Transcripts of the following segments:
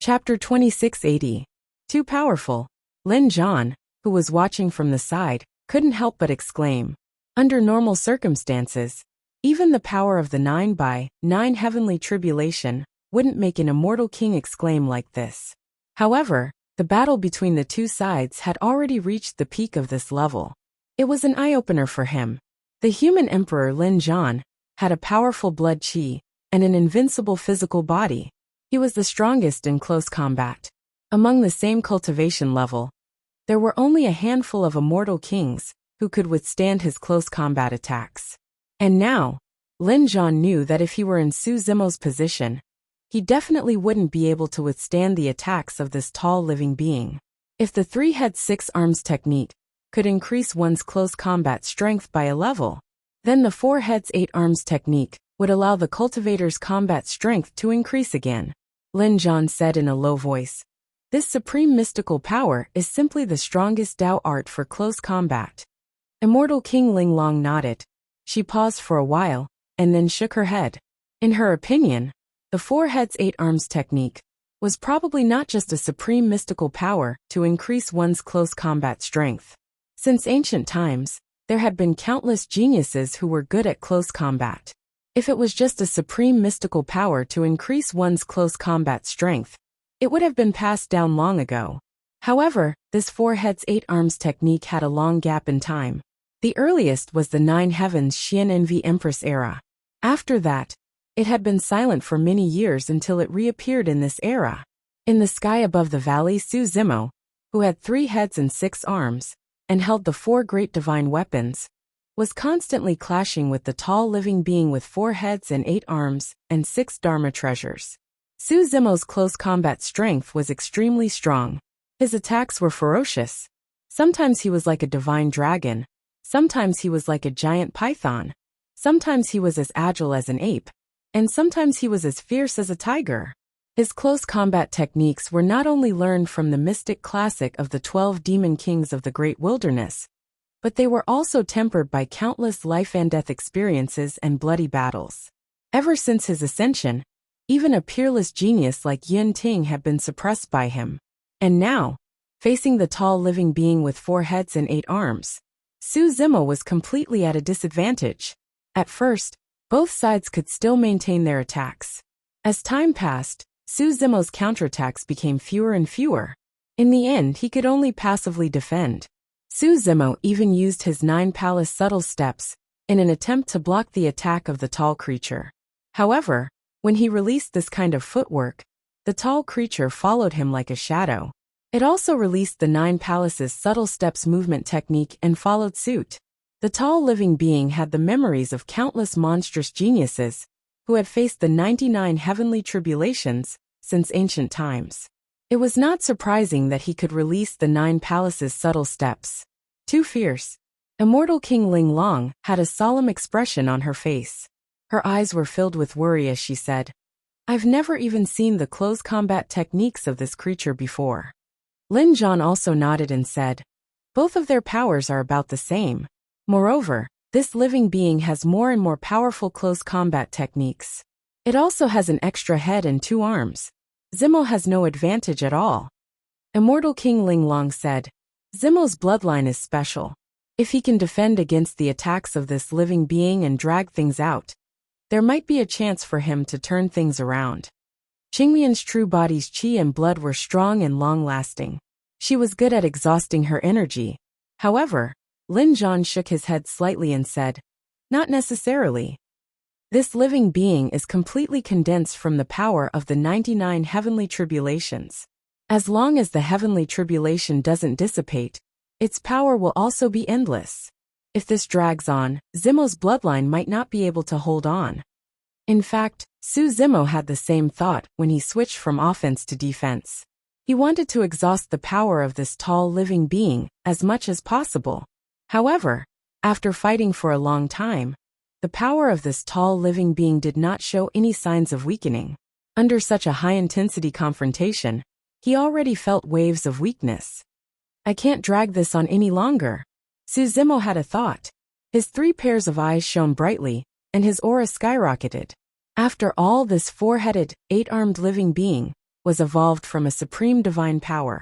Chapter 2680. Too powerful. Lin Zhan, who was watching from the side, couldn't help but exclaim. Under normal circumstances, even the power of the 9 by 9 heavenly tribulation wouldn't make an immortal king exclaim like this. However, the battle between the two sides had already reached the peak of this level. It was an eye-opener for him. The human emperor Lin Zhan had a powerful blood qi and an invincible physical body. He was the strongest in close combat. Among the same cultivation level, there were only a handful of immortal kings who could withstand his close combat attacks. And now, Lin Zhan knew that if he were in Su Zimo's position, he definitely wouldn't be able to withstand the attacks of this tall living being. If the 3 heads 6 arms technique could increase one's close combat strength by a level, then the 4 heads 8 arms technique would allow the cultivator's combat strength to increase again. Lin Zhan said in a low voice. This supreme mystical power is simply the strongest Dao art for close combat. Immortal King Linglong nodded. She paused for a while, and then shook her head. In her opinion, the 4 heads 8 arms technique was probably not just a supreme mystical power to increase one's close combat strength. Since ancient times, there had been countless geniuses who were good at close combat. If it was just a supreme mystical power to increase one's close combat strength, it would have been passed down long ago. However, this 4 heads 8 arms technique had a long gap in time. The earliest was the 9 heavens Xian Envy Empress era. After that, it had been silent for many years until it reappeared in this era. In the sky above the valley, Su Zimo, who had 3 heads and 6 arms, and held the 4 great divine weapons, was constantly clashing with the tall living being with 4 heads and 8 arms and 6 Dharma treasures. Su Zimo's close combat strength was extremely strong. His attacks were ferocious. Sometimes he was like a divine dragon. Sometimes he was like a giant python. Sometimes he was as agile as an ape. And sometimes he was as fierce as a tiger. His close combat techniques were not only learned from the mystic classic of the 12 demon kings of the great wilderness, but they were also tempered by countless life and death experiences and bloody battles. Ever since his ascension, even a peerless genius like Yin Ting had been suppressed by him. And now, facing the tall living being with 4 heads and 8 arms, Su Zimo was completely at a disadvantage. At first, both sides could still maintain their attacks. As time passed, Su Zimo's counterattacks became fewer and fewer. In the end, he could only passively defend. Su Zimo even used his 9 palace subtle steps in an attempt to block the attack of the tall creature. However, when he released this kind of footwork, the tall creature followed him like a shadow. It also released the 9 palaces subtle steps movement technique and followed suit. The tall living being had the memories of countless monstrous geniuses who had faced the 99 heavenly tribulations since ancient times. It was not surprising that he could release the 9 palaces subtle steps. Too fierce. Immortal King Linglong had a solemn expression on her face. Her eyes were filled with worry as she said, I've never even seen the close combat techniques of this creature before. Lin Zhan also nodded and said, both of their powers are about the same. Moreover, this living being has more and more powerful close combat techniques. It also has an extra head and 2 arms. Zimo has no advantage at all. Immortal King Linglong said, Zimo's bloodline is special. If he can defend against the attacks of this living being and drag things out, there might be a chance for him to turn things around. Qingmian's true body's qi and blood were strong and long-lasting. She was good at exhausting her energy. However, Lin Zhan shook his head slightly and said, not necessarily. This living being is completely condensed from the power of the 99 heavenly tribulations. As long as the heavenly tribulation doesn't dissipate, its power will also be endless. If this drags on, Zimo's bloodline might not be able to hold on. In fact, Su Zimo had the same thought when he switched from offense to defense. He wanted to exhaust the power of this tall living being as much as possible. However, after fighting for a long time, the power of this tall living being did not show any signs of weakening. Under such a high-intensity confrontation, he already felt waves of weakness. I can't drag this on any longer. Su Zimo had a thought. His 3 pairs of eyes shone brightly, and his aura skyrocketed. After all, this 4-headed, 8-armed living being was evolved from a supreme divine power.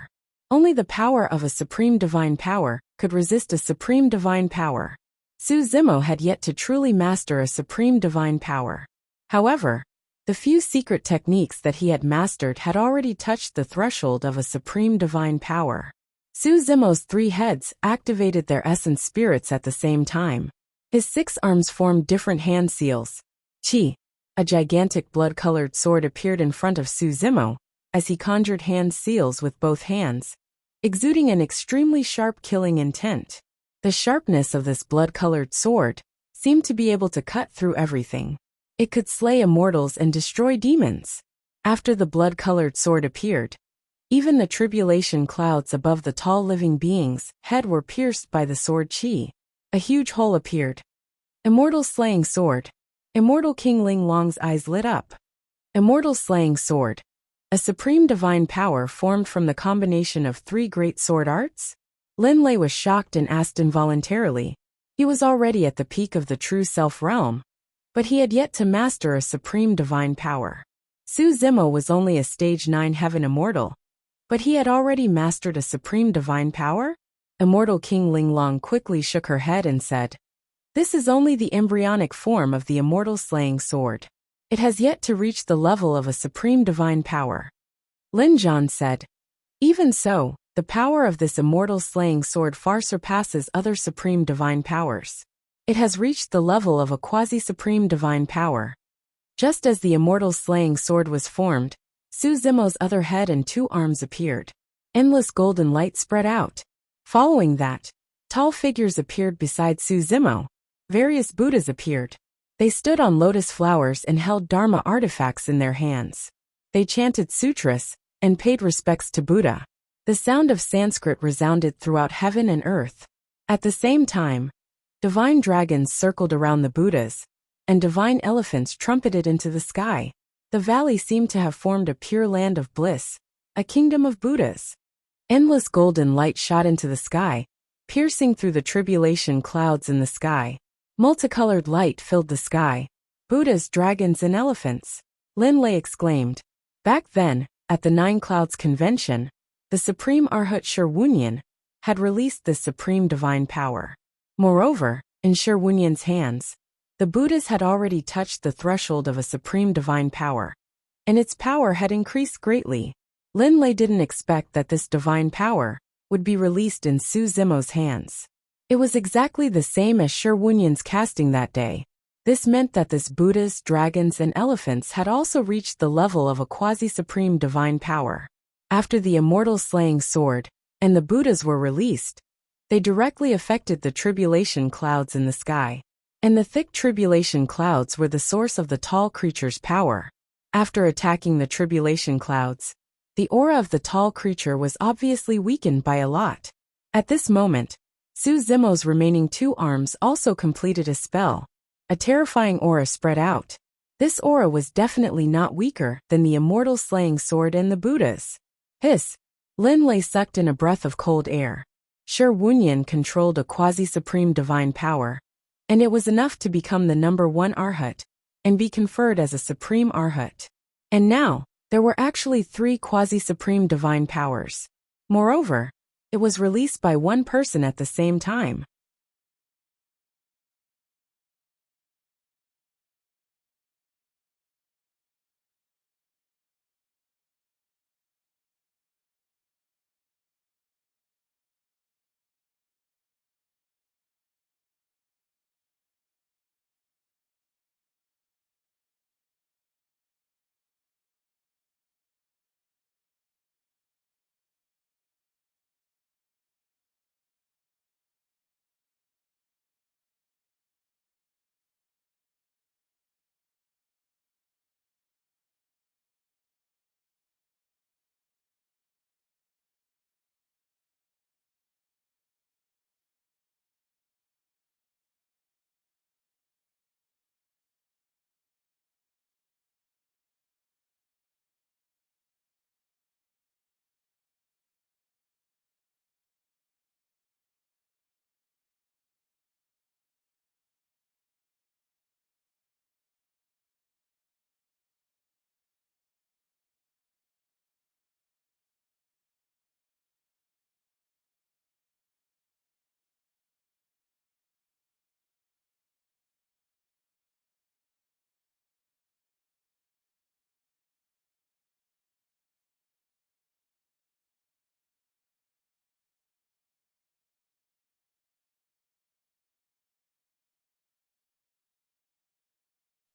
Only the power of a supreme divine power could resist a supreme divine power. Su Zimo had yet to truly master a supreme divine power. However, the few secret techniques that he had mastered had already touched the threshold of a supreme divine power. Su Zimo's 3 heads activated their essence spirits at the same time. His 6 arms formed different hand seals. Qi, a gigantic blood-colored sword, appeared in front of Su Zimo as he conjured hand seals with both hands, exuding an extremely sharp killing intent. The sharpness of this blood-colored sword seemed to be able to cut through everything. It could slay immortals and destroy demons. After the blood-colored sword appeared, even the tribulation clouds above the tall living being's head were pierced by the sword Qi. A huge hole appeared. Immortal slaying sword. Immortal King Ling Long's eyes lit up. Immortal slaying sword. A supreme divine power formed from the combination of 3 great sword arts? Lin Lei was shocked and asked involuntarily. He was already at the peak of the true self realm, but he had yet to master a supreme divine power. Su Zimo was only a stage 9 heaven immortal, but he had already mastered a supreme divine power? Immortal King Ling Long quickly shook her head and said, "This is only the embryonic form of the immortal slaying sword. It has yet to reach the level of a supreme divine power." Lin Zhan said, "Even so, the power of this immortal slaying sword far surpasses other supreme divine powers. It has reached the level of a quasi-supreme divine power." Just as the immortal slaying sword was formed, Su Zimo's other head and 2 arms appeared. Endless golden light spread out. Following that, tall figures appeared beside Su Zimo. Various Buddhas appeared. They stood on lotus flowers and held Dharma artifacts in their hands. They chanted sutras and paid respects to Buddha. The sound of Sanskrit resounded throughout heaven and earth. At the same time, divine dragons circled around the Buddhas, and divine elephants trumpeted into the sky. The valley seemed to have formed a pure land of bliss, a kingdom of Buddhas. Endless golden light shot into the sky, piercing through the tribulation clouds in the sky. Multicolored light filled the sky. Buddhas, dragons, and elephants. Lin Lei exclaimed. Back then, at the 9 Clouds Convention, the Supreme Arhat Sherwunyan had released this supreme divine power. Moreover, in Sherwunyan's hands, the Buddhas had already touched the threshold of a supreme divine power, and its power had increased greatly. Lin Lei didn't expect that this divine power would be released in Su Zimo's hands. It was exactly the same as Sherwunyan's casting that day. This meant that this Buddhas, dragons, and elephants had also reached the level of a quasi-supreme divine power. After the immortal slaying sword and the Buddhas were released, they directly affected the tribulation clouds in the sky. And the thick tribulation clouds were the source of the tall creature's power. After attacking the tribulation clouds, the aura of the tall creature was obviously weakened by a lot. At this moment, Su Zimo's remaining 2 arms also completed a spell. A terrifying aura spread out. This aura was definitely not weaker than the immortal slaying sword and the Buddhas. Hiss! Lin Lei sucked in a breath of cold air. Sherwunyan controlled a quasi-supreme divine power, and it was enough to become the number 1 Arhat and be conferred as a supreme Arhat. And now, there were actually 3 quasi-supreme divine powers. Moreover, it was released by one person at the same time.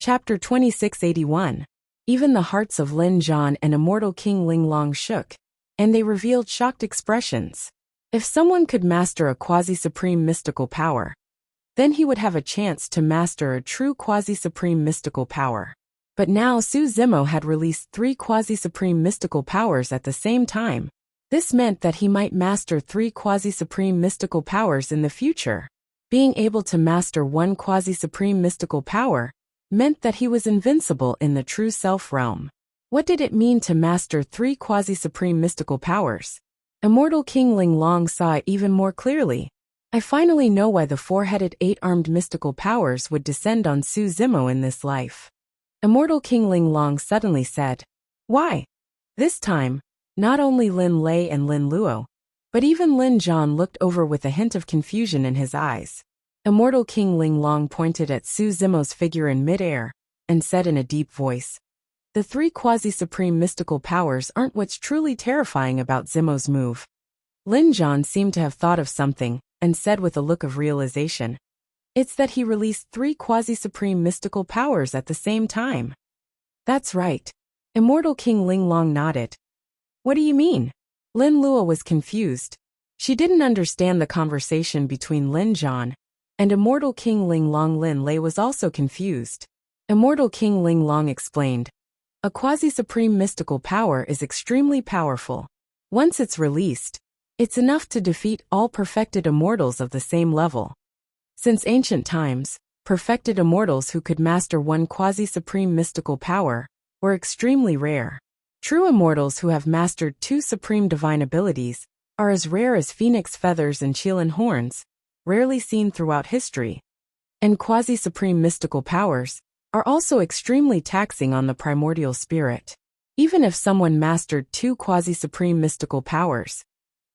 Chapter 2681. Even the hearts of Lin Zhan and immortal King Linglong shook, and they revealed shocked expressions. If someone could master a quasi-supreme mystical power, then he would have a chance to master a true quasi-supreme mystical power. But now Su Zimo had released 3 quasi-supreme mystical powers at the same time. This meant that he might master 3 quasi-supreme mystical powers in the future. Being able to master one quasi-supreme mystical power meant that he was invincible in the true self realm. What did it mean to master 3 quasi-supreme mystical powers? Immortal King Linglong saw it even more clearly. I finally know why the 4-headed 8-armed mystical powers would descend on Su Zimo in this life. Immortal King Linglong suddenly said. Why? This time, not only Lin Lei and Lin Luo, but even Lin Zhan looked over with a hint of confusion in his eyes. Immortal King Linglong pointed at Su Zimo's figure in midair and said in a deep voice, "The 3 quasi-supreme mystical powers aren't what's truly terrifying about Zimo's move." Lin Zhan seemed to have thought of something and said with a look of realization, "It's that he released 3 quasi-supreme mystical powers at the same time." That's right. Immortal King Linglong nodded. What do you mean? Lin Luo was confused. She didn't understand the conversation between Lin Zhan and Immortal King Linglong. Lin Lei was also confused. Immortal King Linglong explained, "A quasi-supreme mystical power is extremely powerful. Once it's released, it's enough to defeat all perfected immortals of the same level. Since ancient times, perfected immortals who could master one quasi-supreme mystical power were extremely rare. True immortals who have mastered 2 supreme divine abilities are as rare as phoenix feathers and Qilin horns, rarely seen throughout history. And quasi-supreme mystical powers are also extremely taxing on the primordial spirit. Even if someone mastered 2 quasi-supreme mystical powers,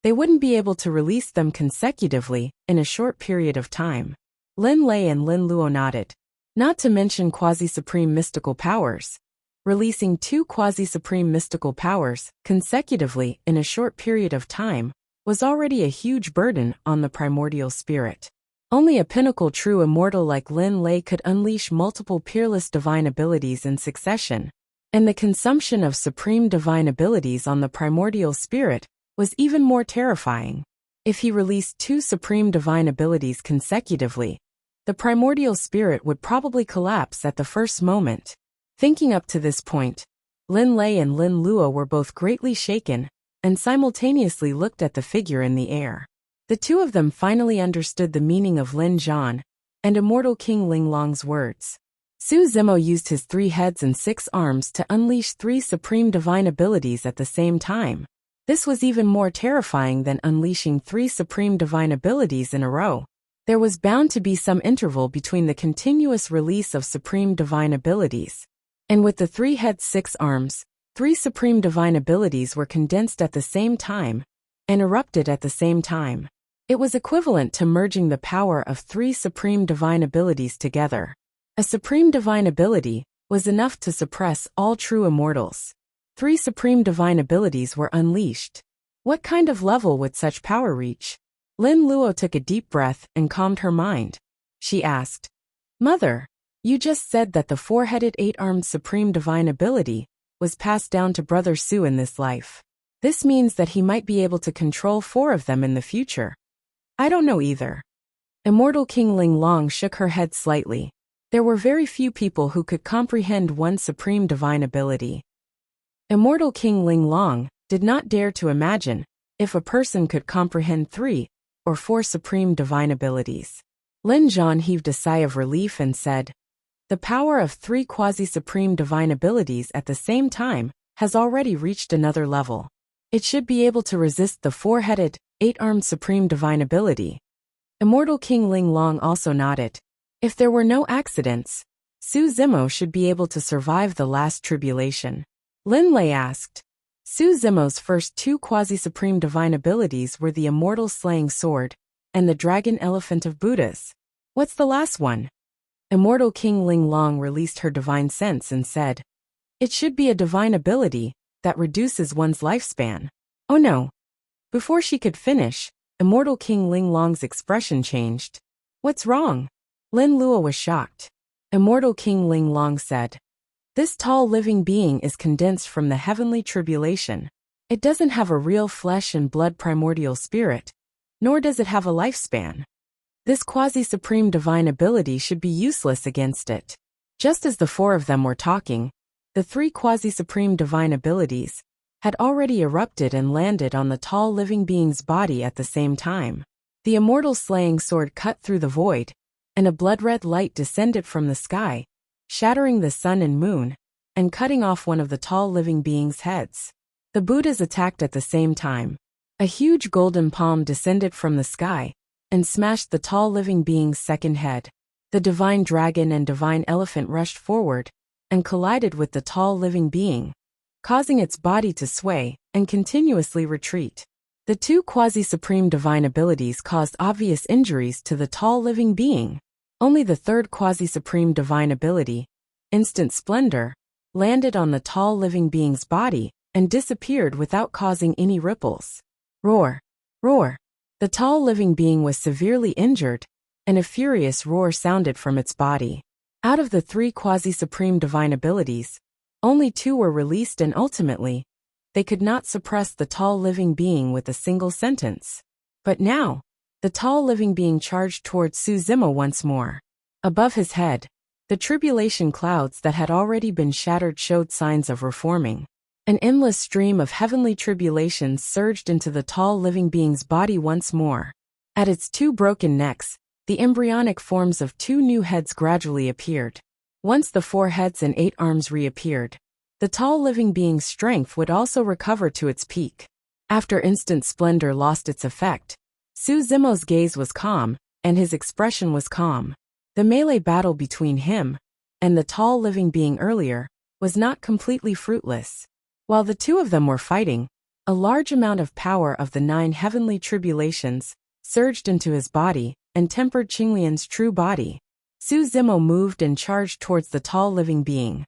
they wouldn't be able to release them consecutively in a short period of time." Lin Lei and Lin Luo nodded. Not to mention quasi-supreme mystical powers. Releasing 2 quasi-supreme mystical powers consecutively in a short period of time was already a huge burden on the primordial spirit. Only a pinnacle true immortal like Lin Lei could unleash multiple peerless divine abilities in succession, and the consumption of supreme divine abilities on the primordial spirit was even more terrifying. If he released 2 supreme divine abilities consecutively, the primordial spirit would probably collapse at the first moment. Thinking up to this point, Lin Lei and Lin Luo were both greatly shaken and simultaneously looked at the figure in the air. The 2 of them finally understood the meaning of Lin Zhan and Immortal King Linglong's words. Su Zimo used his 3 heads and 6 arms to unleash 3 supreme divine abilities at the same time. This was even more terrifying than unleashing 3 supreme divine abilities in a row. There was bound to be some interval between the continuous release of supreme divine abilities. And with the 3 heads 6 arms, 3 supreme divine abilities were condensed at the same time and erupted at the same time. It was equivalent to merging the power of 3 supreme divine abilities together. A supreme divine ability was enough to suppress all true immortals. 3 supreme divine abilities were unleashed. What kind of level would such power reach? Lin Luo took a deep breath and calmed her mind. She asked, "Mother, you just said that the 4-headed 8-armed supreme divine ability was passed down to Brother Su in this life. This means that he might be able to control 4 of them in the future." "I don't know either." Immortal King Linglong shook her head slightly. There were very few people who could comprehend one supreme divine ability. Immortal King Linglong did not dare to imagine if a person could comprehend 3 or 4 supreme divine abilities. Lin Zhan heaved a sigh of relief and said, "The power of 3 quasi-supreme divine abilities at the same time has already reached another level. It should be able to resist the 4-headed, 8-armed supreme divine ability." Immortal King Linglong also nodded. If there were no accidents, Su Zimo should be able to survive the last tribulation. Lin Lei asked. Su Zimo's first 2 quasi-supreme divine abilities were the Immortal Slaying Sword and the Dragon Elephant of Buddhas. What's the last one? Immortal King Linglong released her divine sense and said, "It should be a divine ability that reduces one's lifespan." Oh no. Before she could finish, Immortal King Linglong's expression changed. "What's wrong?" Lin Luo was shocked. Immortal King Ling Long said. This tall living being is condensed from the heavenly tribulation. It doesn't have a real flesh and blood primordial spirit, nor does it have a lifespan. This quasi-supreme divine ability should be useless against it. Just as the four of them were talking, the three quasi-supreme divine abilities had already erupted and landed on the tall living being's body at the same time. The immortal slaying sword cut through the void, and a blood-red light descended from the sky, shattering the sun and moon, and cutting off one of the tall living being's heads. The Buddhas attacked at the same time. A huge golden palm descended from the sky, and smashed the tall living being's second head. The divine dragon and divine elephant rushed forward, and collided with the tall living being, causing its body to sway and continuously retreat. The two quasi-supreme divine abilities caused obvious injuries to the tall living being. Only the third quasi-supreme divine ability, instant splendor, landed on the tall living being's body and disappeared without causing any ripples. Roar! Roar! The tall living being was severely injured, and a furious roar sounded from its body. Out of the three quasi-supreme divine abilities, only two were released, and ultimately, they could not suppress the tall living being with a single sentence. But now, the tall living being charged towards Su Zimo once more. Above his head, the tribulation clouds that had already been shattered showed signs of reforming. An endless stream of heavenly tribulations surged into the tall living being's body once more. At its two broken necks, the embryonic forms of two new heads gradually appeared. Once the 4 heads and 8 arms reappeared, the tall living being's strength would also recover to its peak. After instant splendor lost its effect, Su Zimo's gaze was calm, and his expression was calm. The melee battle between him and the tall living being earlier was not completely fruitless. While the two of them were fighting, a large amount of power of the 9 heavenly tribulations surged into his body and tempered Qinglian's true body. Su Zimo moved and charged towards the tall living being.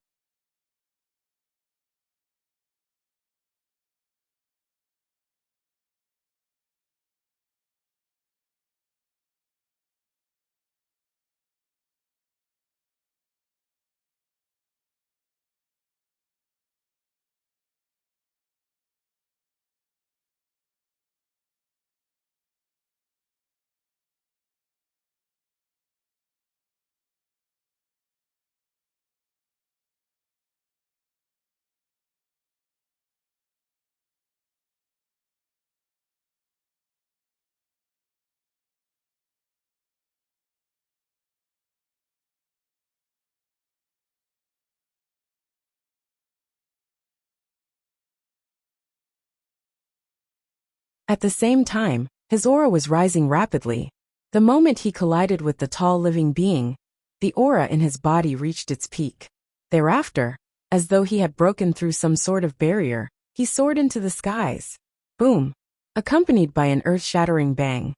At the same time, his aura was rising rapidly. The moment he collided with the tall living being, the aura in his body reached its peak. Thereafter, as though he had broken through some sort of barrier, he soared into the skies. Boom! Accompanied by an earth-shattering bang.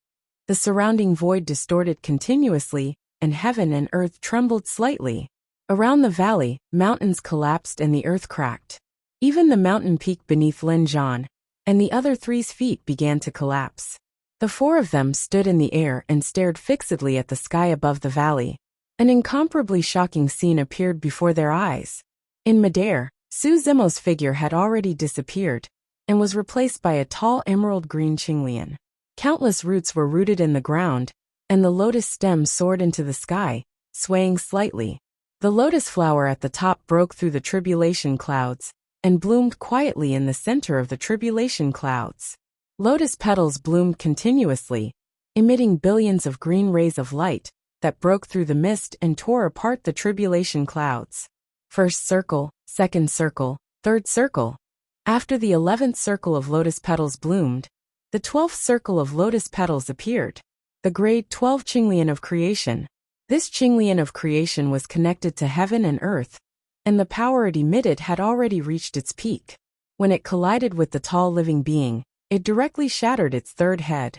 The surrounding void distorted continuously, and heaven and earth trembled slightly. Around the valley, mountains collapsed and the earth cracked. Even the mountain peak beneath Lin Zhan and the other 3's feet began to collapse. The 4 of them stood in the air and stared fixedly at the sky above the valley. An incomparably shocking scene appeared before their eyes. In midair, Su Zimo's figure had already disappeared and was replaced by a tall emerald-green Qinglian. Countless roots were rooted in the ground, and the lotus stem soared into the sky, swaying slightly. The lotus flower at the top broke through the tribulation clouds and bloomed quietly in the center of the tribulation clouds. Lotus petals bloomed continuously, emitting billions of green rays of light that broke through the mist and tore apart the tribulation clouds. First circle, second circle, third circle. After the 11th circle of lotus petals bloomed, the 12th circle of lotus petals appeared. The grade 12 Qinglian of creation. This Qinglian of creation was connected to heaven and earth, and the power it emitted had already reached its peak. When it collided with the tall living being, it directly shattered its third head.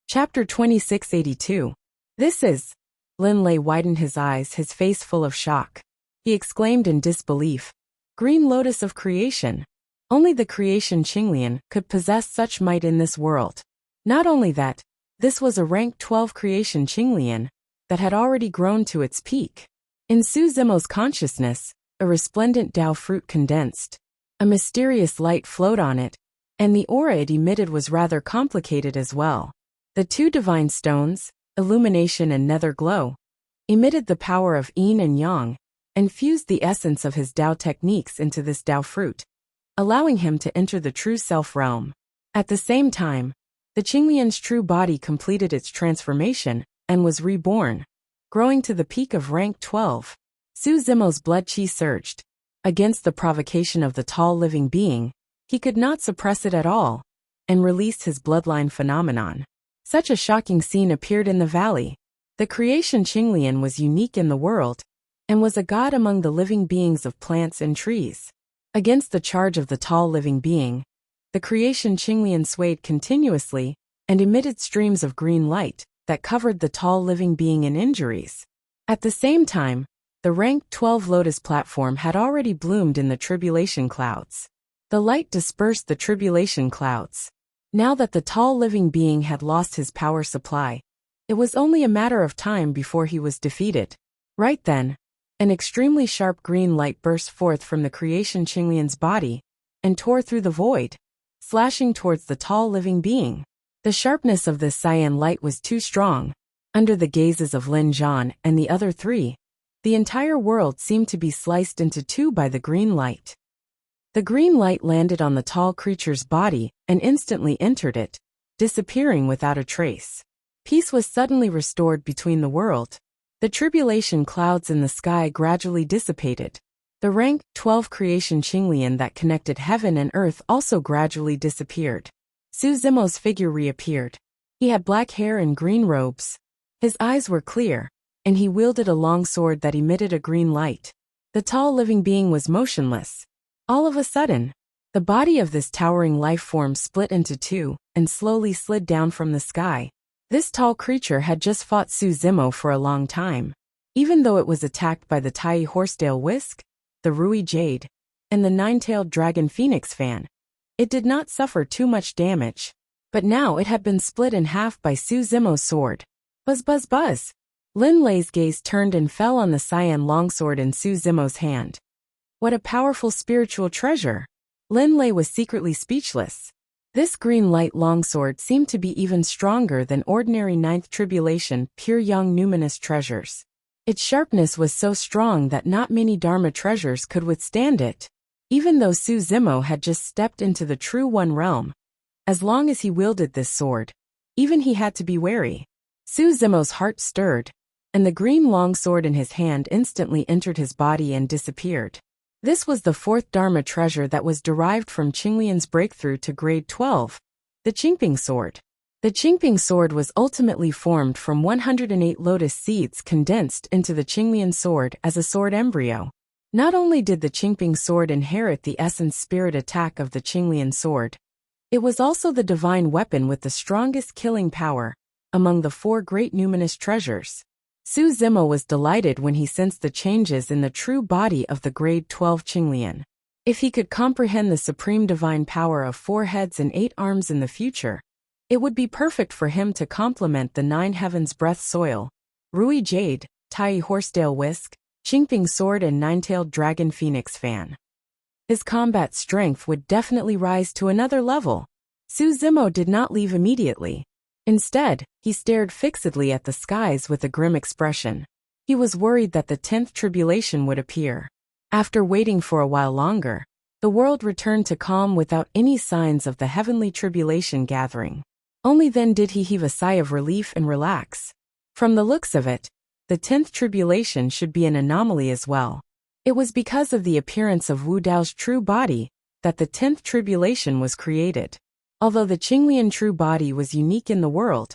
Chapter 2682. This is... Lin Lei widened his eyes, his face full of shock. He exclaimed in disbelief. Green lotus of creation. Only the creation Qinglian could possess such might in this world. Not only that, this was a rank 12 creation Qinglian, that had already grown to its peak. In Su Zimo's consciousness, a resplendent Tao fruit condensed. A mysterious light flowed on it, and the aura it emitted was rather complicated as well. The two divine stones, illumination and nether glow, emitted the power of yin and yang, and fused the essence of his Tao techniques into this Tao fruit, allowing him to enter the true self realm. At the same time, the Qinglian's true body completed its transformation and was reborn, growing to the peak of rank 12. Su Zimo's blood qi surged. Against the provocation of the tall living being, he could not suppress it at all, and released his bloodline phenomenon. Such a shocking scene appeared in the valley. The creation Qinglian was unique in the world, and was a god among the living beings of plants and trees. Against the charge of the tall living being, the creation Qinglian swayed continuously and emitted streams of green light that covered the tall living being in injuries. At the same time, the rank 12 lotus platform had already bloomed in the tribulation clouds. The light dispersed the tribulation clouds. Now that the tall living being had lost his power supply, it was only a matter of time before he was defeated. Right then, an extremely sharp green light burst forth from the creation Qinglian's body and tore through the void, slashing towards the tall living being. The sharpness of this cyan light was too strong. Under the gazes of Lin Zhan and the other three, the entire world seemed to be sliced into two by the green light. The green light landed on the tall creature's body and instantly entered it, disappearing without a trace. Peace was suddenly restored between the world. The tribulation clouds in the sky gradually dissipated. The rank 12 creation Qinglian that connected heaven and earth also gradually disappeared. Su Zimo's figure reappeared. He had black hair and green robes. His eyes were clear, and he wielded a long sword that emitted a green light. The tall living being was motionless. All of a sudden, the body of this towering life form split into two and slowly slid down from the sky. This tall creature had just fought Su Zimo for a long time. Even though it was attacked by the Tai Horsetail Whisk, the Rui Jade, and the nine-tailed dragon Phoenix Fan, it did not suffer too much damage. But now it had been split in half by Su Zimo's sword. Buzz buzz buzz! Lin Lei's gaze turned and fell on the cyan longsword in Su Zimo's hand. What a powerful spiritual treasure! Lin Lei was secretly speechless. This green light longsword seemed to be even stronger than ordinary ninth tribulation pure young numinous treasures. Its sharpness was so strong that not many Dharma treasures could withstand it. Even though Su Zimo had just stepped into the true One realm, as long as he wielded this sword, even he had to be wary. Su Zimo's heart stirred, and the green longsword in his hand instantly entered his body and disappeared. This was the fourth Dharma treasure that was derived from Qinglian's breakthrough to grade 12, the Qingping sword. The Qingping sword was ultimately formed from 108 lotus seeds condensed into the Qinglian sword as a sword embryo. Not only did the Qingping sword inherit the essence spirit attack of the Qinglian sword, it was also the divine weapon with the strongest killing power among the four great numinous treasures. Su Zimo was delighted when he sensed the changes in the true body of the grade 12 Qinglian. If he could comprehend the supreme divine power of 4 heads and 8 arms in the future, it would be perfect for him to complement the 9 heavens breath soil, Rui Jade, Tai Horsetail Whisk, Qingping sword and nine-tailed dragon Phoenix Fan. His combat strength would definitely rise to another level. Su Zimo did not leave immediately. Instead, he stared fixedly at the skies with a grim expression. He was worried that the 10th tribulation would appear. After waiting for a while longer, the world returned to calm without any signs of the heavenly tribulation gathering. Only then did he heave a sigh of relief and relax. From the looks of it, the 10th tribulation should be an anomaly as well. It was because of the appearance of Wu Dao's true body that the 10th tribulation was created. Although the Qinglian true body was unique in the world,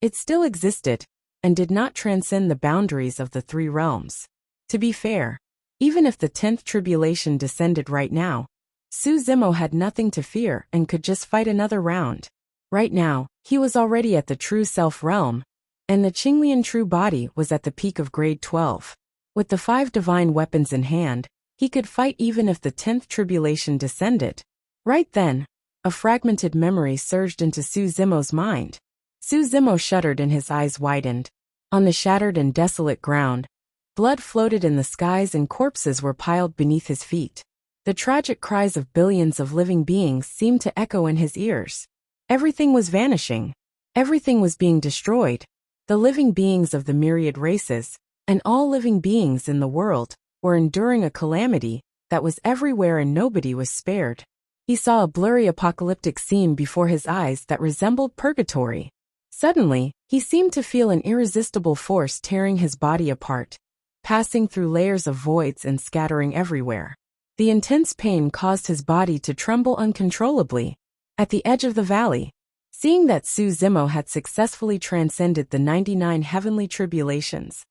it still existed and did not transcend the boundaries of the 3 realms. To be fair, even if the 10th tribulation descended right now, Su Zimo had nothing to fear and could just fight another round. Right now, he was already at the true self realm, and the Qinglian true body was at the peak of grade 12. With the 5 divine weapons in hand, he could fight even if the 10th tribulation descended. Right then, a fragmented memory surged into Su Zimo's mind. Su Zimo shuddered and his eyes widened. On the shattered and desolate ground, blood floated in the skies and corpses were piled beneath his feet. The tragic cries of billions of living beings seemed to echo in his ears. Everything was vanishing. Everything was being destroyed. The living beings of the myriad races, and all living beings in the world, were enduring a calamity that was everywhere and nobody was spared. He saw a blurry apocalyptic scene before his eyes that resembled purgatory. Suddenly, he seemed to feel an irresistible force tearing his body apart, passing through layers of voids and scattering everywhere. The intense pain caused his body to tremble uncontrollably. At the edge of the valley, seeing that Su Zimo had successfully transcended the 99 heavenly tribulations,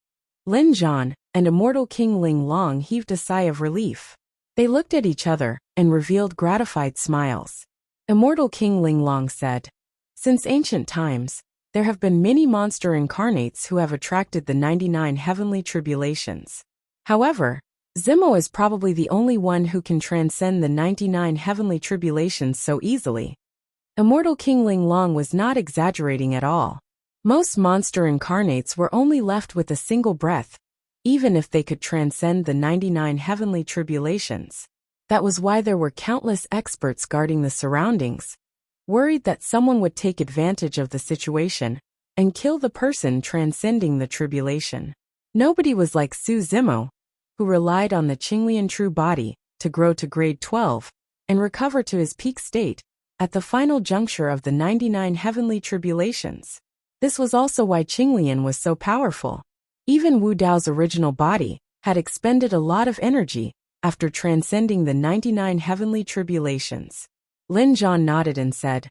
Lin Zhan and immortal King Ling Long heaved a sigh of relief. They looked at each other and revealed gratified smiles. Immortal King Ling Long said, "Since ancient times, there have been many monster incarnates who have attracted the 99 heavenly tribulations. However, Zimo is probably the only one who can transcend the 99 heavenly tribulations so easily." Immortal King Ling Long was not exaggerating at all. Most monster incarnates were only left with a single breath, even if they could transcend the 99 heavenly tribulations. That was why there were countless experts guarding the surroundings, worried that someone would take advantage of the situation and kill the person transcending the tribulation. Nobody was like Su Zimo, who relied on the Qinglian true body to grow to grade 12 and recover to his peak state at the final juncture of the 99 heavenly tribulations. This was also why Qinglian was so powerful. Even Wu Dao's original body had expended a lot of energy after transcending the 99 heavenly tribulations. Lin Zhan nodded and said,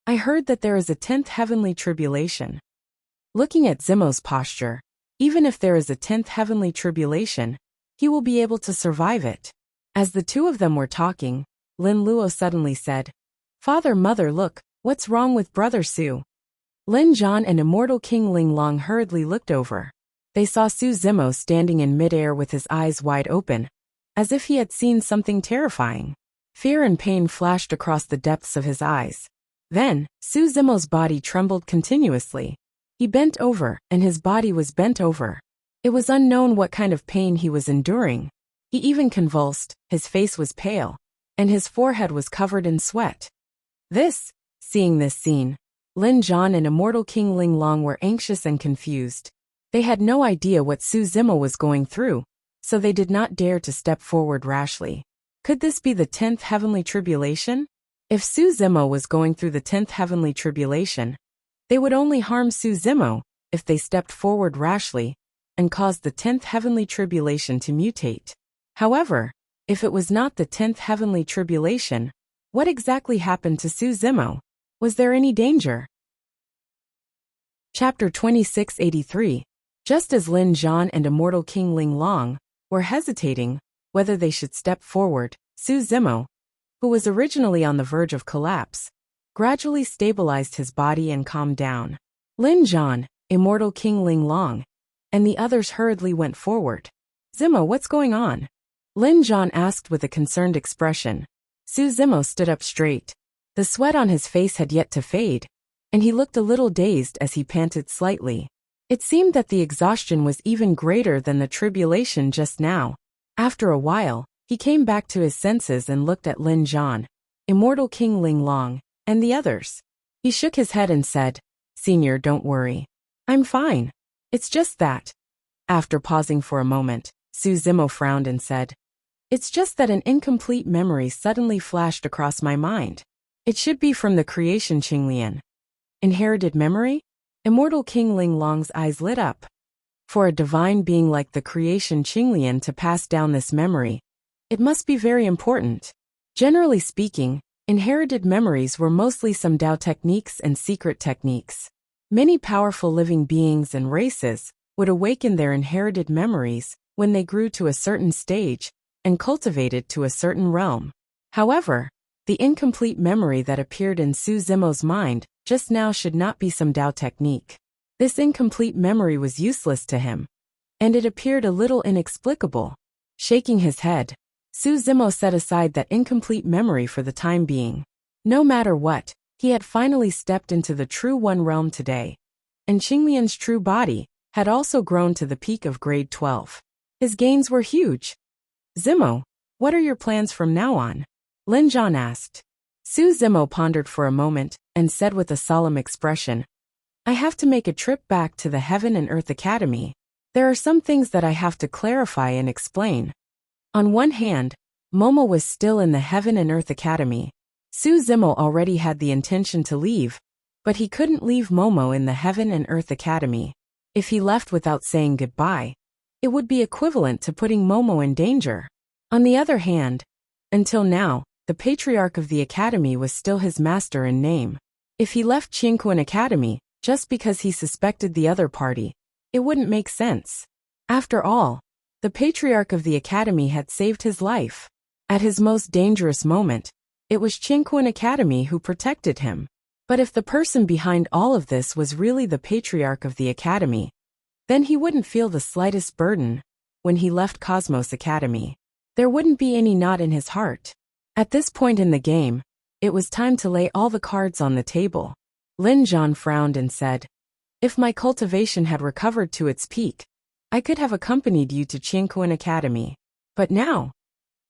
"I heard that there is a 10th heavenly tribulation." Looking at Zimo's posture, even if there is a 10th heavenly tribulation, he will be able to survive it. As the two of them were talking, Lin Luo suddenly said, "Father, mother, look, what's wrong with brother Su?" Lin Zhan and immortal King Ling Long hurriedly looked over. They saw Su Zimo standing in midair with his eyes wide open, as if he had seen something terrifying. Fear and pain flashed across the depths of his eyes. Then, Su Zimo's body trembled continuously. He bent over, and his body was bent over. It was unknown what kind of pain he was enduring. He even convulsed, his face was pale, and his forehead was covered in sweat. Seeing this scene, Lin Zhan and immortal King Ling Long were anxious and confused. They had no idea what Su Zimo was going through, so they did not dare to step forward rashly. Could this be the 10th heavenly tribulation? If Su Zimo was going through the 10th heavenly tribulation, they would only harm Su Zimo if they stepped forward rashly and caused the 10th heavenly tribulation to mutate. However, if it was not the 10th heavenly tribulation, what exactly happened to Su Zimo? Was there any danger? Chapter 2683. Just as Lin Zhan and immortal King Ling Long were hesitating whether they should step forward, Su Zimo, who was originally on the verge of collapse, gradually stabilized his body and calmed down. Lin Zhan, immortal King Ling Long, and the others hurriedly went forward. "Zimo, what's going on?" Lin Zhan asked with a concerned expression. Su Zimo stood up straight. The sweat on his face had yet to fade, and he looked a little dazed as he panted slightly. It seemed that the exhaustion was even greater than the tribulation just now. After a while, he came back to his senses and looked at Lin Zhan, immortal King Ling Long, and the others. He shook his head and said, "Senior, don't worry. I'm fine. It's just that." After pausing for a moment, Su Zimo frowned and said, "It's just that an incomplete memory suddenly flashed across my mind. It should be from the creation Qinglian." Inherited memory? Immortal King Ling Long's eyes lit up. For a divine being like the creation Qinglian to pass down this memory, it must be very important. Generally speaking, inherited memories were mostly some Dao techniques and secret techniques. Many powerful living beings and races would awaken their inherited memories when they grew to a certain stage and cultivated to a certain realm. However, the incomplete memory that appeared in Su Zimo's mind just now should not be some Dao technique. This incomplete memory was useless to him, and it appeared a little inexplicable. Shaking his head, Su Zimo set aside that incomplete memory for the time being. No matter what, he had finally stepped into the true One realm today, and Qinglian's true body had also grown to the peak of grade 12. His gains were huge. Zimo, what are your plans from now on? Lin Zhan asked. Su Zimo pondered for a moment and said with a solemn expression, I have to make a trip back to the Heaven and Earth Academy. There are some things that I have to clarify and explain. On one hand, Momo was still in the Heaven and Earth Academy. Su Zimo already had the intention to leave, but he couldn't leave Momo in the Heaven and Earth Academy. If he left without saying goodbye, it would be equivalent to putting Momo in danger. On the other hand, until now, the patriarch of the academy was still his master in name. If he left Qingquan Academy, just because he suspected the other party, it wouldn't make sense. After all, the patriarch of the academy had saved his life. At his most dangerous moment, it was Qingquan Academy who protected him. But if the person behind all of this was really the patriarch of the academy, then he wouldn't feel the slightest burden when he left Cosmos Academy. There wouldn't be any knot in his heart. At this point in the game, it was time to lay all the cards on the table. Lin Zhan frowned and said, if my cultivation had recovered to its peak, I could have accompanied you to Qingquan Academy. But now,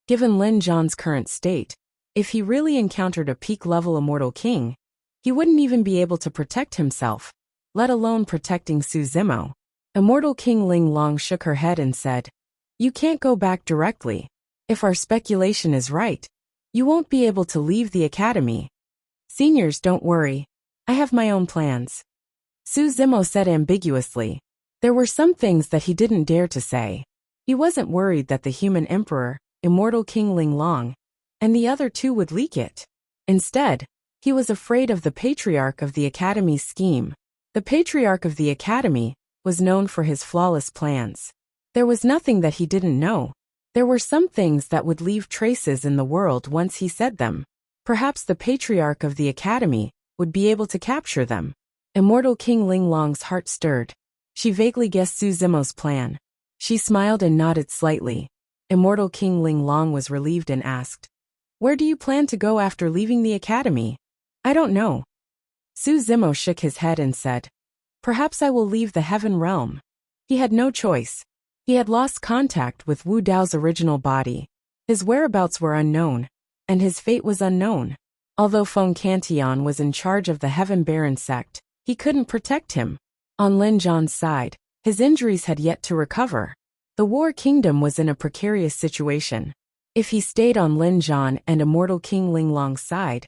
given Lin Zhan's current state, if he really encountered a peak-level immortal king, he wouldn't even be able to protect himself, let alone protecting Su Zimo. Immortal King Ling Long shook her head and said, you can't go back directly. If our speculation is right, you won't be able to leave the academy. Seniors, don't worry. I have my own plans. Su Zimo said ambiguously. There were some things that he didn't dare to say. He wasn't worried that the human emperor, Immortal King Ling Long, and the other two would leak it. Instead, he was afraid of the patriarch of the academy's scheme. The patriarch of the academy was known for his flawless plans. There was nothing that he didn't know. There were some things that would leave traces in the world once he said them. Perhaps the patriarch of the academy would be able to capture them. Immortal King Ling Long's heart stirred. She vaguely guessed Su Zimo's plan. She smiled and nodded slightly. Immortal King Ling Long was relieved and asked, where do you plan to go after leaving the academy? I don't know. Su Zimo shook his head and said, perhaps I will leave the Heaven Realm. He had no choice. He had lost contact with Wu Dao's original body. His whereabouts were unknown, and his fate was unknown. Although Feng Cantion was in charge of the Heaven Baron sect, he couldn't protect him. On Lin Zhan's side, his injuries had yet to recover. The War Kingdom was in a precarious situation. If he stayed on Lin Zhan and Immortal King Ling Long's side,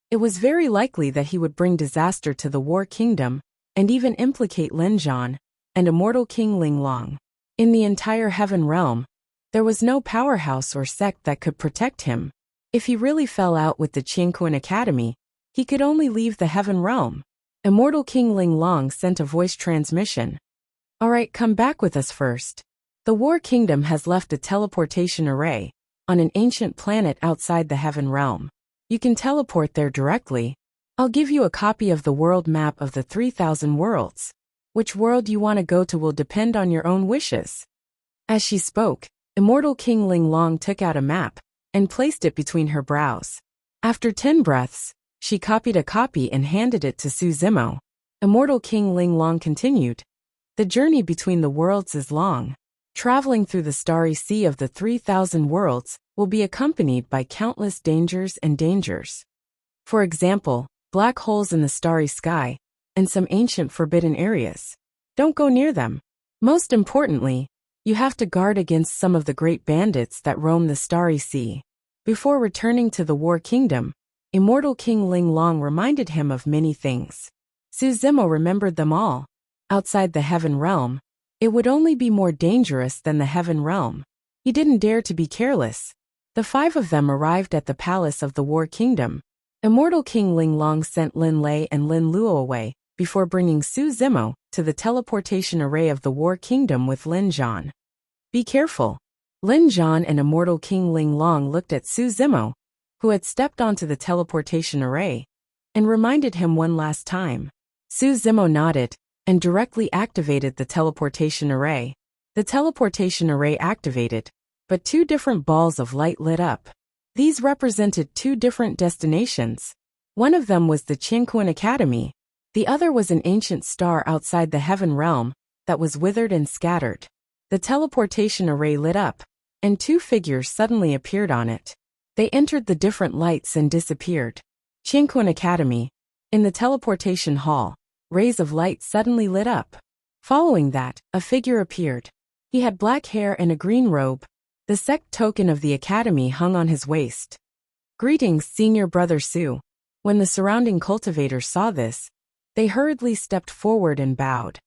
it was very likely that he would bring disaster to the War Kingdom and even implicate Lin Zhan and Immortal King Ling Long. In the entire Heaven Realm, there was no powerhouse or sect that could protect him. If he really fell out with the Qingquan Academy, he could only leave the Heaven Realm. Immortal King Ling Long sent a voice transmission. Alright, come back with us first. The War Kingdom has left a teleportation array on an ancient planet outside the Heaven Realm. You can teleport there directly. I'll give you a copy of the world map of the 3,000 worlds. Which world you want to go to will depend on your own wishes. As she spoke, Immortal King Ling Long took out a map and placed it between her brows. After 10 breaths, she copied a copy and handed it to Su Zimo. Immortal King Ling Long continued. The journey between the worlds is long. Traveling through the starry sea of the 3,000 worlds will be accompanied by countless dangers and dangers. For example, black holes in the starry sky, and some ancient forbidden areas. Don't go near them. Most importantly, you have to guard against some of the great bandits that roam the starry sea. Before returning to the War Kingdom, Immortal King Ling Long reminded him of many things. Su Zimo remembered them all. Outside the Heaven Realm, it would only be more dangerous than the Heaven Realm. He didn't dare to be careless. The 5 of them arrived at the palace of the War Kingdom. Immortal King Ling Long sent Lin Lei and Lin Luo away before bringing Su Zimo to the teleportation array of the War Kingdom with Lin Zhan. Be careful. Lin Zhan and Immortal King Ling Long looked at Su Zimo, who had stepped onto the teleportation array, and reminded him one last time. Su Zimo nodded and directly activated the teleportation array. The teleportation array activated, but 2 different balls of light lit up. These represented 2 different destinations. One of them was the Qingquan Academy. The other was an ancient star outside the Heaven Realm that was withered and scattered. The teleportation array lit up, and two figures suddenly appeared on it. They entered the different lights and disappeared. Qianquan Academy. In the teleportation hall, rays of light suddenly lit up. Following that, a figure appeared. He had black hair and a green robe. The sect token of the academy hung on his waist. Greetings, Senior Brother Su. When the surrounding cultivators saw this, they hurriedly stepped forward and bowed.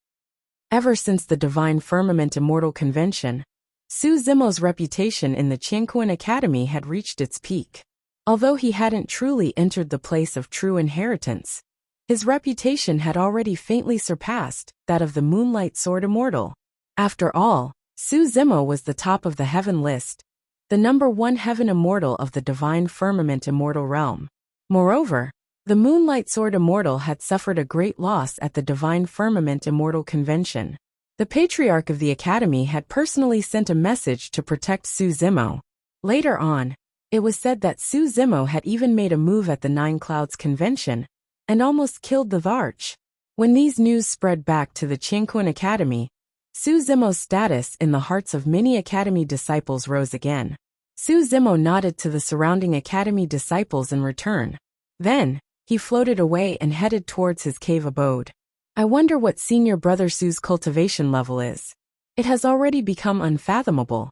Ever since the Divine Firmament Immortal Convention, Su Zimo's reputation in the Qianquan Academy had reached its peak. Although he hadn't truly entered the place of true inheritance, his reputation had already faintly surpassed that of the Moonlight Sword Immortal. After all, Su Zimo was the top of the heaven list, the #1 heaven immortal of the Divine Firmament Immortal realm. Moreover, the Moonlight Sword Immortal had suffered a great loss at the Divine Firmament Immortal Convention. The Patriarch of the Academy had personally sent a message to protect Su Zimo. Later on, it was said that Su Zimo had even made a move at the Nine Clouds Convention and almost killed the Varch. When these news spread back to the Qianquan Academy, Su Zimo's status in the hearts of many Academy disciples rose again. Su Zimo nodded to the surrounding Academy disciples in return. Then, he floated away and headed towards his cave abode. I wonder what Senior Brother Su's cultivation level is. It has already become unfathomable.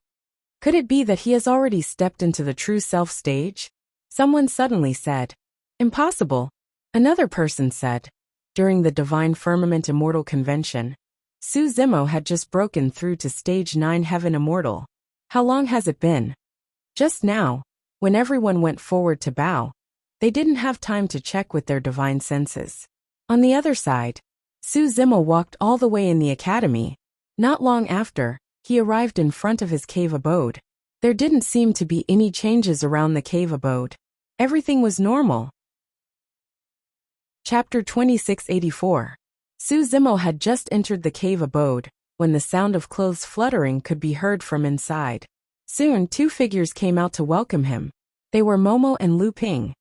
Could it be that he has already stepped into the true self stage? Someone suddenly said. Impossible. Another person said. During the Divine Firmament Immortal Convention, Su Zimo had just broken through to Stage 9 Heaven Immortal. How long has it been? Just now, when everyone went forward to bow, they didn't have time to check with their divine senses. On the other side, Su Zimo walked all the way in the academy. Not long after, he arrived in front of his cave abode. There didn't seem to be any changes around the cave abode. Everything was normal. Chapter 2684. Su Zimo had just entered the cave abode, when the sound of clothes fluttering could be heard from inside. Soon, two figures came out to welcome him. They were Momo and Lu Ping.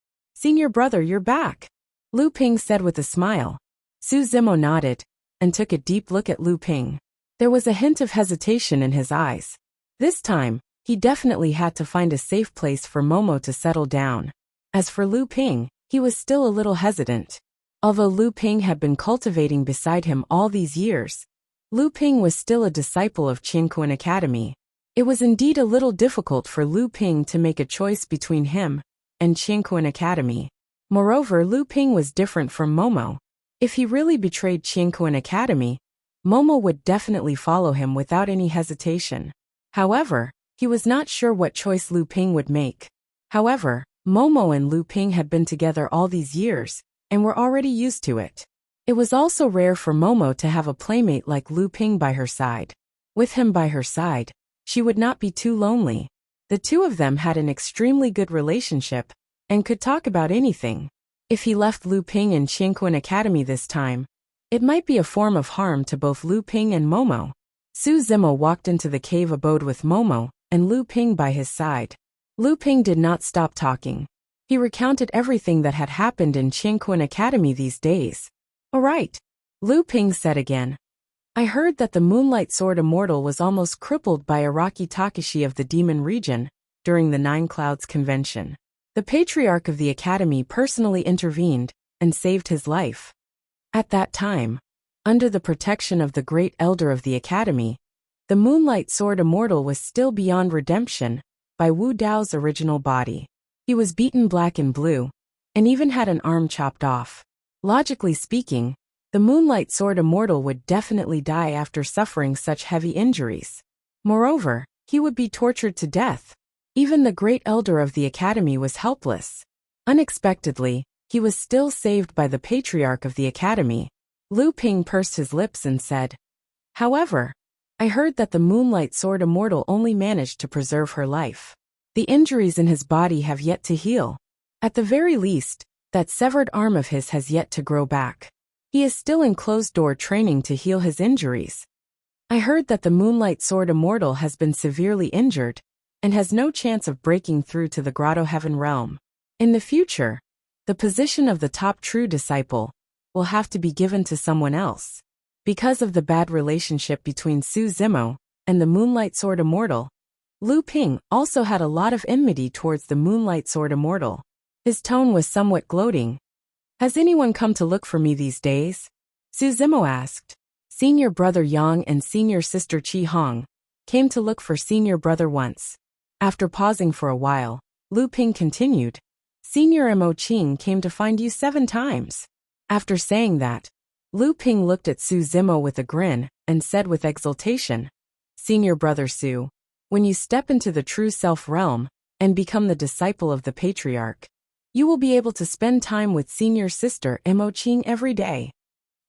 Senior brother, you're back, Lu Ping said with a smile. Su Zimo nodded, and took a deep look at Lu Ping. There was a hint of hesitation in his eyes. This time, he definitely had to find a safe place for Momo to settle down. As for Lu Ping, he was still a little hesitant. Although Lu Ping had been cultivating beside him all these years, Lu Ping was still a disciple of Qianquan Academy. It was indeed a little difficult for Lu Ping to make a choice between him and Qianquan Academy. Moreover, Lu Ping was different from Momo. If he really betrayed Qianquan Academy, Momo would definitely follow him without any hesitation. However, he was not sure what choice Lu Ping would make. However, Momo and Lu Ping had been together all these years, and were already used to it. It was also rare for Momo to have a playmate like Lu Ping by her side. With him by her side, she would not be too lonely. The two of them had an extremely good relationship, and could talk about anything. If he left Lu Ping in Qianquan Academy this time, it might be a form of harm to both Lu Ping and Momo. Su Zimo walked into the cave abode with Momo and Lu Ping by his side. Lu Ping did not stop talking. He recounted everything that had happened in Qianquan Academy these days. All right, Lu Ping said again. I heard that the Moonlight Sword Immortal was almost crippled by Araki Takashi of the Demon Region during the Nine Clouds Convention. The Patriarch of the Academy personally intervened and saved his life. At that time, under the protection of the Great Elder of the Academy, the Moonlight Sword Immortal was still beyond redemption by Wu Dao's original body. He was beaten black and blue, and even had an arm chopped off. Logically speaking, the Moonlight Sword Immortal would definitely die after suffering such heavy injuries. Moreover, he would be tortured to death. Even the Great Elder of the Academy was helpless. Unexpectedly, he was still saved by the Patriarch of the Academy. Lu Ping pursed his lips and said, However, I heard that the Moonlight Sword Immortal only managed to preserve her life. The injuries in his body have yet to heal. At the very least, that severed arm of his has yet to grow back. He is still in closed-door training to heal his injuries. I heard that the Moonlight Sword Immortal has been severely injured, and has no chance of breaking through to the Grotto Heaven realm. In the future, the position of the top true disciple will have to be given to someone else. Because of the bad relationship between Su Zimo and the Moonlight Sword Immortal, Lu Ping also had a lot of enmity towards the Moonlight Sword Immortal. His tone was somewhat gloating. "Has anyone come to look for me these days?" Su Zimo asked. Senior brother Yang and senior sister Qi Hong came to look for senior brother once. After pausing for a while, Lu Ping continued. Senior Mo Qing came to find you 7 times. After saying that, Lu Ping looked at Su Zimo with a grin and said with exultation, Senior brother Su, when you step into the true self realm and become the disciple of the patriarch, you will be able to spend time with senior sister Mo Qing every day.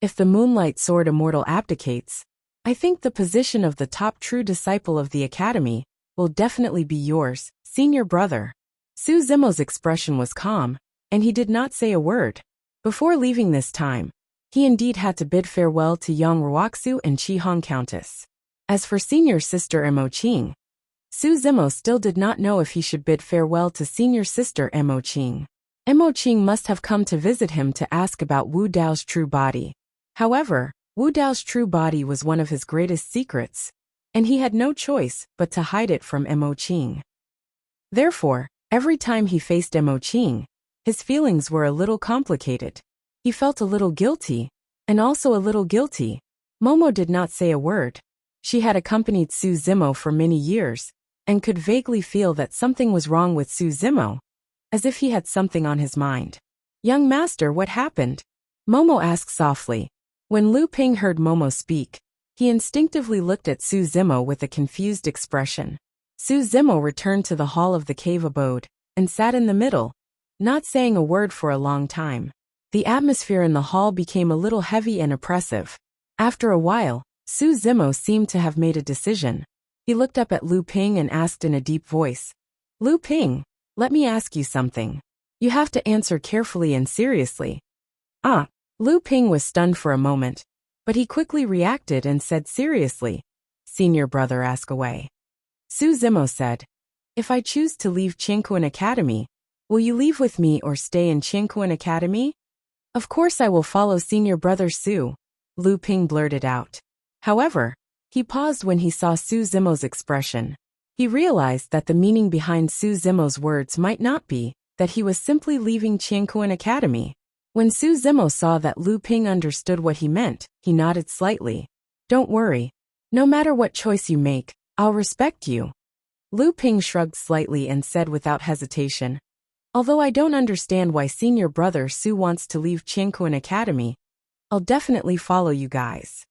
If the Moonlight Sword Immortal abdicates, I think the position of the top true disciple of the academy will definitely be yours, senior brother. Su Zimo's expression was calm, and he did not say a word. Before leaving this time, he indeed had to bid farewell to young Wuxia and Qi Hong Countess. As for senior sister Mo Qing, Su Zimo still did not know if he should bid farewell to senior sister Mo Qing. Mo Qing must have come to visit him to ask about Wu Dao's true body. However, Wu Dao's true body was one of his greatest secrets, and he had no choice but to hide it from Mo Qing. Therefore, every time he faced Mo Qing, his feelings were a little complicated. He felt a little guilty, and also a little guilty. Momo did not say a word. She had accompanied Su Zimo for many years, and could vaguely feel that something was wrong with Su Zimo, as if he had something on his mind. Young master, what happened? Momo asked softly. When Lu Ping heard Momo speak, he instinctively looked at Su Zimo with a confused expression. Su Zimo returned to the hall of the cave abode, and sat in the middle, not saying a word for a long time. The atmosphere in the hall became a little heavy and oppressive. After a while, Su Zimo seemed to have made a decision. He looked up at Lu Ping and asked in a deep voice, Lu Ping, let me ask you something. You have to answer carefully and seriously. Lu Ping was stunned for a moment, but he quickly reacted and said seriously, Senior brother, ask away. Su Zimo said, If I choose to leave Qingquan Academy, will you leave with me or stay in Qingquan Academy? Of course I will follow senior brother Su, Lu Ping blurted out. However, he paused when he saw Su Zimo's expression. He realized that the meaning behind Su Zimo's words might not be that he was simply leaving Qingquan Academy. When Su Zimo saw that Lu Ping understood what he meant, he nodded slightly. Don't worry. No matter what choice you make, I'll respect you. Lu Ping shrugged slightly and said without hesitation, Although I don't understand why senior brother Su wants to leave Qingquan Academy, I'll definitely follow you guys.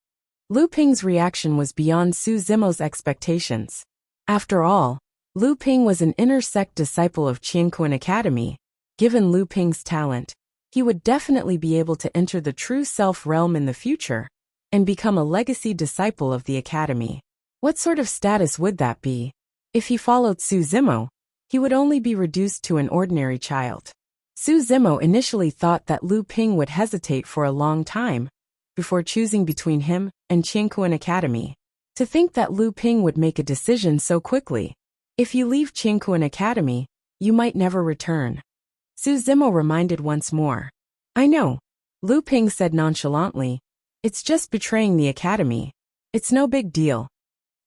Lu Ping's reaction was beyond Su Zimo's expectations. After all, Lu Ping was an inner sect disciple of Qingquan Academy. Given Lu Ping's talent, he would definitely be able to enter the true self realm in the future and become a legacy disciple of the academy. What sort of status would that be? If he followed Su Zimo, he would only be reduced to an ordinary child. Su Zimo initially thought that Lu Ping would hesitate for a long time before choosing between him and Qingquan Academy. To think that Lu Ping would make a decision so quickly. If you leave Qingquan Academy, you might never return. Su Zimo reminded once more. I know, Lu Ping said nonchalantly. It's just betraying the academy. It's no big deal.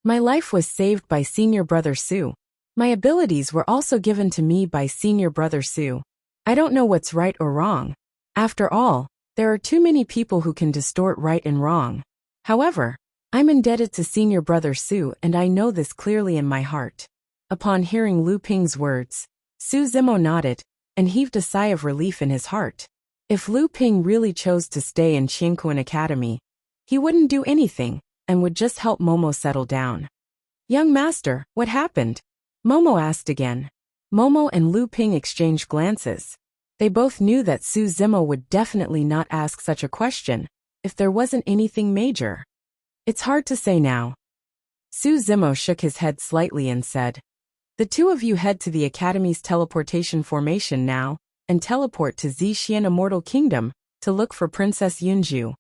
My life was saved by senior brother Su. My abilities were also given to me by senior brother Su. I don't know what's right or wrong. After all, there are too many people who can distort right and wrong. However, I'm indebted to senior brother Su, and I know this clearly in my heart. Upon hearing Lu Ping's words, Su Zimo nodded and heaved a sigh of relief in his heart. If Lu Ping really chose to stay in Qingquan Academy, he wouldn't do anything and would just help Momo settle down. Young master, what happened? Momo asked again. Momo and Lu Ping exchanged glances. They both knew that Su Zimo would definitely not ask such a question if there wasn't anything major. It's hard to say now. Su Zimo shook his head slightly and said, The two of you head to the Academy's teleportation formation now and teleport to Zhixian Immortal Kingdom to look for Princess Yunju.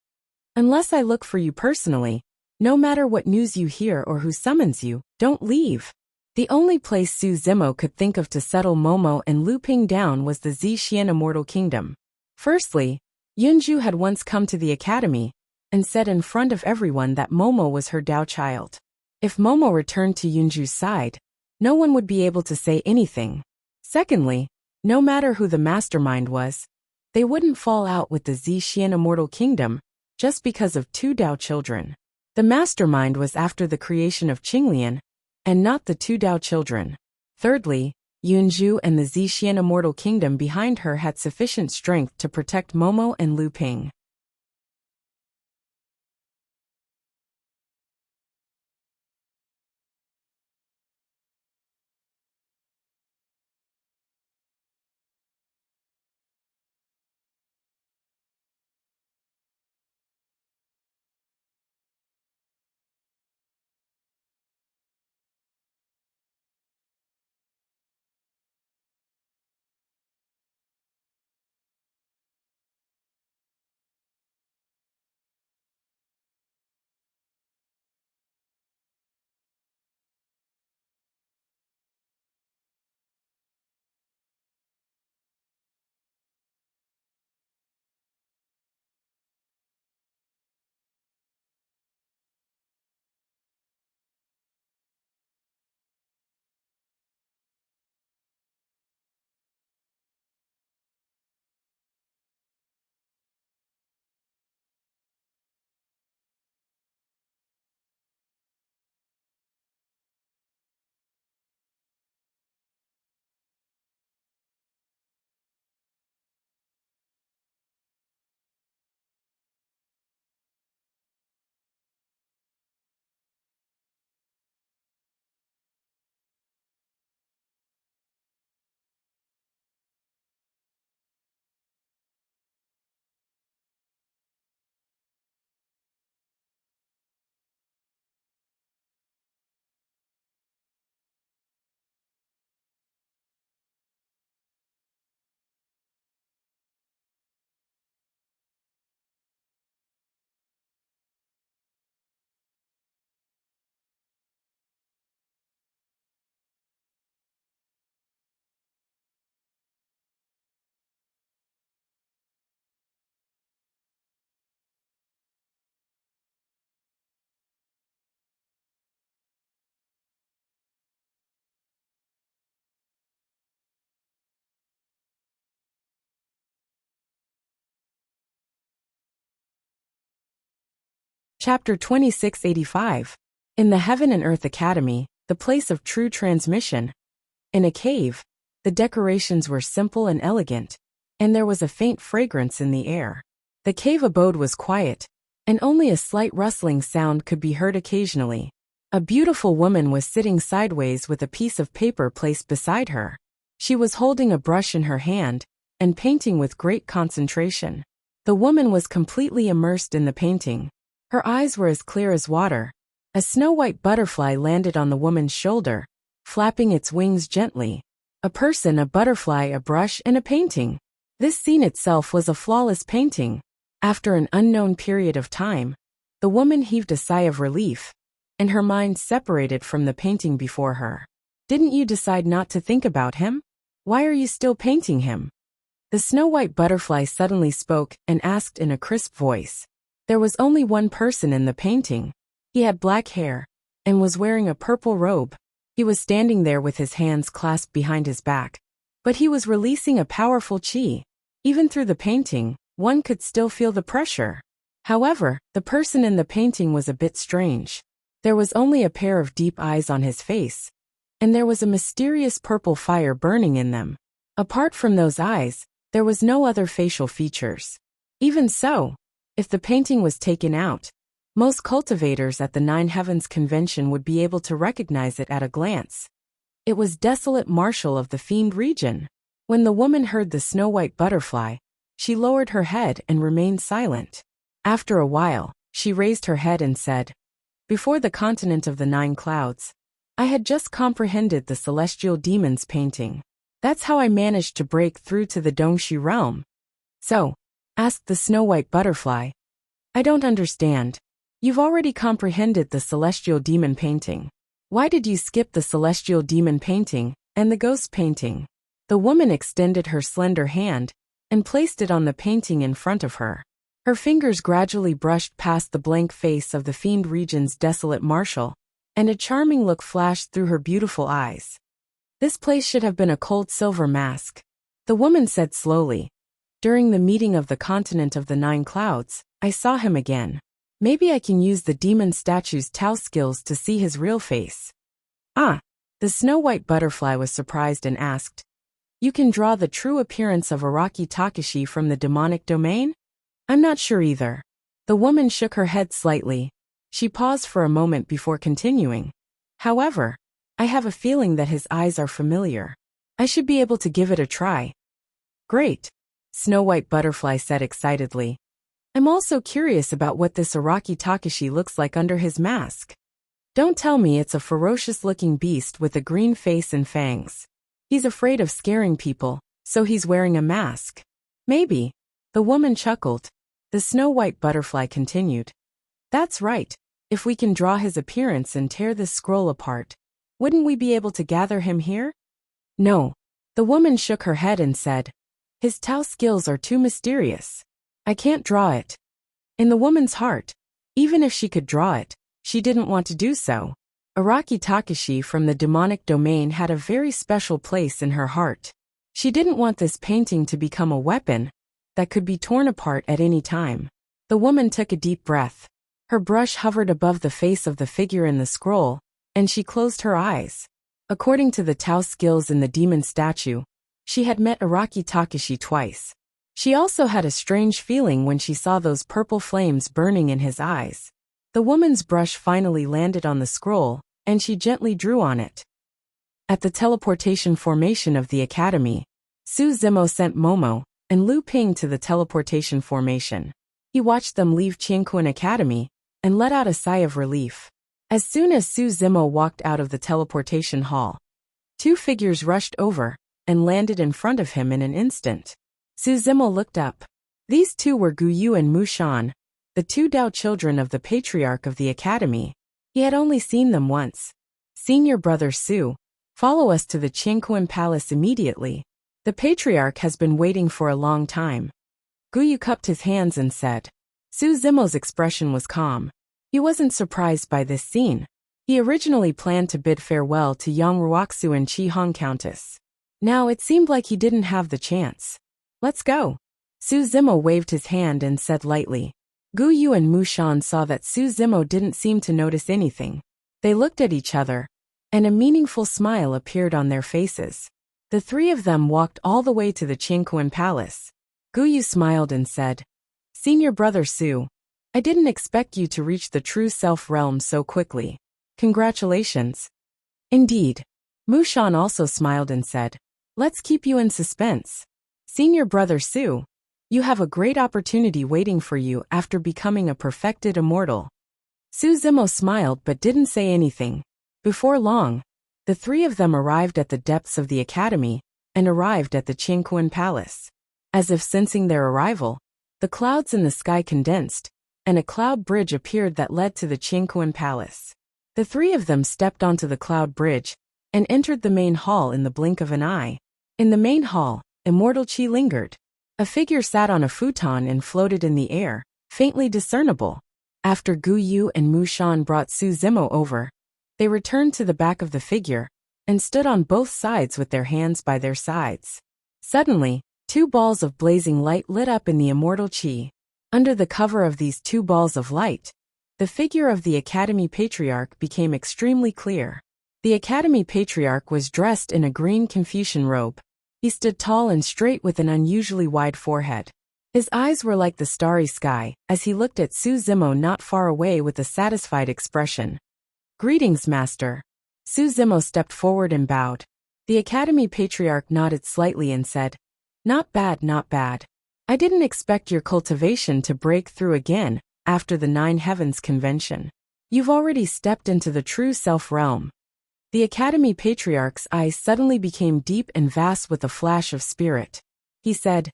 Unless I look for you personally, no matter what news you hear or who summons you, don't leave. The only place Su Zimo could think of to settle Momo and Lu Ping down was the Zhixian Immortal Kingdom. Firstly, Yunju had once come to the academy, and said in front of everyone that Momo was her Dao child. If Momo returned to Yunju's side, no one would be able to say anything. Secondly, no matter who the mastermind was, they wouldn't fall out with the Zixian Immortal Kingdom just because of two Dao children. The mastermind was after the creation of Qinglian, and not the two Dao children. Thirdly, Yunju and the Zixian Immortal Kingdom behind her had sufficient strength to protect Momo and Lu Ping. Chapter 2685. In the Heaven and Earth Academy, the place of true transmission. In a cave, the decorations were simple and elegant, and there was a faint fragrance in the air. The cave abode was quiet, and only a slight rustling sound could be heard occasionally. A beautiful woman was sitting sideways with a piece of paper placed beside her. She was holding a brush in her hand and painting with great concentration. The woman was completely immersed in the painting. Her eyes were as clear as water. A snow-white butterfly landed on the woman's shoulder, flapping its wings gently. A person, a butterfly, a brush, and a painting. This scene itself was a flawless painting. After an unknown period of time, the woman heaved a sigh of relief, and her mind separated from the painting before her. Didn't you decide not to think about him? Why are you still painting him? The snow-white butterfly suddenly spoke and asked in a crisp voice. There was only one person in the painting. He had black hair and was wearing a purple robe. He was standing there with his hands clasped behind his back. But he was releasing a powerful qi. Even through the painting, one could still feel the pressure. However, the person in the painting was a bit strange. There was only a pair of deep eyes on his face, and there was a mysterious purple fire burning in them. Apart from those eyes, there was no other facial features. Even so, if the painting was taken out, most cultivators at the Nine Heavens Convention would be able to recognize it at a glance. It was Desolate Marshal of the Fiend region. When the woman heard the snow-white butterfly, she lowered her head and remained silent. After a while, she raised her head and said, "Before the continent of the Nine Clouds, I had just comprehended the celestial demon's painting. That's how I managed to break through to the Dongxi realm." "So?" asked the snow-white butterfly. "I don't understand. You've already comprehended the celestial demon painting. Why did you skip the celestial demon painting and the ghost painting?" The woman extended her slender hand and placed it on the painting in front of her. Her fingers gradually brushed past the blank face of the Fiend region's desolate marshal, and a charming look flashed through her beautiful eyes. This place should have been a cold silver mask, the woman said slowly. During the meeting of the continent of the 9 clouds, I saw him again. Maybe I can use the demon statue's Tao skills to see his real face. Ah! The snow-white butterfly was surprised and asked, You can draw the true appearance of Araki Takashi from the demonic domain? I'm not sure either. The woman shook her head slightly. She paused for a moment before continuing. However, I have a feeling that his eyes are familiar. I should be able to give it a try. Great! Snow-white butterfly said excitedly. I'm also curious about what this Araki Takashi looks like under his mask. Don't tell me it's a ferocious-looking beast with a green face and fangs. He's afraid of scaring people, so he's wearing a mask. Maybe. The woman chuckled. The snow-white butterfly continued. That's right. If we can draw his appearance and tear this scroll apart, wouldn't we be able to gather him here? No. The woman shook her head and said, His Tao skills are too mysterious. I can't draw it. In the woman's heart, even if she could draw it, she didn't want to do so. Araki Takashi from the demonic domain had a very special place in her heart. She didn't want this painting to become a weapon that could be torn apart at any time. The woman took a deep breath. Her brush hovered above the face of the figure in the scroll, and she closed her eyes. According to the Tao skills in the demon statue, she had met Araki Takashi twice. She also had a strange feeling when she saw those purple flames burning in his eyes. The woman's brush finally landed on the scroll, and she gently drew on it. At the teleportation formation of the academy, Su Zimo sent Momo and Lu Ping to the teleportation formation. He watched them leave Qianquan Academy and let out a sigh of relief. As soon as Su Zimo walked out of the teleportation hall, 2 figures rushed over and landed in front of him in an instant. Su Zimo looked up. These 2 were Gu Yu and Mu Shan, the 2 Dao children of the patriarch of the academy. He had only seen them once. Senior brother Su, follow us to the Qianquan Palace immediately. The patriarch has been waiting for a long time. Gu Yu cupped his hands and said. Su Zimo's expression was calm. He wasn't surprised by this scene. He originally planned to bid farewell to Yang Ruoxu and Qi Hong Countess. Now it seemed like he didn't have the chance. Let's go. Su Zimo waved his hand and said lightly. Gu Yu and Mu Shan saw that Su Zimo didn't seem to notice anything. They looked at each other, and a meaningful smile appeared on their faces. The 3 of them walked all the way to the Qianquan Palace. Gu Yu smiled and said, Senior brother Su, I didn't expect you to reach the true self realm so quickly. Congratulations. Indeed. Mu Shan also smiled and said, Let's keep you in suspense. Senior brother Su, you have a great opportunity waiting for you after becoming a perfected immortal. Su Zimo smiled but didn't say anything. Before long, the 3 of them arrived at the depths of the academy and arrived at the Qianquan Palace. As if sensing their arrival, the clouds in the sky condensed, and a cloud bridge appeared that led to the Qianquan Palace. The 3 of them stepped onto the cloud bridge and entered the main hall in the blink of an eye. In the main hall, immortal Qi lingered. A figure sat on a futon and floated in the air, faintly discernible. After Gu Yu and Mu Shan brought Su Zimo over, they returned to the back of the figure and stood on both sides with their hands by their sides. Suddenly, 2 balls of blazing light lit up in the immortal Qi. Under the cover of these 2 balls of light, the figure of the Academy Patriarch became extremely clear. The Academy Patriarch was dressed in a green Confucian robe. He stood tall and straight with an unusually wide forehead. His eyes were like the starry sky as he looked at Su Zimo not far away with a satisfied expression. Greetings, Master. Su Zimo stepped forward and bowed. The Academy Patriarch nodded slightly and said, Not bad, not bad. I didn't expect your cultivation to break through again after the 9 Heavens convention. You've already stepped into the true self-realm. The Academy Patriarch's eyes suddenly became deep and vast with a flash of spirit. He said,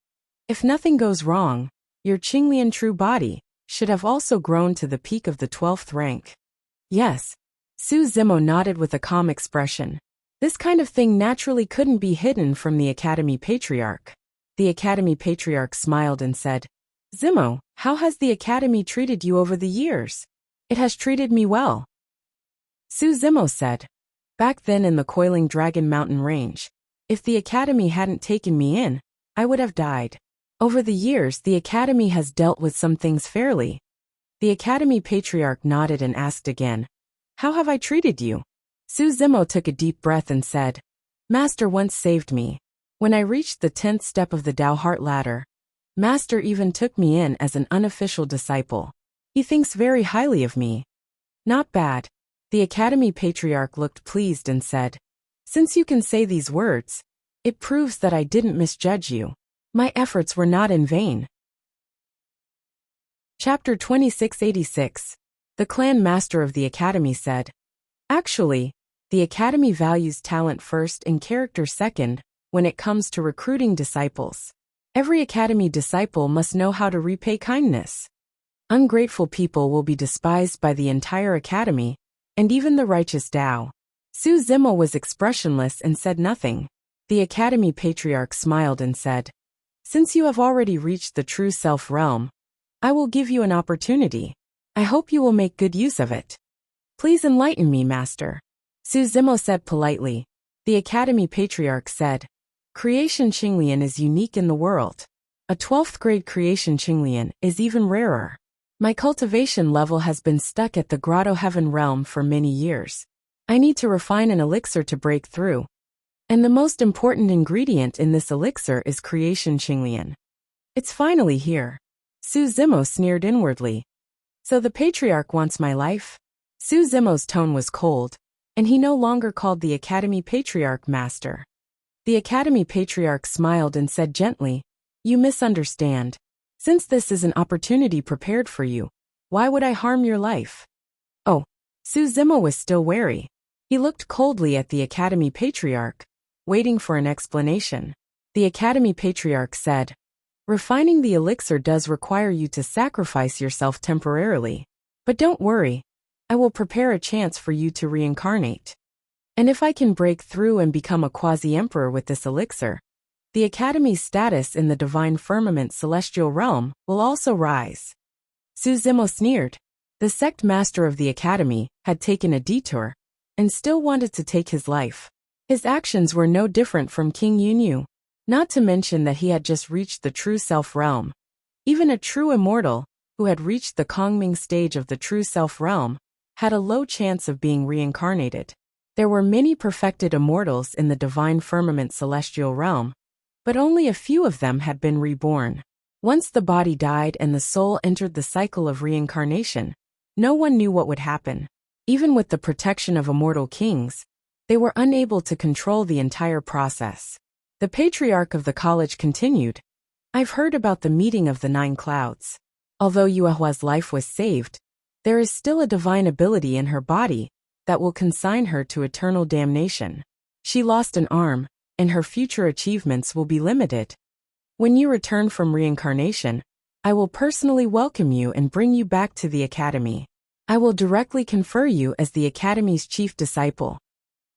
If nothing goes wrong, your Qinglian true body should have also grown to the peak of the 12th rank. Yes. Su Zimo nodded with a calm expression. This kind of thing naturally couldn't be hidden from the Academy Patriarch. The Academy Patriarch smiled and said, Zimo, How has the academy treated you over the years? It has treated me well, Su Zimo said. Back then in the coiling Dragon Mountain Range, if the academy hadn't taken me in, I would have died. Over the years, the academy has dealt with some things fairly. The academy patriarch nodded and asked again, How have I treated you? Su Zimo took a deep breath and said, Master once saved me. When I reached the 10th step of the Tao Heart ladder, Master even took me in as an unofficial disciple. He thinks very highly of me. Not bad. The academy patriarch looked pleased and said, Since you can say these words, it proves that I didn't misjudge you. My efforts were not in vain. Chapter 2686. The clan master of the academy said, Actually, the academy values talent first and character second when it comes to recruiting disciples. Every academy disciple must know how to repay kindness. Ungrateful people will be despised by the entire academy, and even the righteous Tao. Su Zimo was expressionless and said nothing. The academy patriarch smiled and said, Since you have already reached the true self realm, I will give you an opportunity. I hope you will make good use of it. Please enlighten me, Master. Su Zimo said politely. The academy patriarch said, Creation Qinglian is unique in the world. A 12th grade Creation Qinglian is even rarer. My cultivation level has been stuck at the Grotto Heaven realm for many years. I need to refine an elixir to break through. And the most important ingredient in this elixir is Creation Qinglian. It's finally here. Su Zimo sneered inwardly. So the patriarch wants my life? Su Zimo's tone was cold, and he no longer called the academy patriarch master. The academy patriarch smiled and said gently, You misunderstand. Since this is an opportunity prepared for you, why would I harm your life? Oh, Su Zimo was still wary. He looked coldly at the academy patriarch, waiting for an explanation. The academy patriarch said, Refining the elixir does require you to sacrifice yourself temporarily. But don't worry, I will prepare a chance for you to reincarnate. And if I can break through and become a quasi-emperor with this elixir, the academy's status in the divine firmament celestial realm will also rise. Su Zimo sneered. The sect master of the academy had taken a detour and still wanted to take his life. His actions were no different from King Yunyu, not to mention that he had just reached the true self realm. Even a true immortal, who had reached the Kongming stage of the true self realm, had a low chance of being reincarnated. There were many perfected immortals in the divine firmament celestial realm, but only a few of them had been reborn. Once the body died and the soul entered the cycle of reincarnation, no one knew what would happen. Even with the protection of immortal kings, they were unable to control the entire process. The patriarch of the college continued, I've heard about the meeting of the 9 clouds. Although Yuehua's life was saved, there is still a divine ability in her body that will consign her to eternal damnation. She lost an arm, and her future achievements will be limited. When you return from reincarnation, I will personally welcome you and bring you back to the academy. I will directly confer you as the academy's chief disciple.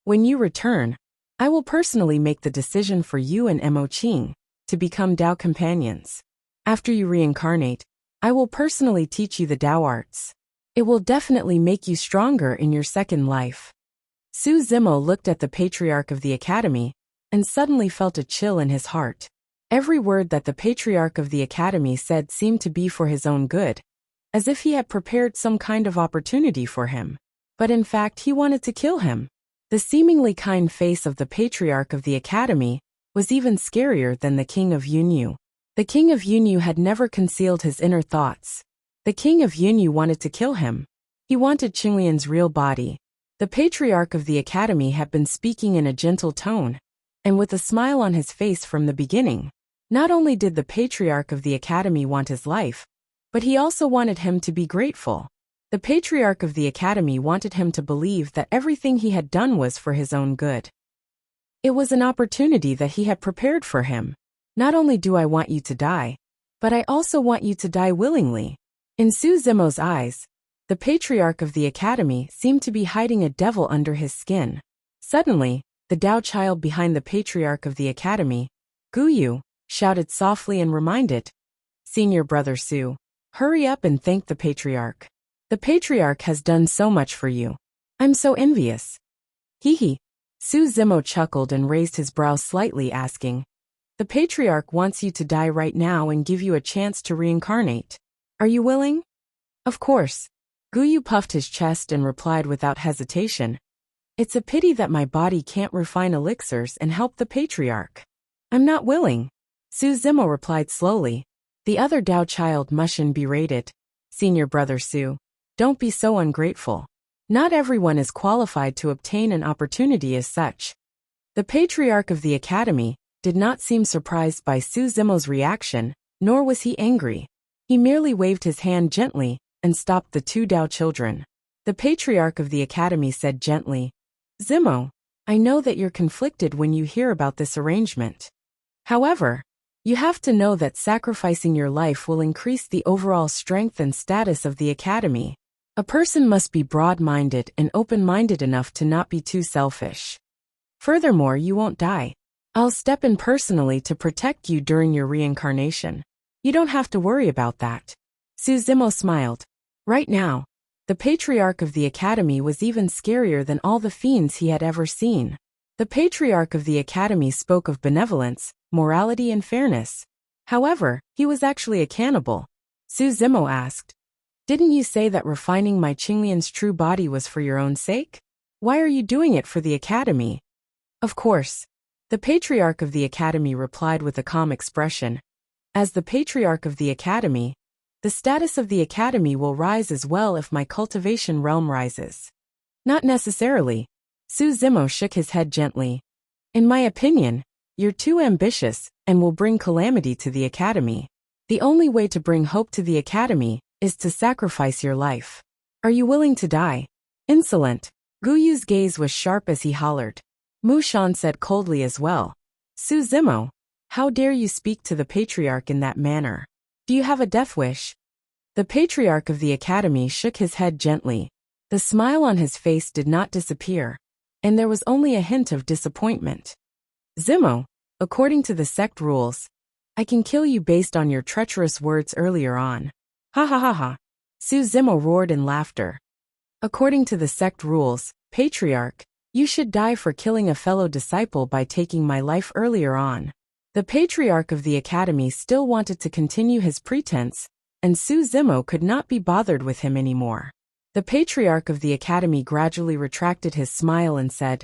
When you return, I will personally make the decision for you and Mo Qing to become Tao companions. After you reincarnate, I will personally teach you the Tao arts. It will definitely make you stronger in your second life. Su Zimo looked at the patriarch of the academy and suddenly felt a chill in his heart. Every word that the patriarch of the academy said seemed to be for his own good, as if he had prepared some kind of opportunity for him. But in fact, he wanted to kill him. The seemingly kind face of the patriarch of the academy was even scarier than the king of Yunyu. The king of Yunyu had never concealed his inner thoughts. The king of Yunyu wanted to kill him. He wanted Qinglian's real body. The patriarch of the academy had been speaking in a gentle tone, and with a smile on his face from the beginning. Not only did the patriarch of the academy want his life, but he also wanted him to be grateful. The patriarch of the academy wanted him to believe that everything he had done was for his own good. It was an opportunity that he had prepared for him. Not only do I want you to die, but I also want you to die willingly. In Su Zimo's eyes, the patriarch of the academy seemed to be hiding a devil under his skin. Suddenly, the Tao child behind the patriarch of the academy, Guyu, shouted softly and reminded, Senior Brother Su, Hurry up and thank the patriarch. The patriarch has done so much for you. I'm so envious. Hee hee. Su Zimo chuckled and raised his brow slightly, asking, the patriarch wants you to die right now and give you a chance to reincarnate. Are you willing? Of course. Guyu puffed his chest and replied without hesitation. It's a pity that my body can't refine elixirs and help the patriarch. I'm not willing. Su Zimo replied slowly. The other Dao child Mushin berated. Senior brother Su, don't be so ungrateful. Not everyone is qualified to obtain an opportunity as such. The patriarch of the academy did not seem surprised by Su Zimo's reaction, nor was he angry. He merely waved his hand gently and stopped the two Dao children. The patriarch of the academy said gently, Zimo, I know that you're conflicted when you hear about this arrangement. However, you have to know that sacrificing your life will increase the overall strength and status of the academy. A person must be broad-minded and open-minded enough to not be too selfish. Furthermore, you won't die. I'll step in personally to protect you during your reincarnation. You don't have to worry about that. Su Zimo smiled. Right now, the patriarch of the academy was even scarier than all the fiends he had ever seen. The patriarch of the academy spoke of benevolence, morality and fairness. However, he was actually a cannibal. Su Zimo asked, didn't you say that refining my Qinglian's true body was for your own sake? Why are you doing it for the academy? Of course. The patriarch of the academy replied with a calm expression. As the patriarch of the academy, the status of the academy will rise as well if my cultivation realm rises. Not necessarily. Su Zimo shook his head gently. In my opinion, you're too ambitious and will bring calamity to the academy. The only way to bring hope to the academy is to sacrifice your life. Are you willing to die? Insolent. Guyu's gaze was sharp as he hollered. Mu Shan said coldly as well. Su Zimo, how dare you speak to the patriarch in that manner? Do you have a death wish? The patriarch of the academy shook his head gently. The smile on his face did not disappear, and there was only a hint of disappointment. Zimo, according to the sect rules, I can kill you based on your treacherous words earlier on. Ha ha ha ha. Su Zimo roared in laughter. According to the sect rules, patriarch, you should die for killing a fellow disciple by taking my life earlier on. The patriarch of the academy still wanted to continue his pretense, and Su Zimo could not be bothered with him anymore. The patriarch of the academy gradually retracted his smile and said,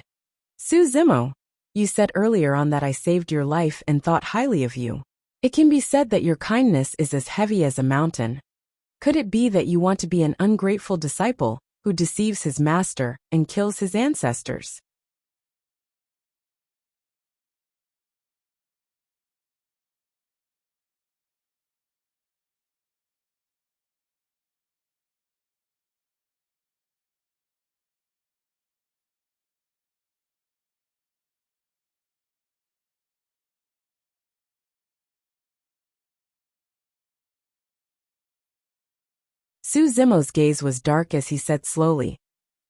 Su Zimo, you said earlier on that I saved your life and thought highly of you. It can be said that your kindness is as heavy as a mountain. Could it be that you want to be an ungrateful disciple who deceives his master and kills his ancestors? Su Zimo's gaze was dark as he said slowly,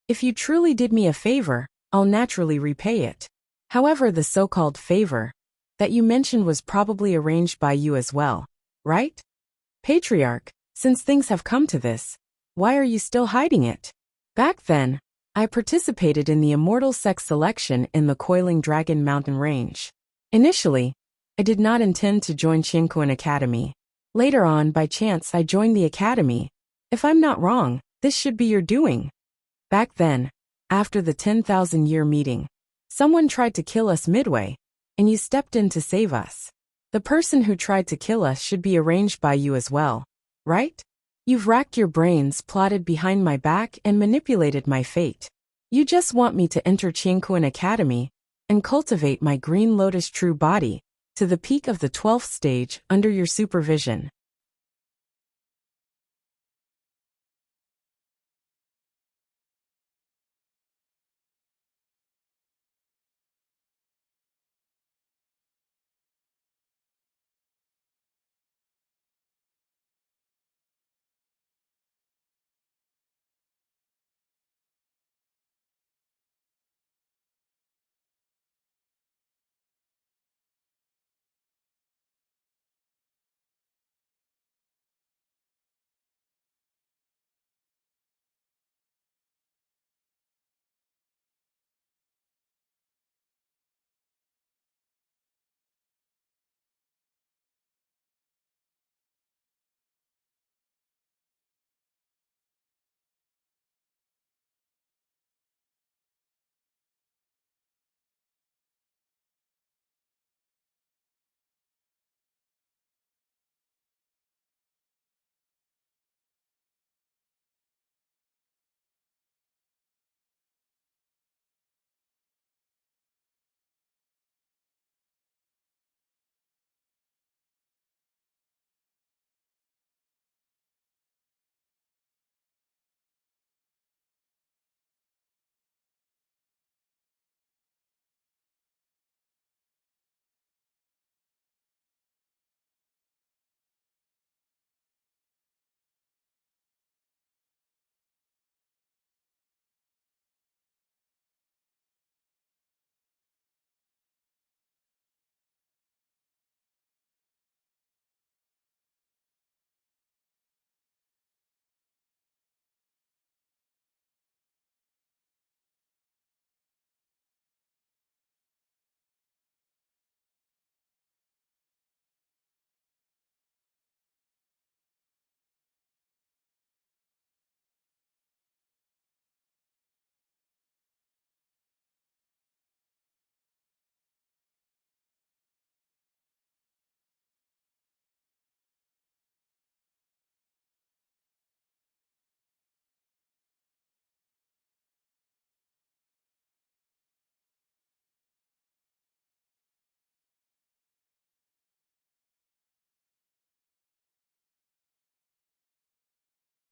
if you truly did me a favor, I'll naturally repay it. However, the so-called favor that you mentioned was probably arranged by you as well, right? Patriarch, since things have come to this, why are you still hiding it? Back then, I participated in the immortal sex selection in the Coiling Dragon Mountain Range. Initially, I did not intend to join Qingkuan Academy. Later on, by chance, I joined the academy. If I'm not wrong, this should be your doing. Back then, after the 10,000-year meeting, someone tried to kill us midway, and you stepped in to save us. The person who tried to kill us should be arranged by you as well, right? You've racked your brains, plotted behind my back, and manipulated my fate. You just want me to enter Qingkuan Academy and cultivate my Green Lotus true body to the peak of the 12th stage under your supervision.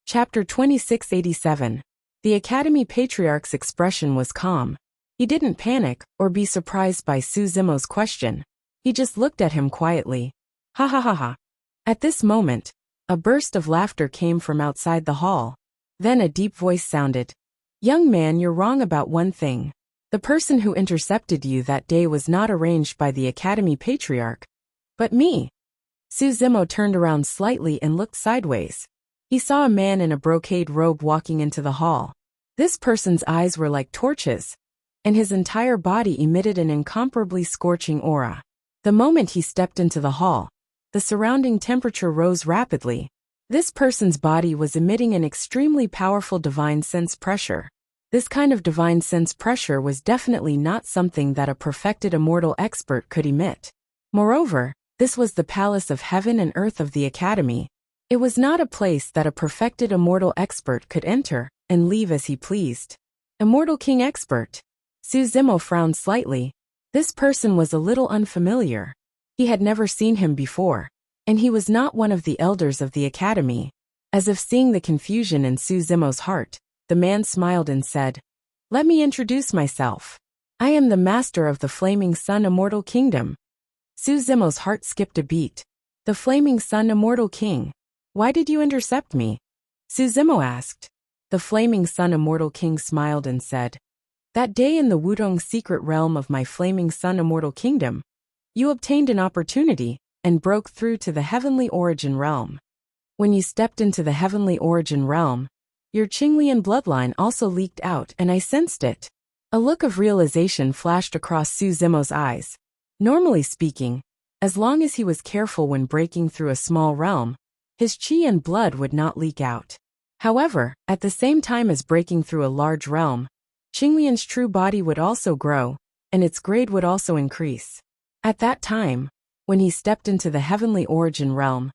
Chapter 2687. The Academy Patriarch's expression was calm. He didn't panic or be surprised by Su Zimo's question. He just looked at him quietly. Ha ha ha ha. At this moment, a burst of laughter came from outside the hall. Then a deep voice sounded. Young man, you're wrong about one thing. The person who intercepted you that day was not arranged by the Academy Patriarch, but me. Su Zimo turned around slightly and looked sideways. He saw a man in a brocade robe walking into the hall. This person's eyes were like torches, and his entire body emitted an incomparably scorching aura. The moment he stepped into the hall, the surrounding temperature rose rapidly. This person's body was emitting an extremely powerful divine sense pressure. This kind of divine sense pressure was definitely not something that a perfected immortal expert could emit. Moreover, this was the palace of heaven and earth of the Academy. It was not a place that a perfected immortal expert could enter and leave as he pleased. Immortal King Expert. Su Zimo frowned slightly. This person was a little unfamiliar. He had never seen him before, and he was not one of the elders of the Academy. As if seeing the confusion in Su Zimo's heart, the man smiled and said, Let me introduce myself. I am the master of the Flaming Sun Immortal Kingdom. Su Zimo's heart skipped a beat. The Flaming Sun Immortal King. Why did you intercept me? Su Zimo asked. The Flaming Sun Immortal King smiled and said, That day in the Wudong secret realm of my Flaming Sun Immortal Kingdom, you obtained an opportunity and broke through to the Heavenly Origin Realm. When you stepped into the Heavenly Origin Realm, your Qinglian bloodline also leaked out and I sensed it. A look of realization flashed across Su Zimo's eyes. Normally speaking, as long as he was careful when breaking through a small realm, his qi and blood would not leak out. However, at the same time as breaking through a large realm, Qinglian's true body would also grow, and its grade would also increase. At that time, when he stepped into the Heavenly Origin Realm,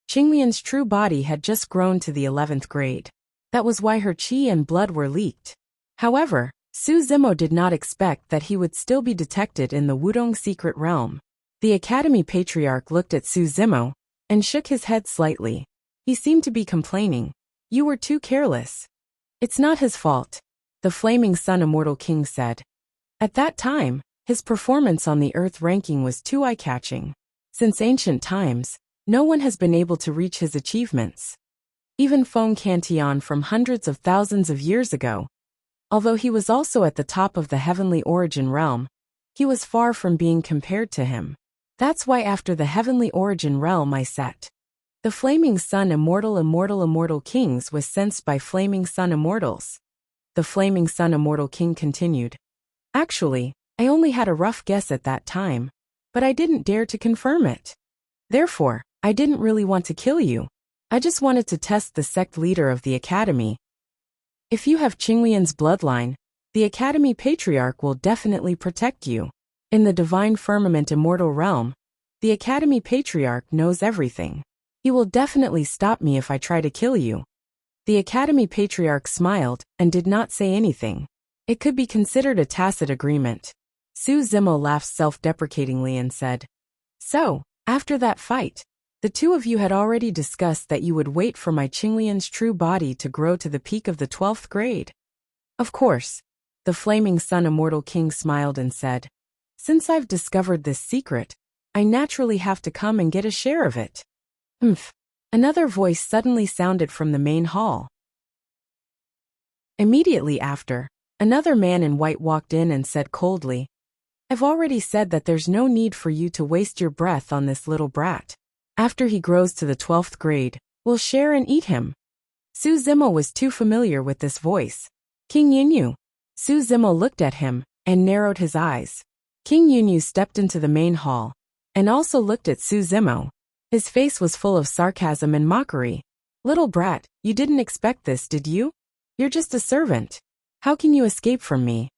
Qinglian's true body had just grown to the 11th grade. That was why her qi and blood were leaked. However, Su Zimo did not expect that he would still be detected in the Wudong secret realm. The Academy Patriarch looked at Su Zimo and shook his head slightly. He seemed to be complaining. You were too careless. It's not his fault, the Flaming Sun Immortal King said. At that time, his performance on the Earth ranking was too eye-catching. Since ancient times, no one has been able to reach his achievements. Even Feng Cantion from hundreds of thousands of years ago. Although he was also at the top of the Heavenly Origin Realm, he was far from being compared to him. That's why after the Heavenly Origin Realm I set. The Flaming Sun Immortal Kings was sensed by Flaming Sun Immortals. The Flaming Sun Immortal King continued. Actually, I only had a rough guess at that time, but I didn't dare to confirm it. Therefore, I didn't really want to kill you. I just wanted to test the sect leader of the Academy. If you have Qinglian's bloodline, the Academy Patriarch will definitely protect you. In the Divine Firmament Immortal Realm, the Academy Patriarch knows everything. He will definitely stop me if I try to kill you. The Academy Patriarch smiled and did not say anything. It could be considered a tacit agreement. Su Zimo laughed self-deprecatingly and said, So, after that fight, the two of you had already discussed that you would wait for my Qinglian's true body to grow to the peak of the 12th grade. Of course, the Flaming Sun Immortal King smiled and said, Since I've discovered this secret, I naturally have to come and get a share of it. Another voice suddenly sounded from the main hall. Immediately after, another man in white walked in and said coldly, I've already said that there's no need for you to waste your breath on this little brat. After he grows to the 12th grade, we'll share and eat him. Su Zimo was too familiar with this voice. King Yunyu. Su Zimo looked at him and narrowed his eyes. King Yunyu stepped into the main hall and also looked at Su Zimo. His face was full of sarcasm and mockery. Little brat, you didn't expect this, did you? You're just a servant. How can you escape from me?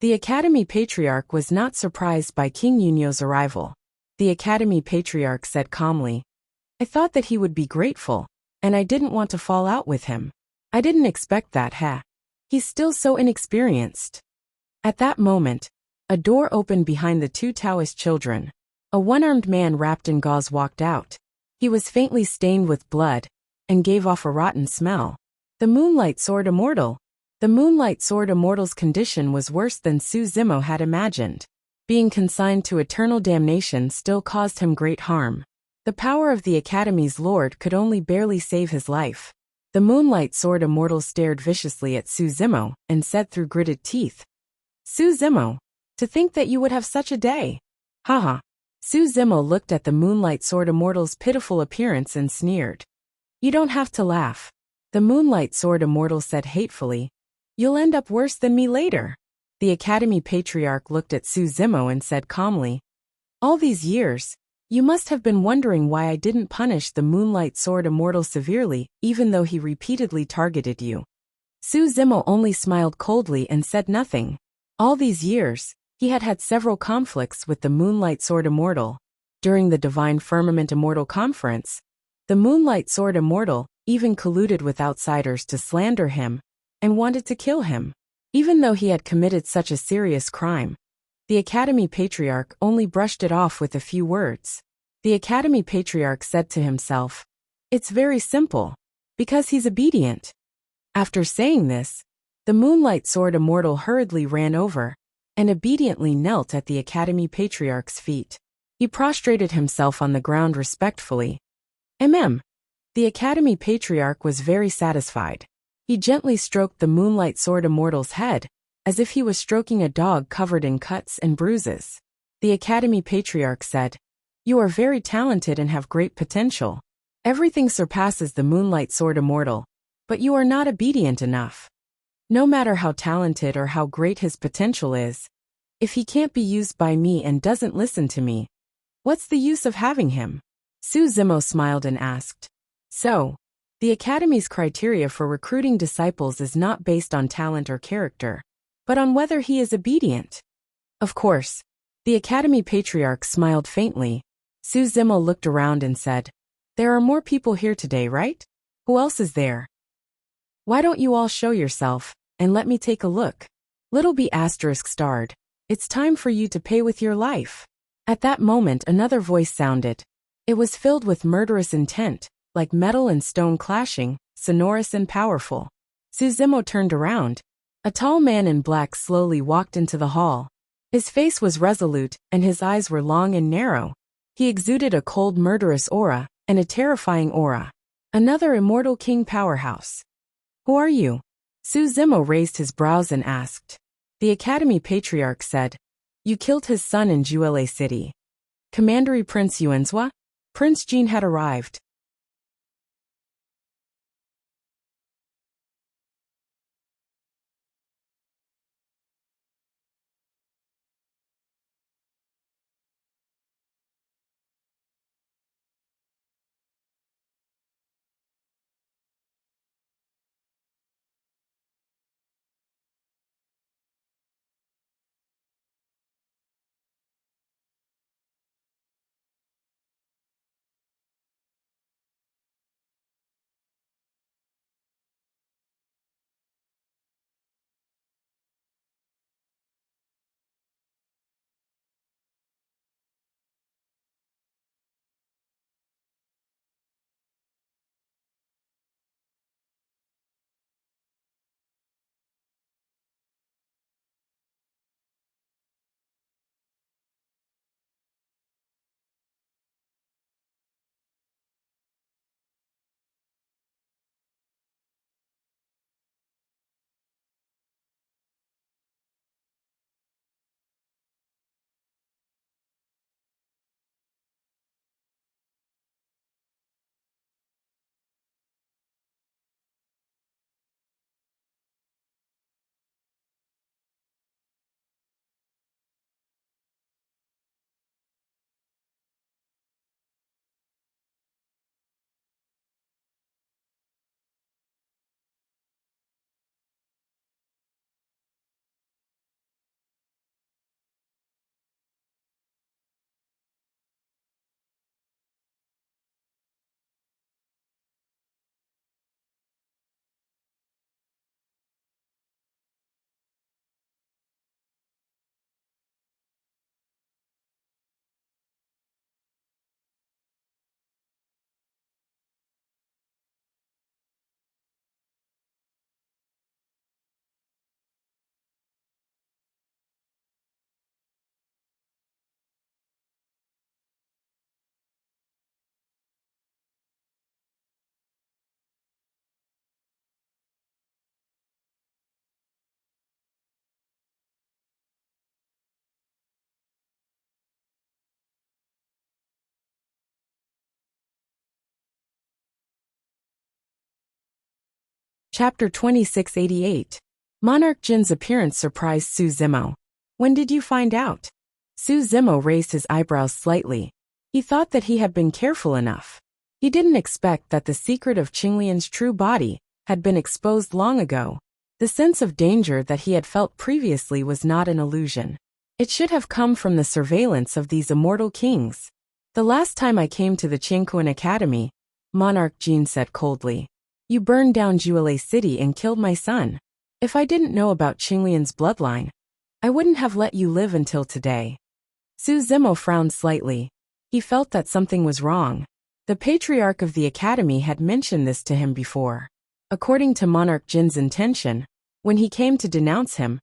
The Academy Patriarch was not surprised by King Yunyu's arrival. The Academy Patriarch said calmly, I thought that he would be grateful, and I didn't want to fall out with him. I didn't expect that, He's still so inexperienced. At that moment, a door opened behind the two Taoist children. A one-armed man wrapped in gauze walked out. He was faintly stained with blood and gave off a rotten smell. The Moonlight Sword Immortal. The Moonlight Sword Immortal's condition was worse than Su Zimo had imagined. Being consigned to eternal damnation still caused him great harm. The power of the Academy's Lord could only barely save his life. The Moonlight Sword Immortal stared viciously at Su Zimo and said through gritted teeth, "Su Zimo, to think that you would have such a day. Haha." Su Zimo looked at the Moonlight Sword Immortal's pitiful appearance and sneered. "You don't have to laugh." The Moonlight Sword Immortal said hatefully, "You'll end up worse than me later." The Academy Patriarch looked at Su Zimo and said calmly, "All these years, you must have been wondering why I didn't punish the Moonlight Sword Immortal severely, even though he repeatedly targeted you." Su Zimo only smiled coldly and said nothing. All these years, he had had several conflicts with the Moonlight Sword Immortal. During the Divine Firmament Immortal Conference, the Moonlight Sword Immortal even colluded with outsiders to slander him and wanted to kill him. Even though he had committed such a serious crime, the Academy Patriarch only brushed it off with a few words. The Academy Patriarch said to himself, "It's very simple, because he's obedient." After saying this, the Moonlight Sword Immortal hurriedly ran over and obediently knelt at the Academy Patriarch's feet. He prostrated himself on the ground respectfully. The Academy Patriarch was very satisfied. He gently stroked the Moonlight Sword Immortal's head, as if he was stroking a dog covered in cuts and bruises. The Academy Patriarch said, "You are very talented and have great potential. Everything surpasses the Moonlight Sword Immortal, but you are not obedient enough. No matter how talented or how great his potential is, if he can't be used by me and doesn't listen to me, what's the use of having him?" Su Zimo smiled and asked, "So, the Academy's criteria for recruiting disciples is not based on talent or character, but on whether he is obedient?" "Of course." The Academy Patriarch smiled faintly. Su Zimo looked around and said, "There are more people here today, right? Who else is there? Why don't you all show yourself, and let me take a look?" Little B** starred, "It's time for you to pay with your life." At that moment another voice sounded. It was filled with murderous intent, like metal and stone clashing, sonorous and powerful. Su Zimo turned around. A tall man in black slowly walked into the hall. His face was resolute, and his eyes were long and narrow. He exuded a cold murderous aura, and a terrifying aura. Another immortal king powerhouse. "Who are you?" Su Zimo raised his brows and asked. The Academy Patriarch said, "You killed his son in Juele City." Commandery Prince Yuanzhua? Prince Jin had arrived. Chapter 2688. Monarch Jin's appearance surprised Su Zimo. When did you find out? Su Zimo raised his eyebrows slightly. He thought that he had been careful enough. He didn't expect that the secret of Qinglian's true body had been exposed long ago. The sense of danger that he had felt previously was not an illusion. It should have come from the surveillance of these immortal kings. The last time I came to the Qingquan Academy, Monarch Jin said coldly, you burned down Juele City and killed my son. If I didn't know about Qinglian's bloodline, I wouldn't have let you live until today. Su Zimo frowned slightly. He felt that something was wrong. The patriarch of the academy had mentioned this to him before. According to Monarch Jin's intention, when he came to denounce him,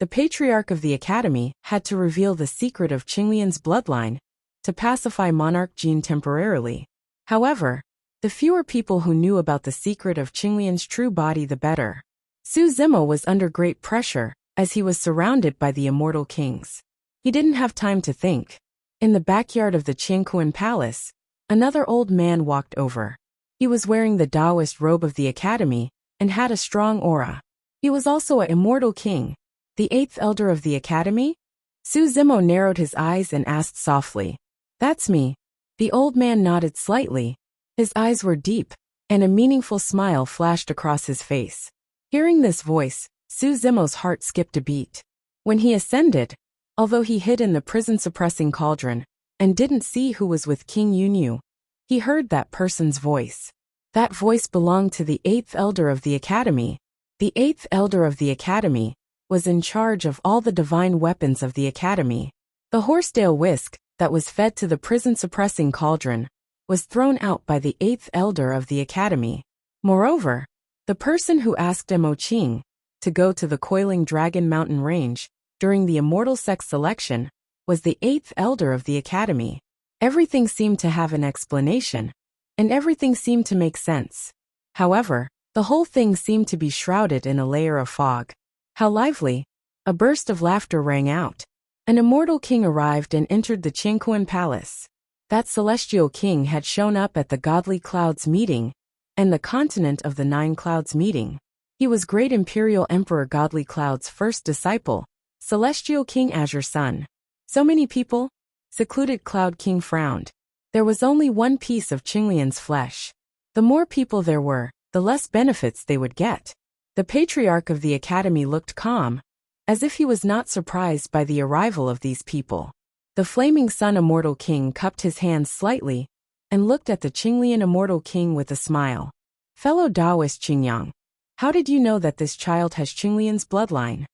the patriarch of the academy had to reveal the secret of Qinglian's bloodline to pacify Monarch Jin temporarily. However, the fewer people who knew about the secret of Qinglian's true body the better. Su Zimo was under great pressure, as he was surrounded by the immortal kings. He didn't have time to think. In the backyard of the Qingquan Palace, another old man walked over. He was wearing the Taoist robe of the academy and had a strong aura. He was also an immortal king, the 8th elder of the academy? Su Zimo narrowed his eyes and asked softly, That's me. The old man nodded slightly. His eyes were deep, and a meaningful smile flashed across his face. Hearing this voice, Su Zimo's heart skipped a beat. When he ascended, although he hid in the prison-suppressing cauldron and didn't see who was with King Yunyu, he heard that person's voice. That voice belonged to the 8th elder of the academy. The 8th elder of the academy was in charge of all the divine weapons of the academy. The horsetail whisk that was fed to the prison-suppressing cauldron was thrown out by the 8th elder of the academy. Moreover, the person who asked Mo Qing to go to the Coiling Dragon Mountain Range during the immortal sex selection was the 8th elder of the academy. Everything seemed to have an explanation, and everything seemed to make sense. However, the whole thing seemed to be shrouded in a layer of fog. How lively! A burst of laughter rang out. An immortal king arrived and entered the Qingquan Palace. That celestial king had shown up at the Godly Clouds meeting and the Continent of the 9 Clouds meeting. He was Great Imperial Emperor Godly Cloud's first disciple, Celestial King Azure's son. So many people? Secluded Cloud King frowned. There was only one piece of Qinglian's flesh. The more people there were, the less benefits they would get. The patriarch of the academy looked calm, as if he was not surprised by the arrival of these people. The Flaming Sun Immortal King cupped his hands slightly and looked at the Qinglian Immortal King with a smile. Fellow Taoist Qingyang, how did you know that this child has Qinglian's bloodline?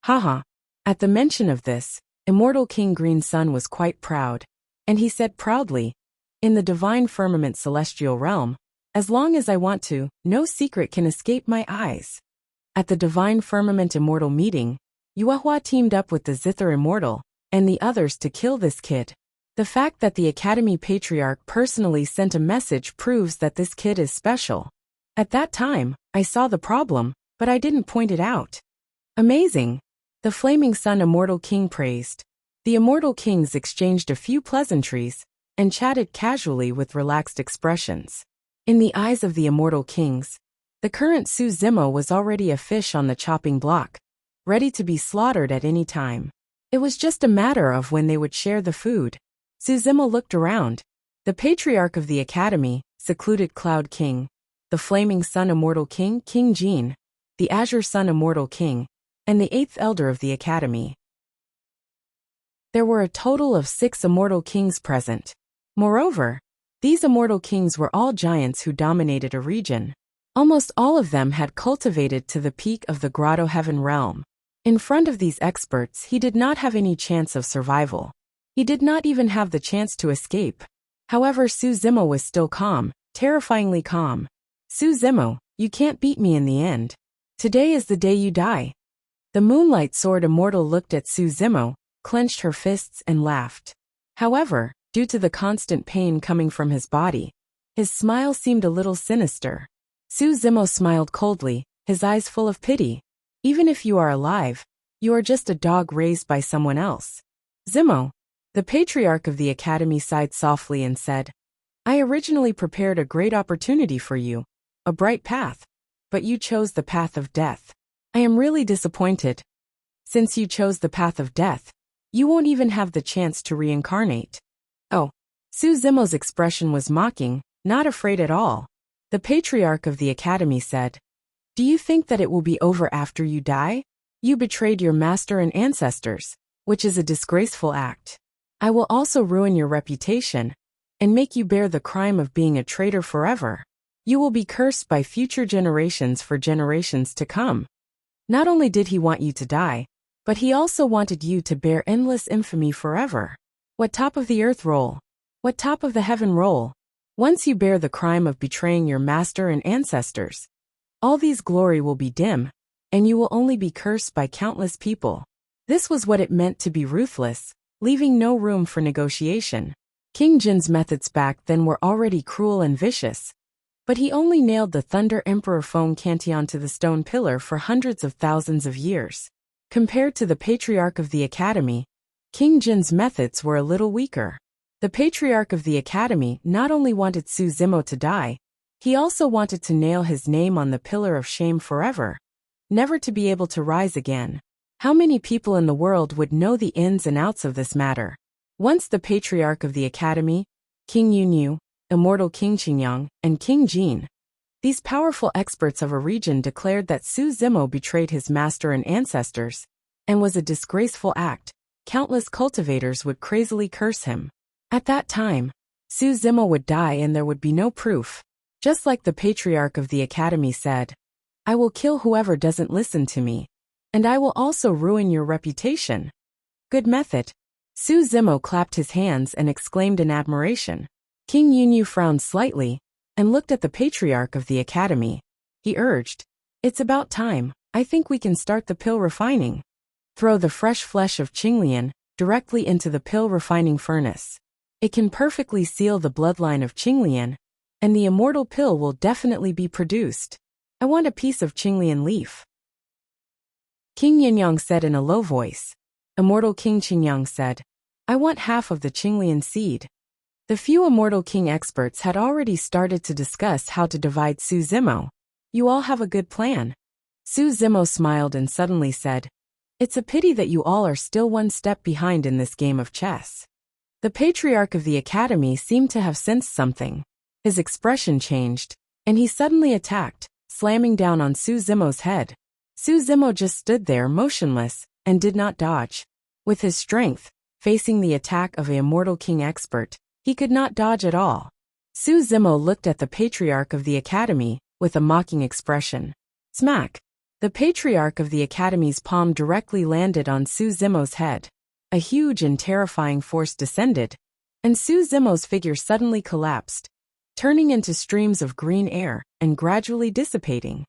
Haha. At the mention of this, Immortal King Green Sun was quite proud, and he said proudly, In the divine firmament celestial realm, as long as I want to, no secret can escape my eyes. At the divine firmament immortal meeting, Yuehua teamed up with the Zither Immortal and the others to kill this kid. The fact that the Academy Patriarch personally sent a message proves that this kid is special. At that time, I saw the problem, but I didn't point it out. Amazing! The Flaming Sun Immortal King praised. The Immortal Kings exchanged a few pleasantries and chatted casually with relaxed expressions. In the eyes of the Immortal Kings, the current Su Zimo was already a fish on the chopping block, ready to be slaughtered at any time. It was just a matter of when they would share the food. Su Zimo looked around. The Patriarch of the Academy, Secluded Cloud King, the Flaming Sun Immortal King, King Jin, the Azure Sun Immortal King, and the 8th Elder of the Academy. There were a total of 6 Immortal Kings present. Moreover, these Immortal Kings were all giants who dominated a region. Almost all of them had cultivated to the peak of the Grotto Heaven realm. In front of these experts, he did not have any chance of survival. He did not even have the chance to escape. However, Su Zimo was still calm, terrifyingly calm. Su Zimo, you can't beat me in the end. Today is the day you die. The Moonlight Sword Immortal looked at Su Zimo, clenched her fists and laughed. However, due to the constant pain coming from his body, his smile seemed a little sinister. Su Zimo smiled coldly, his eyes full of pity. Even if you are alive, you are just a dog raised by someone else. Zimo, the Patriarch of the Academy sighed softly and said, I originally prepared a great opportunity for you, a bright path. but you chose the path of death. I am really disappointed. Since you chose the path of death, you won't even have the chance to reincarnate. Oh. Su Zimo's expression was mocking, not afraid at all. The patriarch of the academy said, "Do you think that it will be over after you die? You betrayed your master and ancestors, which is a disgraceful act. I will also ruin your reputation and make you bear the crime of being a traitor forever. You will be cursed by future generations for generations to come." Not only did he want you to die, but he also wanted you to bear endless infamy forever. What top of the earth roll? What top of the heaven roll? Once you bear the crime of betraying your master and ancestors, all these glory will be dim, and you will only be cursed by countless people. This was what it meant to be ruthless, leaving no room for negotiation. King Jin's methods back then were already cruel and vicious, but he only nailed the Thunder Emperor Feng Cantillon to the stone pillar for hundreds of thousands of years. Compared to the Patriarch of the Academy, King Jin's methods were a little weaker. The Patriarch of the Academy not only wanted Su Zimo to die, he also wanted to nail his name on the pillar of shame forever, never to be able to rise again. How many people in the world would know the ins and outs of this matter? Once the Patriarch of the Academy, King Yunyu, Immortal King Qingyang, and King Jin, these powerful experts of a region declared that Su Zimo betrayed his master and ancestors, and was a disgraceful act. Countless cultivators would crazily curse him. At that time, Su Zimo would die and there would be no proof. Just like the Patriarch of the Academy said, "I will kill whoever doesn't listen to me, and I will also ruin your reputation." Good method. Su Zimo clapped his hands and exclaimed in admiration. King Yunyu frowned slightly and looked at the Patriarch of the Academy. He urged, "It's about time. I think we can start the pill refining. Throw the fresh flesh of Qinglian directly into the pill refining furnace. It can perfectly seal the bloodline of Qinglian, and the immortal pill will definitely be produced. I want a piece of Qinglian leaf." King Yinyang said in a low voice. Immortal King Qingyang said, "I want half of the Qinglian seed." The few Immortal King experts had already started to discuss how to divide Su Zimo. "You all have a good plan." Su Zimo smiled and suddenly said, "It's a pity that you all are still one step behind in this game of chess." The Patriarch of the Academy seemed to have sensed something. His expression changed, and he suddenly attacked, slamming down on Su Zimo's head. Su Zimo just stood there motionless, and did not dodge. With his strength, facing the attack of an Immortal King expert, he could not dodge at all. Su Zimo looked at the Patriarch of the Academy with a mocking expression. Smack! The Patriarch of the Academy's palm directly landed on Su Zimo's head. A huge and terrifying force descended, and Su Zimo's figure suddenly collapsed, turning into streams of green air and gradually dissipating.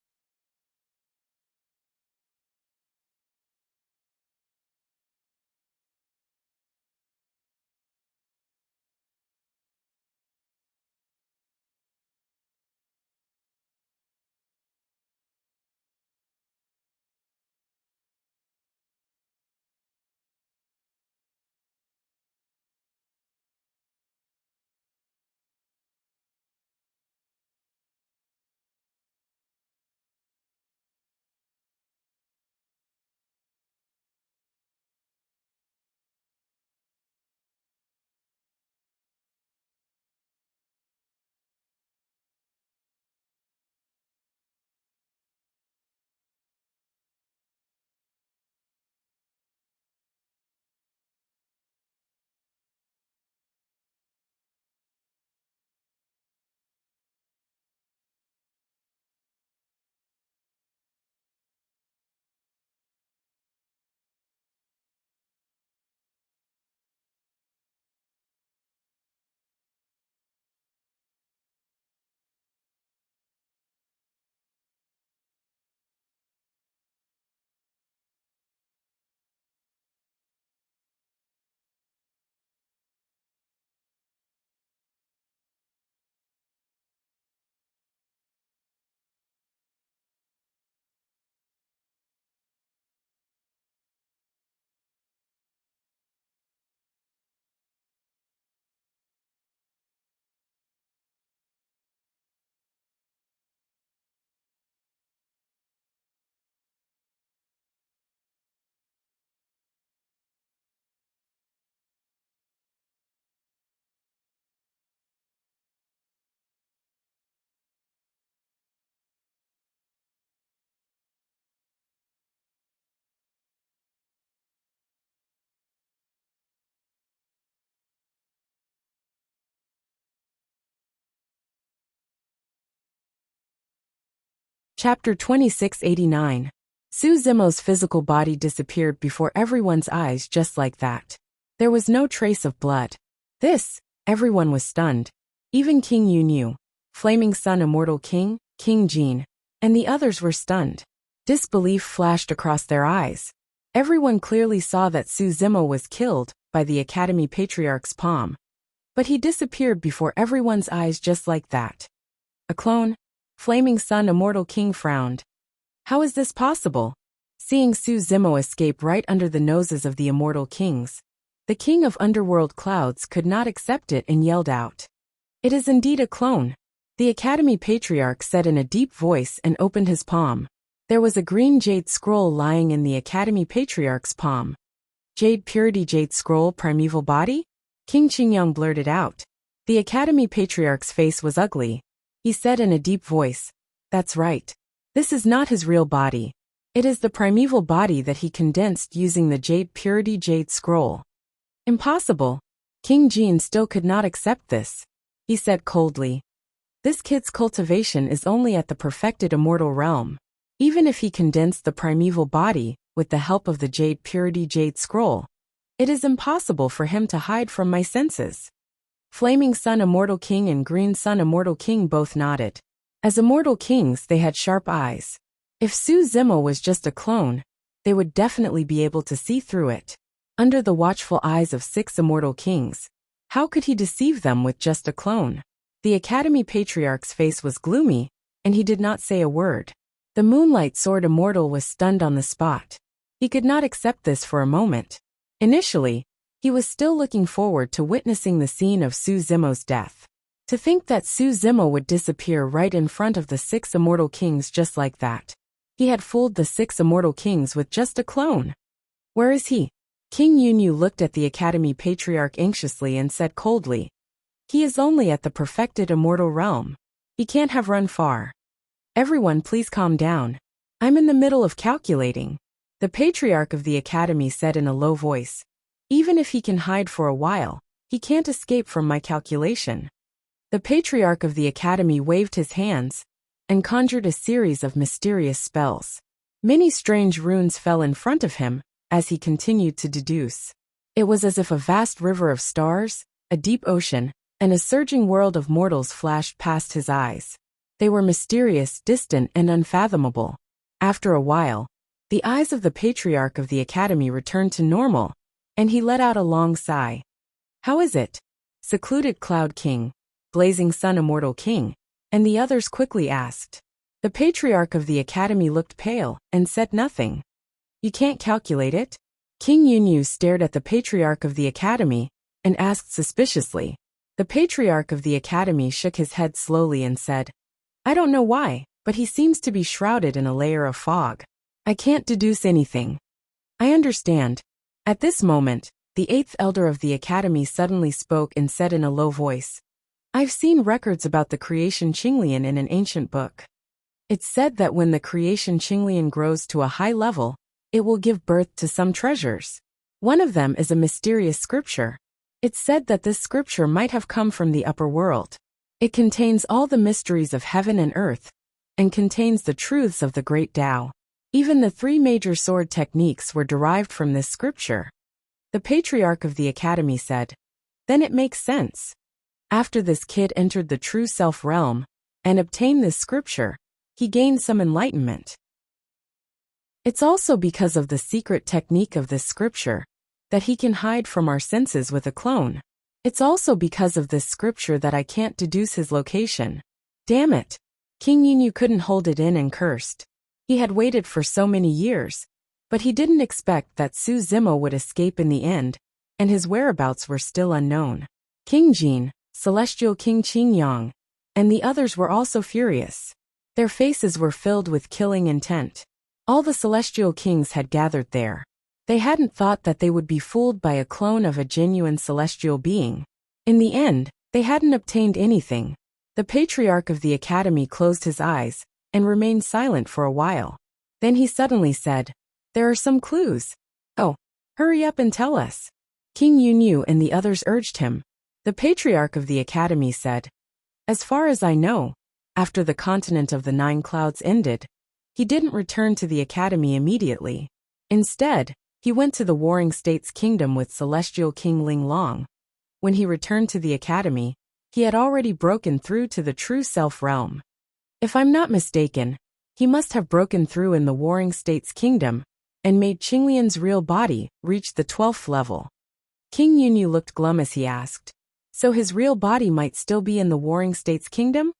Chapter 2689. Su Zimo's physical body disappeared before everyone's eyes just like that. There was no trace of blood. Everyone was stunned. Even King Yunyu, Flaming Sun Immortal King, King Jin, and the others were stunned. Disbelief flashed across their eyes. Everyone clearly saw that Su Zimo was killed by the Academy Patriarch's palm. But he disappeared before everyone's eyes just like that. A clone? Flaming Sun Immortal King frowned. How is this possible? Seeing Su Zimo escape right under the noses of the Immortal Kings, the King of Underworld Clouds could not accept it and yelled out. It is indeed a clone. The Academy Patriarch said in a deep voice and opened his palm. There was a green jade scroll lying in the Academy Patriarch's palm. Jade Purity Jade Scroll Primeval Body? King Qingyang blurted out. The Academy Patriarch's face was ugly. He said in a deep voice, "That's right. This is not his real body. It is the primeval body that he condensed using the Jade Purity Jade Scroll." Impossible. King Jin still could not accept this. He said coldly, "This kid's cultivation is only at the perfected immortal realm. Even if he condensed the primeval body with the help of the Jade Purity Jade Scroll, it is impossible for him to hide from my senses." Flaming Sun Immortal King and Green Sun Immortal King both nodded. As immortal kings, they had sharp eyes. If Su Zimo was just a clone, they would definitely be able to see through it. Under the watchful eyes of 6 immortal kings, how could he deceive them with just a clone? The Academy Patriarch's face was gloomy, and he did not say a word. The Moonlight Sword Immortal was stunned on the spot. He could not accept this for a moment. Initially, he was still looking forward to witnessing the scene of Su Zimo's death. To think that Su Zimo would disappear right in front of the 6 immortal kings just like that. He had fooled the 6 immortal kings with just a clone. Where is he? King Yunyu looked at the Academy Patriarch anxiously and said coldly, "He is only at the perfected immortal realm. He can't have run far." "Everyone please calm down. I'm in the middle of calculating," the Patriarch of the Academy said in a low voice. "Even if he can hide for a while, he can't escape from my calculation." The Patriarch of the Academy waved his hands and conjured a series of mysterious spells. Many strange runes fell in front of him as he continued to deduce. It was as if a vast river of stars, a deep ocean, and a surging world of mortals flashed past his eyes. They were mysterious, distant, and unfathomable. After a while, the eyes of the Patriarch of the Academy returned to normal, and he let out a long sigh. "How is it?" Secluded Cloud King, Blazing Sun Immortal King, and the others quickly asked. The Patriarch of the Academy looked pale and said nothing. "You can't calculate it?" King Yunyu stared at the Patriarch of the Academy and asked suspiciously. The Patriarch of the Academy shook his head slowly and said, "I don't know why, but he seems to be shrouded in a layer of fog. I can't deduce anything." "I understand." At this moment, the 8th Elder of the Academy suddenly spoke and said in a low voice, "I've seen records about the creation Qinglian in an ancient book. It's said that when the creation Qinglian grows to a high level, it will give birth to some treasures. One of them is a mysterious scripture. It's said that this scripture might have come from the upper world. It contains all the mysteries of heaven and earth, and contains the truths of the great Tao. Even the 3 major sword techniques were derived from this scripture." The Patriarch of the Academy said, "Then it makes sense. After this kid entered the true self realm and obtained this scripture, he gained some enlightenment. It's also because of the secret technique of this scripture that he can hide from our senses with a clone. It's also because of this scripture that I can't deduce his location. Damn it." King Yunyu couldn't hold it in and cursed. He had waited for so many years, but he didn't expect that Su Zimo would escape in the end, and his whereabouts were still unknown. King Jin, Celestial King Qingyang, and the others were also furious. Their faces were filled with killing intent. All the celestial kings had gathered there. They hadn't thought that they would be fooled by a clone of a genuine celestial being. In the end, they hadn't obtained anything. The Patriarch of the Academy closed his eyes and remained silent for a while. Then he suddenly said, "There are some clues. Oh, hurry up and tell us." King Yunyu and the others urged him. The Patriarch of the Academy said, "As far as I know, after the continent of the nine clouds ended, he didn't return to the academy immediately. Instead, he went to the Warring States Kingdom with Celestial King Ling Long. When he returned to the academy, he had already broken through to the true self realm. If I'm not mistaken, he must have broken through in the Warring States Kingdom and made Qinglian's real body reach the 12th level. King Yunyu looked glum as he asked, so his real body might still be in the Warring States Kingdom?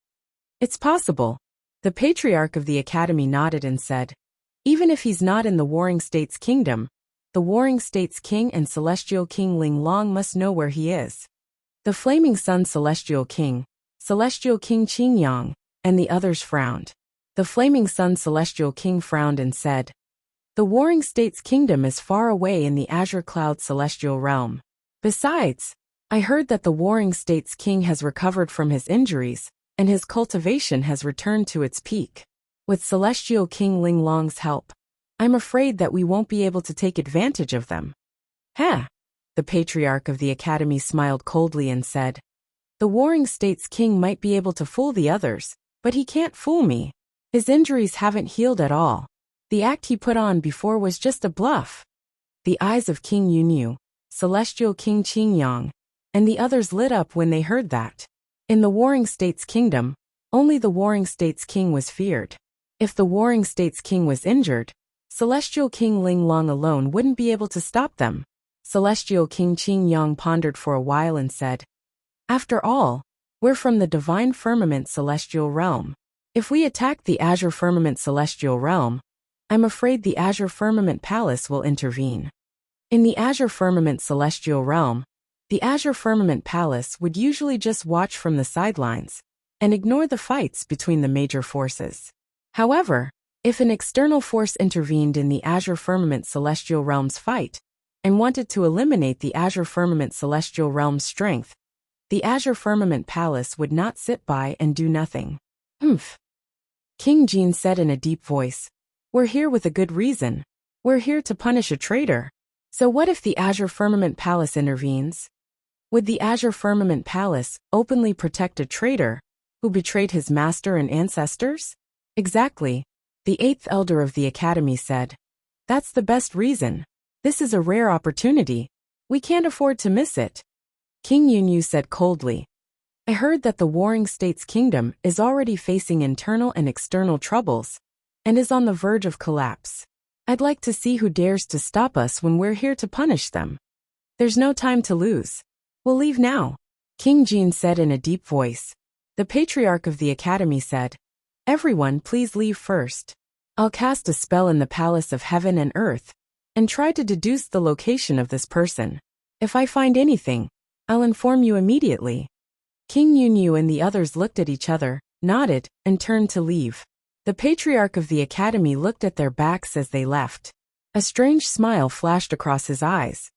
It's possible. The Patriarch of the Academy nodded and said, even if he's not in the Warring States Kingdom, the Warring States King and Celestial King Ling Long must know where he is. The Flaming Sun Celestial King Qingyang, and the others frowned. The Flaming Sun Celestial King frowned and said, the Warring States Kingdom is far away in the Azure Cloud Celestial Realm. Besides, I heard that the Warring States King has recovered from his injuries, and his cultivation has returned to its peak. With Celestial King Ling Long's help, I'm afraid that we won't be able to take advantage of them. Huh? The Patriarch of the Academy smiled coldly and said, the Warring States King might be able to fool the others, but he can't fool me. His injuries haven't healed at all. The act he put on before was just a bluff. The eyes of King Yunyu, Celestial King Qingyang, and the others lit up when they heard that. In the Warring States Kingdom, only the Warring States King was feared. If the Warring States King was injured, Celestial King Ling Long alone wouldn't be able to stop them. Celestial King Qingyang pondered for a while and said, after all, we're from the Divine Firmament Celestial Realm. If we attack the Azure Firmament Celestial Realm, I'm afraid the Azure Firmament Palace will intervene. In the Azure Firmament Celestial Realm, the Azure Firmament Palace would usually just watch from the sidelines and ignore the fights between the major forces. However, if an external force intervened in the Azure Firmament Celestial Realm's fight and wanted to eliminate the Azure Firmament Celestial Realm's strength, the Azure Firmament Palace would not sit by and do nothing. Humph. King Jin said in a deep voice, we're here with a good reason. We're here to punish a traitor. So what if the Azure Firmament Palace intervenes? Would the Azure Firmament Palace openly protect a traitor who betrayed his master and ancestors? Exactly. The 8th Elder of the Academy said. That's the best reason. This is a rare opportunity. We can't afford to miss it. King Yunyu said coldly. I heard that the Warring States Kingdom is already facing internal and external troubles and is on the verge of collapse. I'd like to see who dares to stop us when we're here to punish them. There's no time to lose. We'll leave now. King Jin said in a deep voice. The Patriarch of the Academy said, everyone please leave first. I'll cast a spell in the Palace of Heaven and Earth and try to deduce the location of this person. If I find anything, I'll inform you immediately. King Yunyu and the others looked at each other, nodded, and turned to leave. The Patriarch of the Academy looked at their backs as they left. A strange smile flashed across his eyes.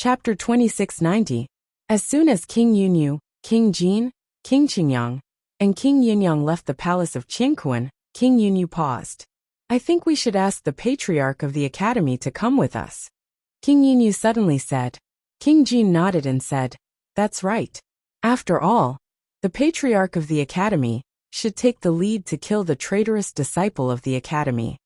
Chapter 2690. As soon as King Yunyu, King Jin, King Qingyang, and King Yinyang left the palace of Qingquan, King Yunyu paused. I think we should ask the patriarch of the academy to come with us. King Yunyu suddenly said. King Jin nodded and said, That's right. After all, the patriarch of the academy should take the lead to kill the traitorous disciple of the academy.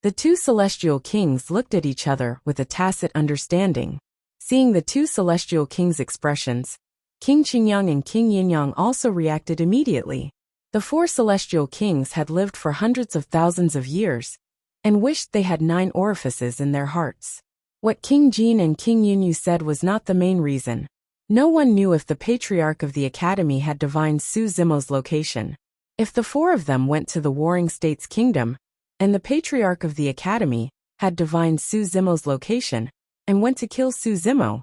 The two celestial kings looked at each other with a tacit understanding. Seeing the two celestial kings' expressions, King Qingyang and King Yinyang also reacted immediately. The four celestial kings had lived for hundreds of thousands of years and wished they had 9 orifices in their hearts. What King Jin and King Yunyu said was not the main reason. No one knew if the patriarch of the academy had divined Su Zimo's location. If the 4 of them went to the Warring States Kingdom, and the patriarch of the academy had divined Su Zimo's location, and went to kill Su Zimo,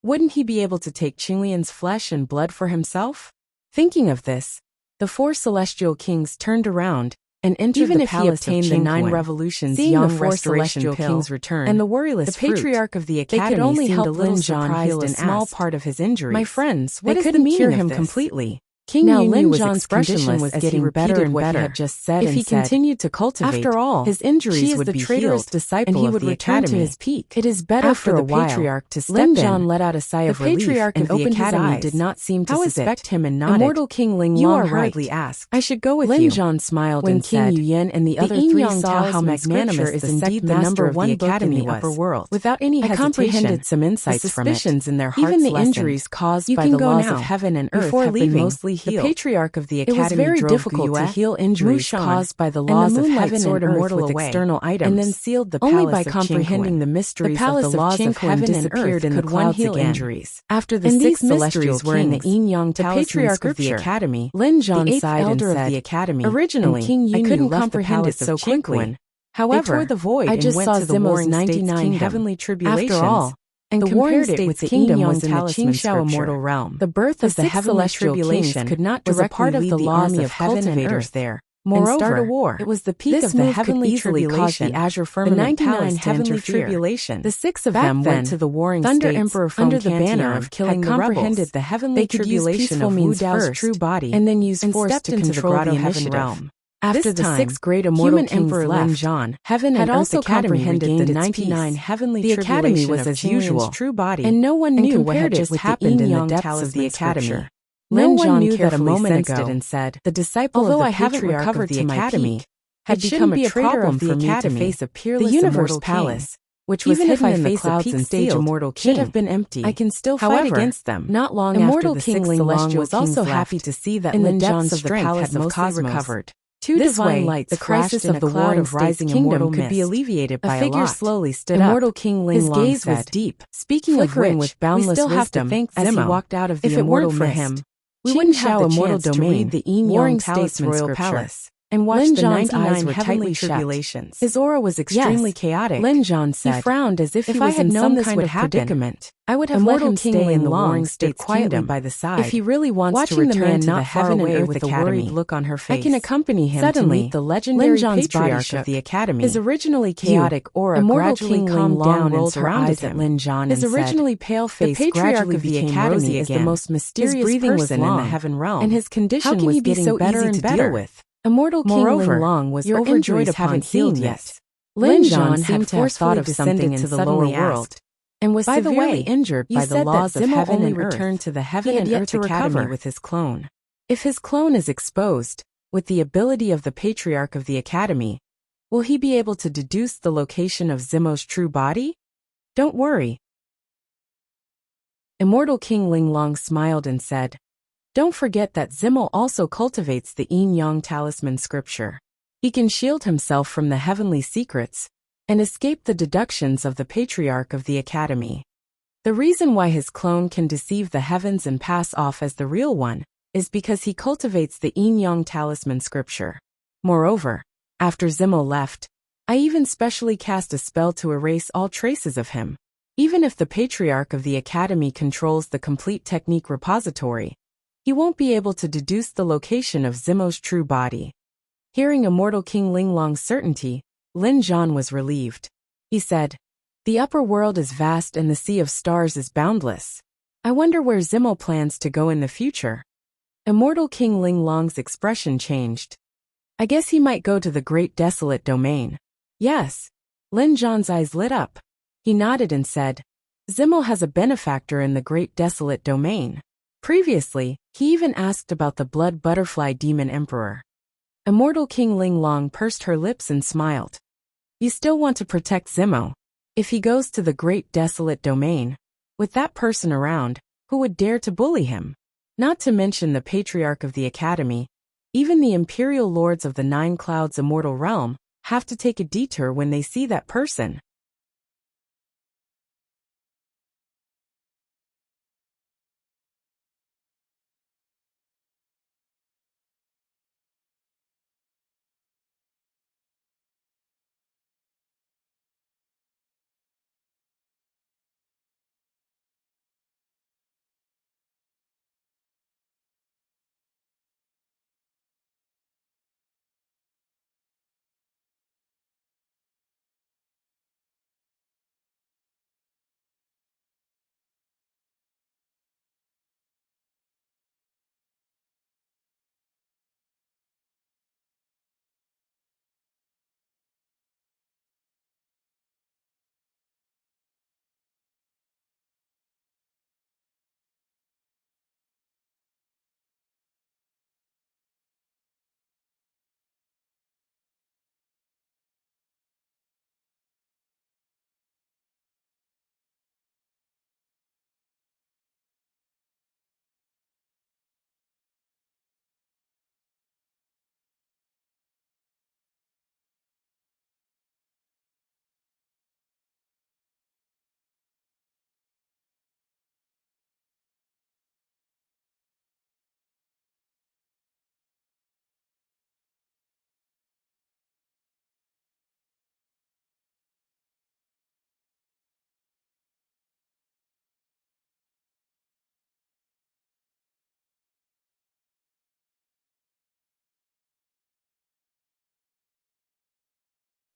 wouldn't he be able to take Qinglian's flesh and blood for himself? Thinking of this, the 4 celestial kings turned around and entered Even the if he palace obtained of the Qingquan. 9 revolutions Seeing young the 4 restoration celestial pill kings return, and the worryless the fruit, patriarch of the they academy could only seemed help a little Lin Zhan surprised heal a and small asked, part of his injuries. My friends, what They is the couldn't meaning cure of him this? completely. King Now Yunyu Lin was Zhan's expressionless condition was as getting he better repeated and what better. he had just said If and he said, continued to cultivate, after all, his injuries she is would the be traitorous healed, disciple and he of would the return to academy. his peak. It is better After for a the while, patriarch to step Lin in. Zhan let out a sigh The of relief patriarch and of the opened his academy eyes. did not seem to How is suspect it? him and nodded. Immortal King Ling You Long are hurriedly right. asked. I should go with Lin you. Zhan smiled When and King said, Yuyan and the other 3 Yin-Yang saw how talisman magnanimous scripture is the indeed sect the master number of one the book in academy the upper was, world. without any I hesitation, comprehended some the insights from it. suspicions in their hearts Even the lessened. injuries caused You by can the go laws now. of heaven and earth Before have leaving, been mostly the healed. patriarch of the It academy was very drove difficult to Guyue, heal injuries Mushan, caused by the and laws the of moonlight heaven sword and earth immortal with away, external items. and then sealed the Only palace by of comprehending Qingquan. the mysteries The palace of the laws of Qingquan heaven and disappeared earth in the could one clouds heal again. injuries. After the And 6 these celestial mysteries were in the kings, Yin-Yang the talisman patriarch of the scripture. academy, Lin the Zhan 8th sighed and elder of said, the academy, Originally, and King I Yunyu couldn't left the comprehend it palace so of quickly. Qingquan. However, They tore the void I and just went saw to the Zimo's Warring States 99 Kingdom. heavenly tribulations. After all, And the compared Warring it States with the Kingdom Yin-Yang was in the talisman Qingxiao scripture. immortal realm. The birth The of the 6 heavenly celestial kings tribulation could not was a directly part of lead the the laws army of of cultivators cultivators there. Moreover, and start a war. it was the peak This of the move could heavenly easily cause tribulation. the Azure The Firmament 99 Palace to heavenly interfere. tribulation. The 6 of Back them then, went to the Warring Thunder States Emperor under the Feng banner Cantian of killing had the comprehended rebels. the heavenly They could use tribulation peaceful of Wu means Dao's first, true body and then use and force stepped to into the control grotto the heaven initiative. realm. After This the time, 6 great immortal human kings Emperor left, Lin Zhan heaven had and earth also academy comprehended regained that its 99 peace. heavenly The academy tribulation was of as Qinglian's usual, true body, and no one and knew what compared had it just with the happened in the Yin-Yang depths of the talisman academy. scripture. No Lin one Zhan knew that a carefully moment sensed it ago, and said, the disciple although of I the haven't patriarch recovered of the to my academy peak, had it become shouldn't a be a traitor problem of the for me to academy. face a The peerless universe immortal palace, king. which was Even if hidden I in the face a clouds peak and stage sealed, immortal should king, have been empty. I can still fight However, against them. not long Immortal after the King 6 Ling Long celestial was also kings happy left, to see that in the Lin depths Zhan's of the strength palace had of mostly Cosmos, recovered. 2 This divine way, lights the crisis flashed in of the a cloud Warring of rising States immortal Kingdom could be mist. alleviated A by a figure lot. slowly stood Immortal up. King Ling His Long gaze was said, deep. Speaking of Flickering which, with we boundless still have to wisdom, thank as he Zimo. walked out of the If it immortal weren't for mist, him, we Qing wouldn't have Xiao the immortal chance to domain, read the Yin-Yang Warring States talisman royal scripture palace, and watch Lin the Zhan's 99 eyes were tightly heavenly shut. tribulations. His aura was extremely Yes, chaotic. Lin Zhan He said, frowned as if he if was I had in known some this kind would of happen, predicament. I would have Immortal let him King stay Ling in the Long Warring stood States quietly Kingdom. by the side. If he really wants Watching to the return man to not the far heaven and away earth with a academy, worried look on her face, I can accompany him suddenly, to meet the Lin legendary Zhan's body patriarch shook. of the academy. His originally chaotic aura Immortal gradually King calmed Ling Long down and rolled her surrounded eyes him. at Lin Zhan His and said, originally pale face the patriarch gradually of the became academy rosy is the again. most mysterious His breathing was person in long, the heaven realm, and his how condition can was he be getting so better easy and to better. deal with? Immortal King Moreover, Ling Long was your overjoyed injuries upon haven't seeing healed yet. this. Lin Lin Zhan Zhan seemed had to have thought forcefully of descended something to and the suddenly lower world, asked, and was by the severely way, injured you by the said that laws of Zimo heaven only and earth. returned to the He heaven had and yet earth to academy recover. with his clone. If his clone is exposed, with the ability of the patriarch of the academy, will he be able to deduce the location of Zimo's true body? Don't worry. Immortal King Ling Long smiled and said, Don't forget that Zimo also cultivates the Yin-Yang talisman scripture. He can shield himself from the heavenly secrets and escape the deductions of the patriarch of the academy. The reason why his clone can deceive the heavens and pass off as the real one is because he cultivates the Yin-Yang talisman scripture. Moreover, after Zimo left, I even specially cast a spell to erase all traces of him. Even if the patriarch of the academy controls the complete technique repository, he won't be able to deduce the location of Zimo's true body. Hearing Immortal King Ling Long's certainty, Lin Zhan was relieved. He said, The upper world is vast and the sea of stars is boundless. I wonder where Zimo plans to go in the future. Immortal King Linglong's expression changed. I guess he might go to the Great Desolate Domain. Yes. Lin Zhan's eyes lit up. He nodded and said, Zimo has a benefactor in the Great Desolate Domain. Previously, he even asked about the Blood Butterfly Demon Emperor. Immortal King Linglong pursed her lips and smiled. You still want to protect Zimo. If he goes to the Great Desolate Domain, with that person around, who would dare to bully him? Not to mention the Patriarch of the Academy, even the Imperial Lords of the Nine Clouds Immortal Realm have to take a detour when they see that person.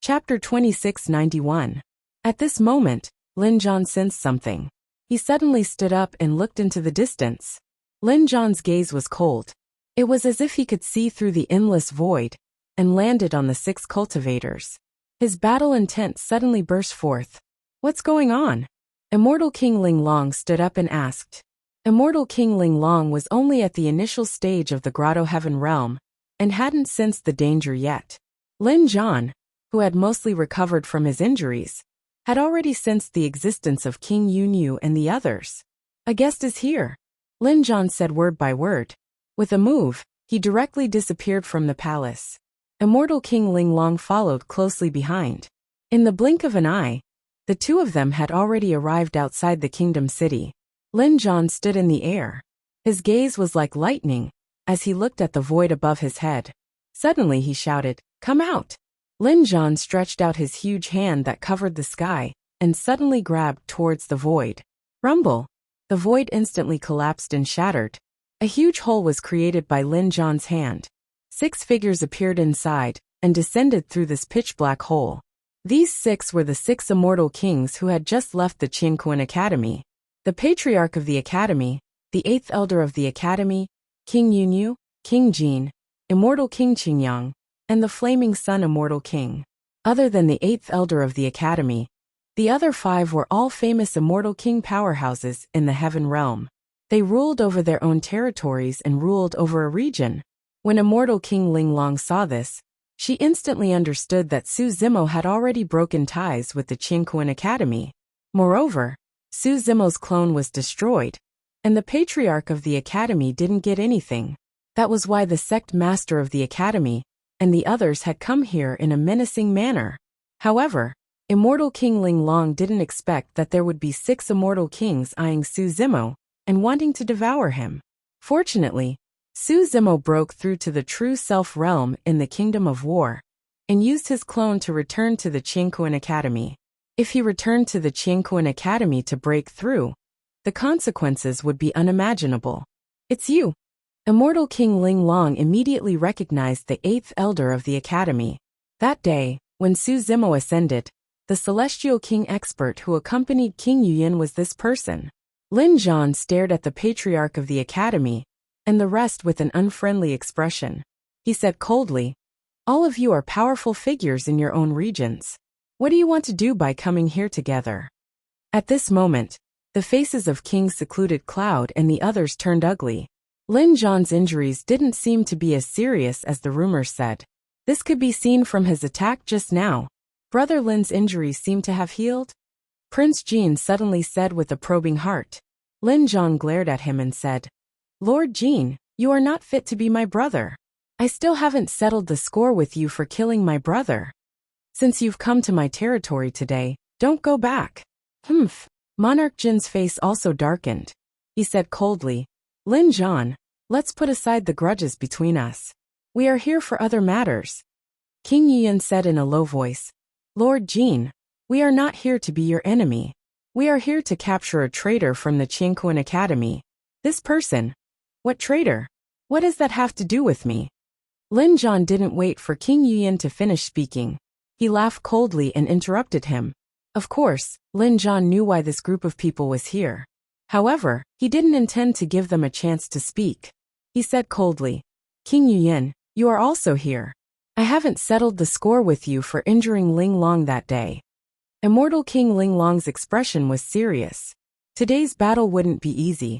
Chapter 2691. At this moment, Lin Zhan sensed something. He suddenly stood up and looked into the distance. Lin Zhan's gaze was cold. It was as if he could see through the endless void, and landed on the 6 cultivators. His battle intent suddenly burst forth. What's going on? Immortal King Linglong stood up and asked. Immortal King Linglong was only at the initial stage of the Grotto Heaven realm, and hadn't sensed the danger yet. Lin Zhan, who had mostly recovered from his injuries, had already sensed the existence of King Yunyu and the others. A guest is here, Lin Zhan said word by word. With a move, he directly disappeared from the palace. Immortal King Linglong followed closely behind. In the blink of an eye, the two of them had already arrived outside the kingdom city. Lin Zhan stood in the air. His gaze was like lightning, as he looked at the void above his head. Suddenly he shouted, "Come out!" Lin Zhan stretched out his huge hand that covered the sky, and suddenly grabbed towards the void. Rumble! The void instantly collapsed and shattered. A huge hole was created by Lin Zhan's hand. 6 figures appeared inside, and descended through this pitch-black hole. These 6 were the 6 immortal kings who had just left the Qingquan Academy. The Patriarch of the Academy, the 8th Elder of the Academy, King Yunyu, King Jin, Immortal King Qingyang, and the Flaming Sun Immortal King. Other than the 8th Elder of the Academy, the other 5 were all famous Immortal King powerhouses in the Heaven Realm. They ruled over their own territories and ruled over a region. When Immortal King Linglong saw this, she instantly understood that Su Zimo had already broken ties with the Qingquan Academy. Moreover, Su Zimo's clone was destroyed, and the Patriarch of the Academy didn't get anything. That was why the sect master of the Academy and the others had come here in a menacing manner. However, Immortal King Linglong didn't expect that there would be 6 immortal kings eyeing Su Zimo and wanting to devour him. Fortunately, Su Zimo broke through to the true self realm in the Kingdom of War, and used his clone to return to the Qingquan Academy. If he returned to the Qingquan Academy to break through, the consequences would be unimaginable. "It's you." Immortal King Linglong immediately recognized the 8th Elder of the Academy. That day, when Su Zimo ascended, The celestial king expert who accompanied King Yuyin was this person. Lin Zhan stared at the patriarch of the academy, and the rest with an unfriendly expression. He said coldly, "All of you are powerful figures in your own regions. What do you want to do by coming here together?" At this moment, the faces of King Secluded Cloud and the others turned ugly. Lin Zhan's injuries didn't seem to be as serious as the rumors said. This could be seen from his attack just now. Brother Lin's injuries seem to have healed? Prince Jean suddenly said with a probing heart. Lin Zhan glared at him and said, "Lord Jean, you are not fit to be my brother. I still haven't settled the score with you for killing my brother. Since you've come to my territory today, don't go back." Humph. Monarch Jin's face also darkened. He said coldly, "Lin Zhan, let's put aside the grudges between us. We are here for other matters." King Yuyan said in a low voice, "Lord Jean, we are not here to be your enemy. We are here to capture a traitor from the Qianquan Academy. This person." "What traitor? What does that have to do with me?" Lin Zhan didn't wait for King Yuyan to finish speaking. He laughed coldly and interrupted him. Of course, Lin Zhan knew why this group of people was here. However, he didn't intend to give them a chance to speak. He said coldly, "King Yuyan, you are also here. I haven't settled the score with you for injuring Ling Long that day." Immortal King Ling Long's expression was serious. Today's battle wouldn't be easy.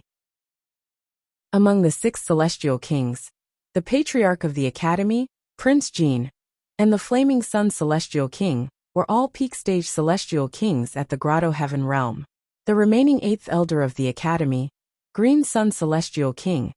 Among the 6 celestial kings, the patriarch of the academy, Prince Jean, and the Flaming Sun Celestial King were all peak stage celestial kings at the Grotto Heaven realm. The remaining 8th elder of the academy, Green Sun Celestial King,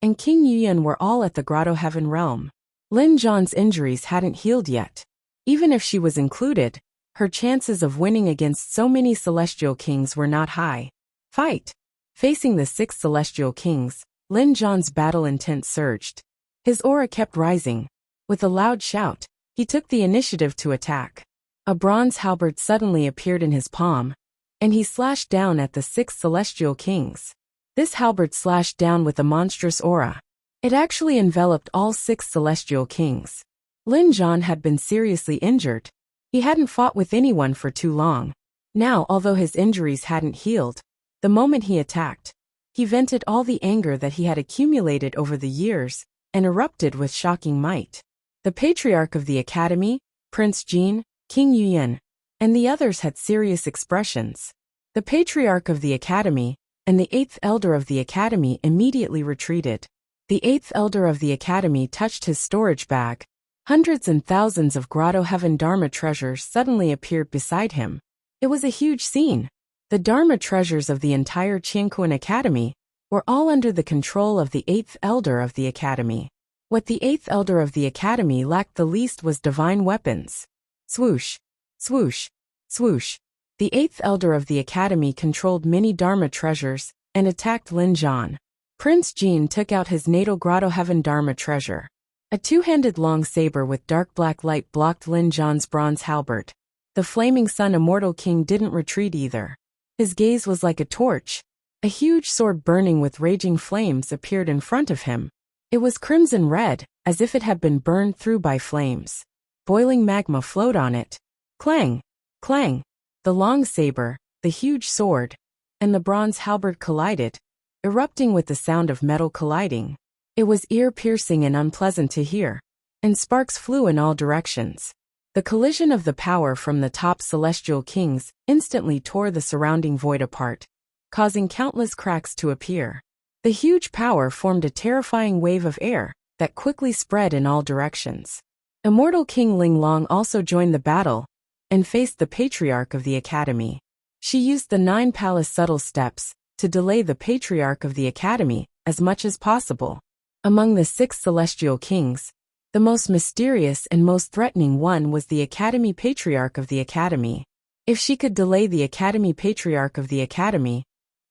and King Yuyan were all at the Grotto Heaven realm. Lin Zhan's injuries hadn't healed yet. Even if she was included, her chances of winning against so many celestial kings were not high. Fight! Facing the 6 celestial kings, Lin Zhan's battle intent surged. His aura kept rising. With a loud shout, he took the initiative to attack. A bronze halberd suddenly appeared in his palm, and he slashed down at the 6 celestial kings. This halberd slashed down with a monstrous aura. It actually enveloped all 6 celestial kings. Lin Zhan had been seriously injured. He hadn't fought with anyone for too long. Now, although his injuries hadn't healed, the moment he attacked, he vented all the anger that he had accumulated over the years and erupted with shocking might. The patriarch of the academy, Prince Jean, King Yuyan, and the others had serious expressions. The patriarch of the academy and the 8th elder of the academy immediately retreated. The 8th elder of the academy touched his storage bag. Hundreds and thousands of Grotto Heaven Dharma treasures suddenly appeared beside him. It was a huge scene. The Dharma treasures of the entire Qianquan Academy were all under the control of the 8th elder of the academy. What the 8th elder of the academy lacked the least was divine weapons. Swoosh, swoosh, swoosh. The 8th elder of the academy controlled many Dharma treasures and attacked Lin Zhan. Prince Jean took out his natal Grotto Heaven Dharma treasure. A 2-handed long saber with dark black light blocked Lin Zhan's bronze halberd. The Flaming Sun Immortal King didn't retreat either. His gaze was like a torch. A huge sword burning with raging flames appeared in front of him. It was crimson red, as if it had been burned through by flames. Boiling magma flowed on it. Clang! Clang! The long saber, the huge sword, and the bronze halberd collided, erupting with the sound of metal colliding. It was ear-piercing and unpleasant to hear, and sparks flew in all directions. The collision of the power from the top celestial kings instantly tore the surrounding void apart, causing countless cracks to appear. The huge power formed a terrifying wave of air that quickly spread in all directions. Immortal King Ling Long also joined the battle and faced the patriarch of the academy. She used the 9 palace subtle steps to delay the patriarch of the academy as much as possible. Among the 6 celestial kings, the most mysterious and most threatening one was the academy patriarch of the academy. If she could delay the academy patriarch of the academy,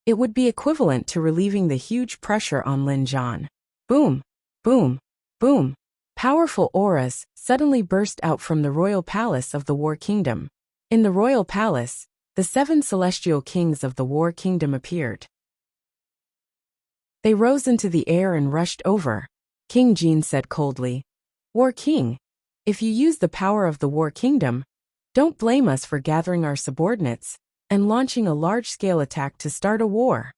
it would be equivalent to relieving the huge pressure on Lin Zhan. Boom! Boom! Boom! Powerful auras suddenly burst out from the royal palace of the War Kingdom. In the royal palace, the 7 celestial kings of the War Kingdom appeared. They rose into the air and rushed over. King Jean said coldly, "War King, if you use the power of the War Kingdom, Don't blame us for gathering our subordinates and launching a large-scale attack to start a war.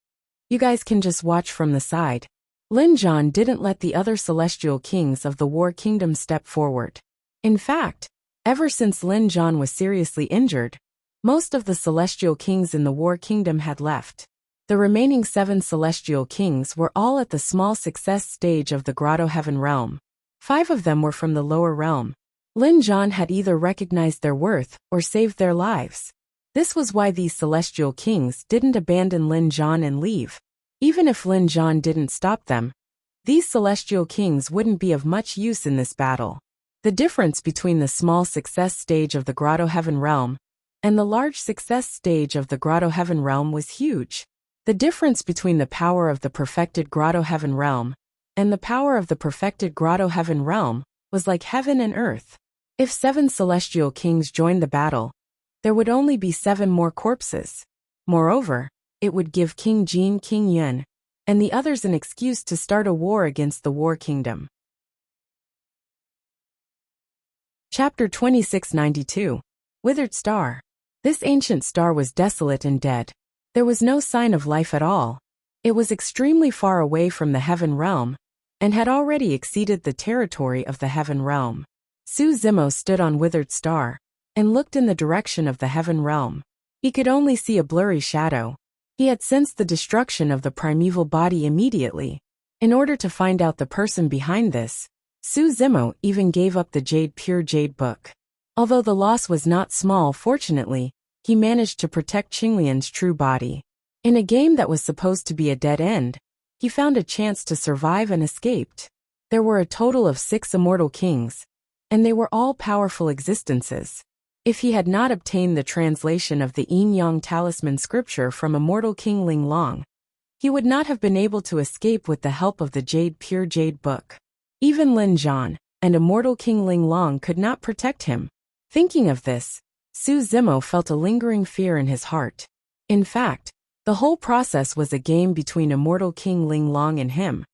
You guys can just watch from the side. Lin Zhan didn't let the other celestial kings of the War Kingdom step forward. In fact, ever since Lin Zhan was seriously injured, most of the celestial kings in the War Kingdom had left. The remaining 7 celestial kings were all at the small success stage of the Grotto Heaven realm. 5 of them were from the lower realm. Lin Zhan had either recognized their worth or saved their lives. This was why these celestial kings didn't abandon Lin Zhan and leave. Even if Lin Zhan didn't stop them, these celestial kings wouldn't be of much use in this battle. The difference between the small success stage of the Grotto Heaven realm and the large success stage of the Grotto Heaven realm was huge. The difference between the power of the perfected Grotto Heaven realm and the power of the perfected Grotto Heaven realm was like heaven and earth. If 7 celestial kings joined the battle, there would only be 7 more corpses. Moreover, it would give King Jin, King Yun, and the others an excuse to start a war against the War Kingdom. Chapter 2692. Withered Star. This ancient star was desolate and dead. There was no sign of life at all. It was extremely far away from the Heaven Realm, and had already exceeded the territory of the Heaven Realm. Su Zimo stood on Withered Star, and looked in the direction of the Heaven Realm. He could only see a blurry shadow. He had sensed the destruction of the primeval body immediately. In order to find out the person behind this, Su Zimo even gave up the pure jade book. Although the loss was not small, fortunately, he managed to protect Qinglian's true body. In a game that was supposed to be a dead end, he found a chance to survive and escaped. There were a total of 6 immortal kings, and they were all powerful existences. If he had not obtained the translation of the Yin Yang Talisman scripture from immortal King Ling Long, he would not have been able to escape with the help of the pure jade book. Even Lin Zhan and immortal King Ling Long could not protect him. Thinking of this, Su Zimo felt a lingering fear in his heart. In fact, the whole process was a game between immortal King Ling Long and him,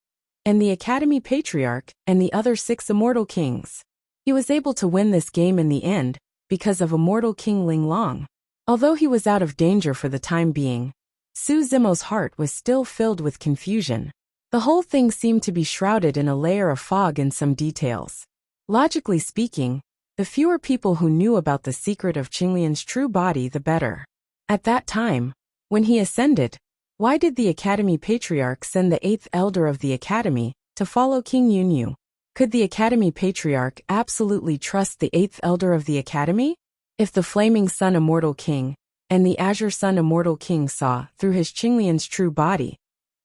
and the Academy Patriarch and the other 6 immortal kings. He was able to win this game in the end because of immortal King Ling Long. Although he was out of danger for the time being, Su Zimo's heart was still filled with confusion. The whole thing seemed to be shrouded in a layer of fog in some details. Logically speaking, the fewer people who knew about the secret of Qinglian's true body, the better. At that time, when he ascended, why did the Academy Patriarch send the 8th Elder of the Academy to follow King Yunyu? Could the Academy Patriarch absolutely trust the 8th Elder of the Academy? If the Flaming Sun Immortal King and the Azure Sun Immortal King saw through his Qinglian's true body,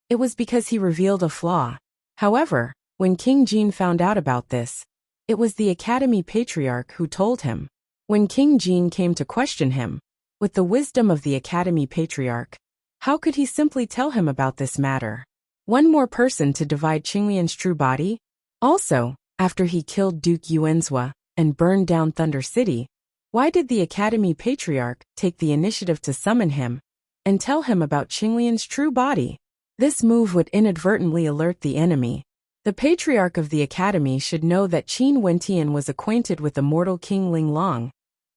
it was because he revealed a flaw. However, when King Jin found out about this, it was the Academy Patriarch who told him. When King Jin came to question him, with the wisdom of the Academy Patriarch, how could he simply tell him about this matter? One more person to divide Qinglian's true body? Also, after he killed Duke Yuanzhua and burned down Thunder City, why did the Academy Patriarch take the initiative to summon him and tell him about Qinglian's true body? This move would inadvertently alert the enemy. The Patriarch of the Academy should know that Qin Wentian was acquainted with immortal King Ling Long,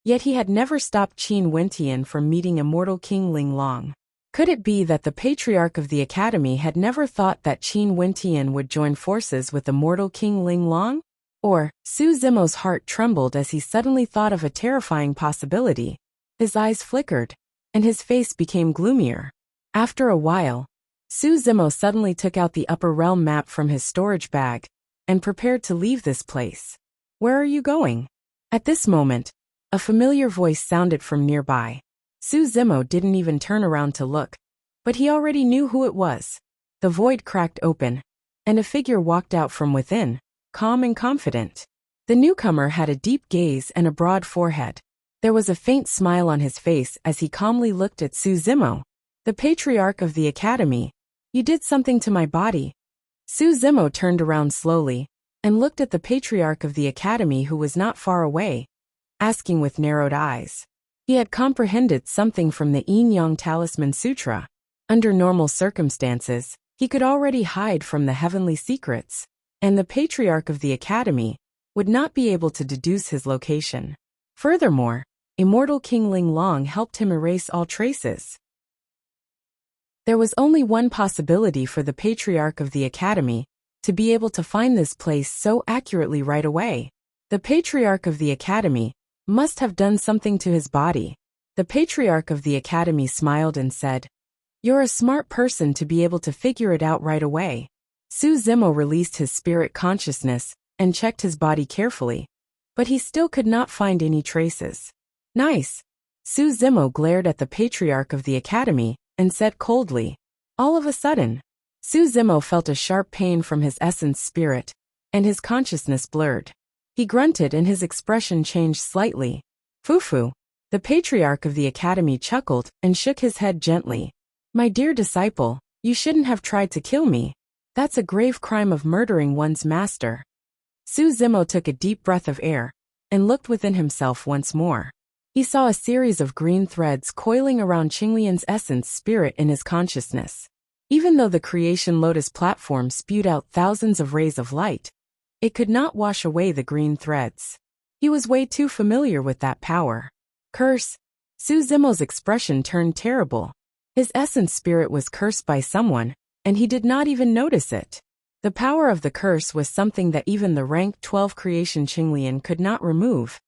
yet he had never stopped Qin Wentian from meeting immortal King Ling Long. Could it be that the Patriarch of the Academy had never thought that Qin Wentian would join forces with immortal King Ling Long? Or, Su Zimo's heart trembled as he suddenly thought of a terrifying possibility. His eyes flickered, and his face became gloomier. After a while, Su Zimo suddenly took out the upper realm map from his storage bag and prepared to leave this place. Where are you going? At this moment, a familiar voice sounded from nearby. Su Zimo didn't even turn around to look, but he already knew who it was. The void cracked open, and a figure walked out from within, calm and confident. The newcomer had a deep gaze and a broad forehead. There was a faint smile on his face as he calmly looked at Su Zimo. The Patriarch of the Academy. You did something to my body. Su Zimo turned around slowly and looked at the Patriarch of the Academy, who was not far away, asking with narrowed eyes. He had comprehended something from the Yin Yang Talisman Sutra. Under normal circumstances, he could already hide from the heavenly secrets, and the Patriarch of the Academy would not be able to deduce his location. Furthermore, immortal King Ling Long helped him erase all traces. There was only one possibility for the Patriarch of the Academy, to be able to find this place so accurately right away. The Patriarch of the Academy must have done something to his body. The Patriarch of the Academy smiled and said, "You're a smart person to be able to figure it out right away." Su Zimo released his spirit consciousness and checked his body carefully, but he still could not find any traces. "Nice." Su Zimo glared at the Patriarch of the Academy and said coldly. All of a sudden, Su Zimo felt a sharp pain from his essence spirit, and his consciousness blurred. He grunted and his expression changed slightly. "Fufu." The Patriarch of the Academy chuckled and shook his head gently. "My dear disciple, you shouldn't have tried to kill me. That's a grave crime of murdering one's master." Su Zimo took a deep breath of air and looked within himself once more. He saw a series of green threads coiling around Qinglian's essence spirit in his consciousness. Even though the creation lotus platform spewed out thousands of rays of light, it could not wash away the green threads. He was way too familiar with that power. Curse. Su Zimo's expression turned terrible. His essence spirit was cursed by someone, and he did not even notice it. The power of the curse was something that even the rank 12 creation Qinglian could not remove.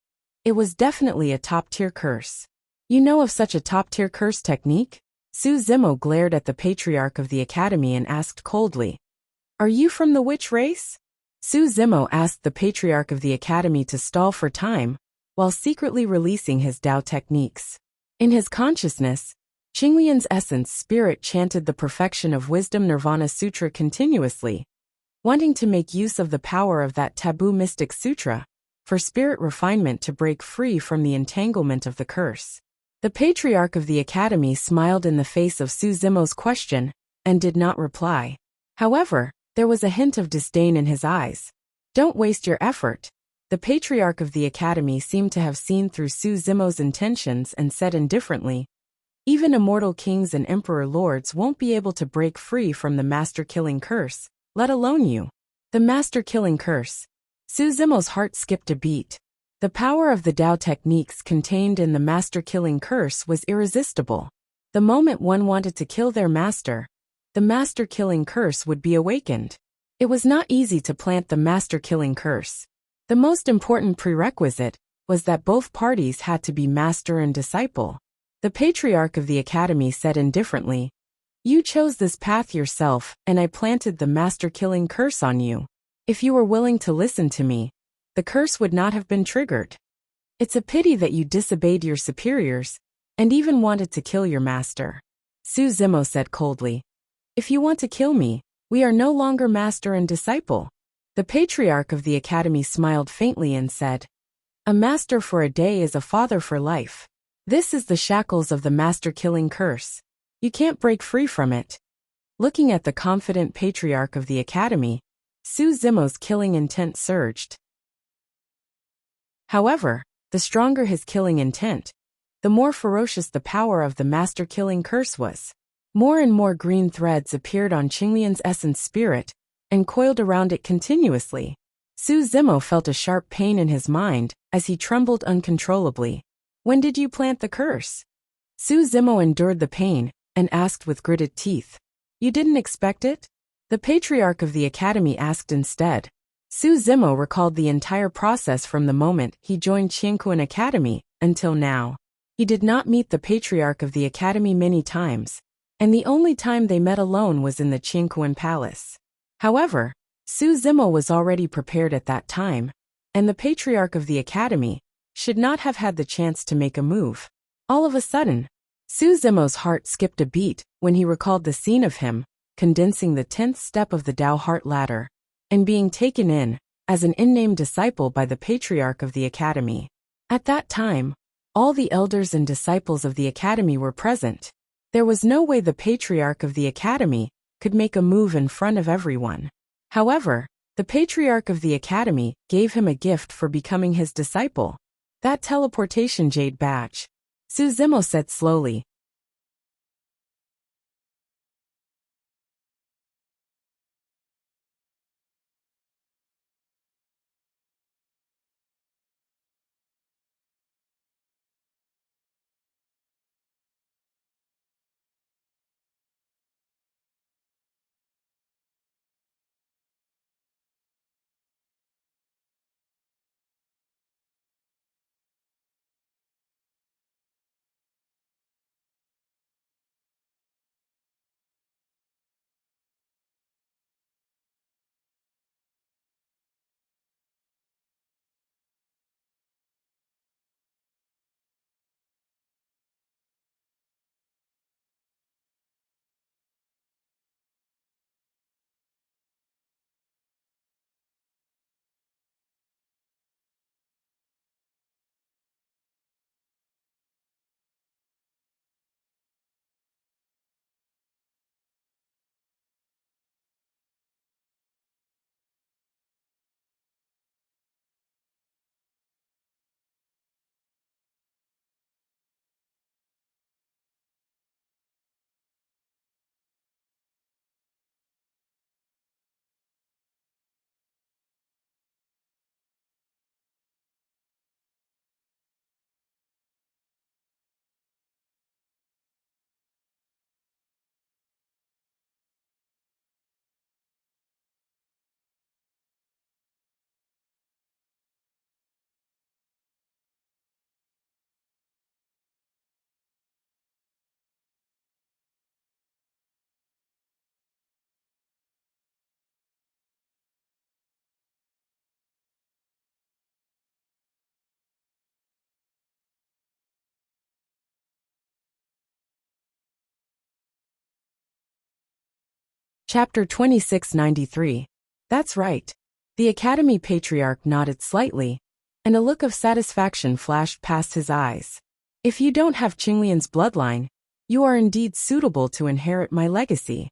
It was definitely a top-tier curse. "You know of such a top-tier curse technique?" Su Zimo glared at the Patriarch of the Academy and asked coldly. "Are you from the witch race?" Su Zimo asked the Patriarch of the Academy to stall for time, while secretly releasing his Tao techniques. In his consciousness, Qinglian's essence spirit chanted the Perfection of Wisdom Nirvana Sutra continuously, wanting to make use of the power of that taboo mystic sutra for spirit refinement to break free from the entanglement of the curse. The Patriarch of the Academy smiled in the face of Su Zimo's question and did not reply. However, there was a hint of disdain in his eyes. "Don't waste your effort." The Patriarch of the Academy seemed to have seen through Su Zimo's intentions and said indifferently, "Even immortal kings and emperor lords won't be able to break free from the master-killing curse, let alone you." The master-killing curse. Su Zimo's heart skipped a beat. The power of the Tao techniques contained in the master-killing curse was irresistible. The moment one wanted to kill their master, the master-killing curse would be awakened. It was not easy to plant the master-killing curse. The most important prerequisite was that both parties had to be master and disciple. The Patriarch of the Academy said indifferently, "You chose this path yourself, and I planted the master-killing curse on you. If you were willing to listen to me, the curse would not have been triggered. It's a pity that you disobeyed your superiors, and even wanted to kill your master." Su Zimo said coldly, "If you want to kill me, we are no longer master and disciple." The Patriarch of the Academy smiled faintly and said, "A master for a day is a father for life. This is the shackles of the master-killing curse. You can't break free from it." Looking at the confident Patriarch of the Academy, Su Zimo's killing intent surged. However, the stronger his killing intent, the more ferocious the power of the master-killing curse was. More and more green threads appeared on Qinglian's essence spirit and coiled around it continuously. Su Zimo felt a sharp pain in his mind as he trembled uncontrollably. "When did you plant the curse?" Su Zimo endured the pain and asked with gritted teeth. "You didn't expect it?" The Patriarch of the Academy asked instead. Su Zimo recalled the entire process from the moment he joined Qianquan Academy until now. He did not meet the Patriarch of the Academy many times, and the only time they met alone was in the Qianquan Palace. However, Su Zimo was already prepared at that time, and the Patriarch of the Academy should not have had the chance to make a move. All of a sudden, Su Zimo's heart skipped a beat when he recalled the scene of him condensing the 10th step of the Tao Heart Ladder, and being taken in as an unnamed disciple by the Patriarch of the Academy. At that time, all the elders and disciples of the Academy were present. There was no way the Patriarch of the Academy could make a move in front of everyone. However, the Patriarch of the Academy gave him a gift for becoming his disciple. That teleportation jade badge. Su Zimo said slowly, Chapter 2693. That's right. The Academy Patriarch nodded slightly, and a look of satisfaction flashed past his eyes. If you don't have Qinglian's bloodline, you are indeed suitable to inherit my legacy.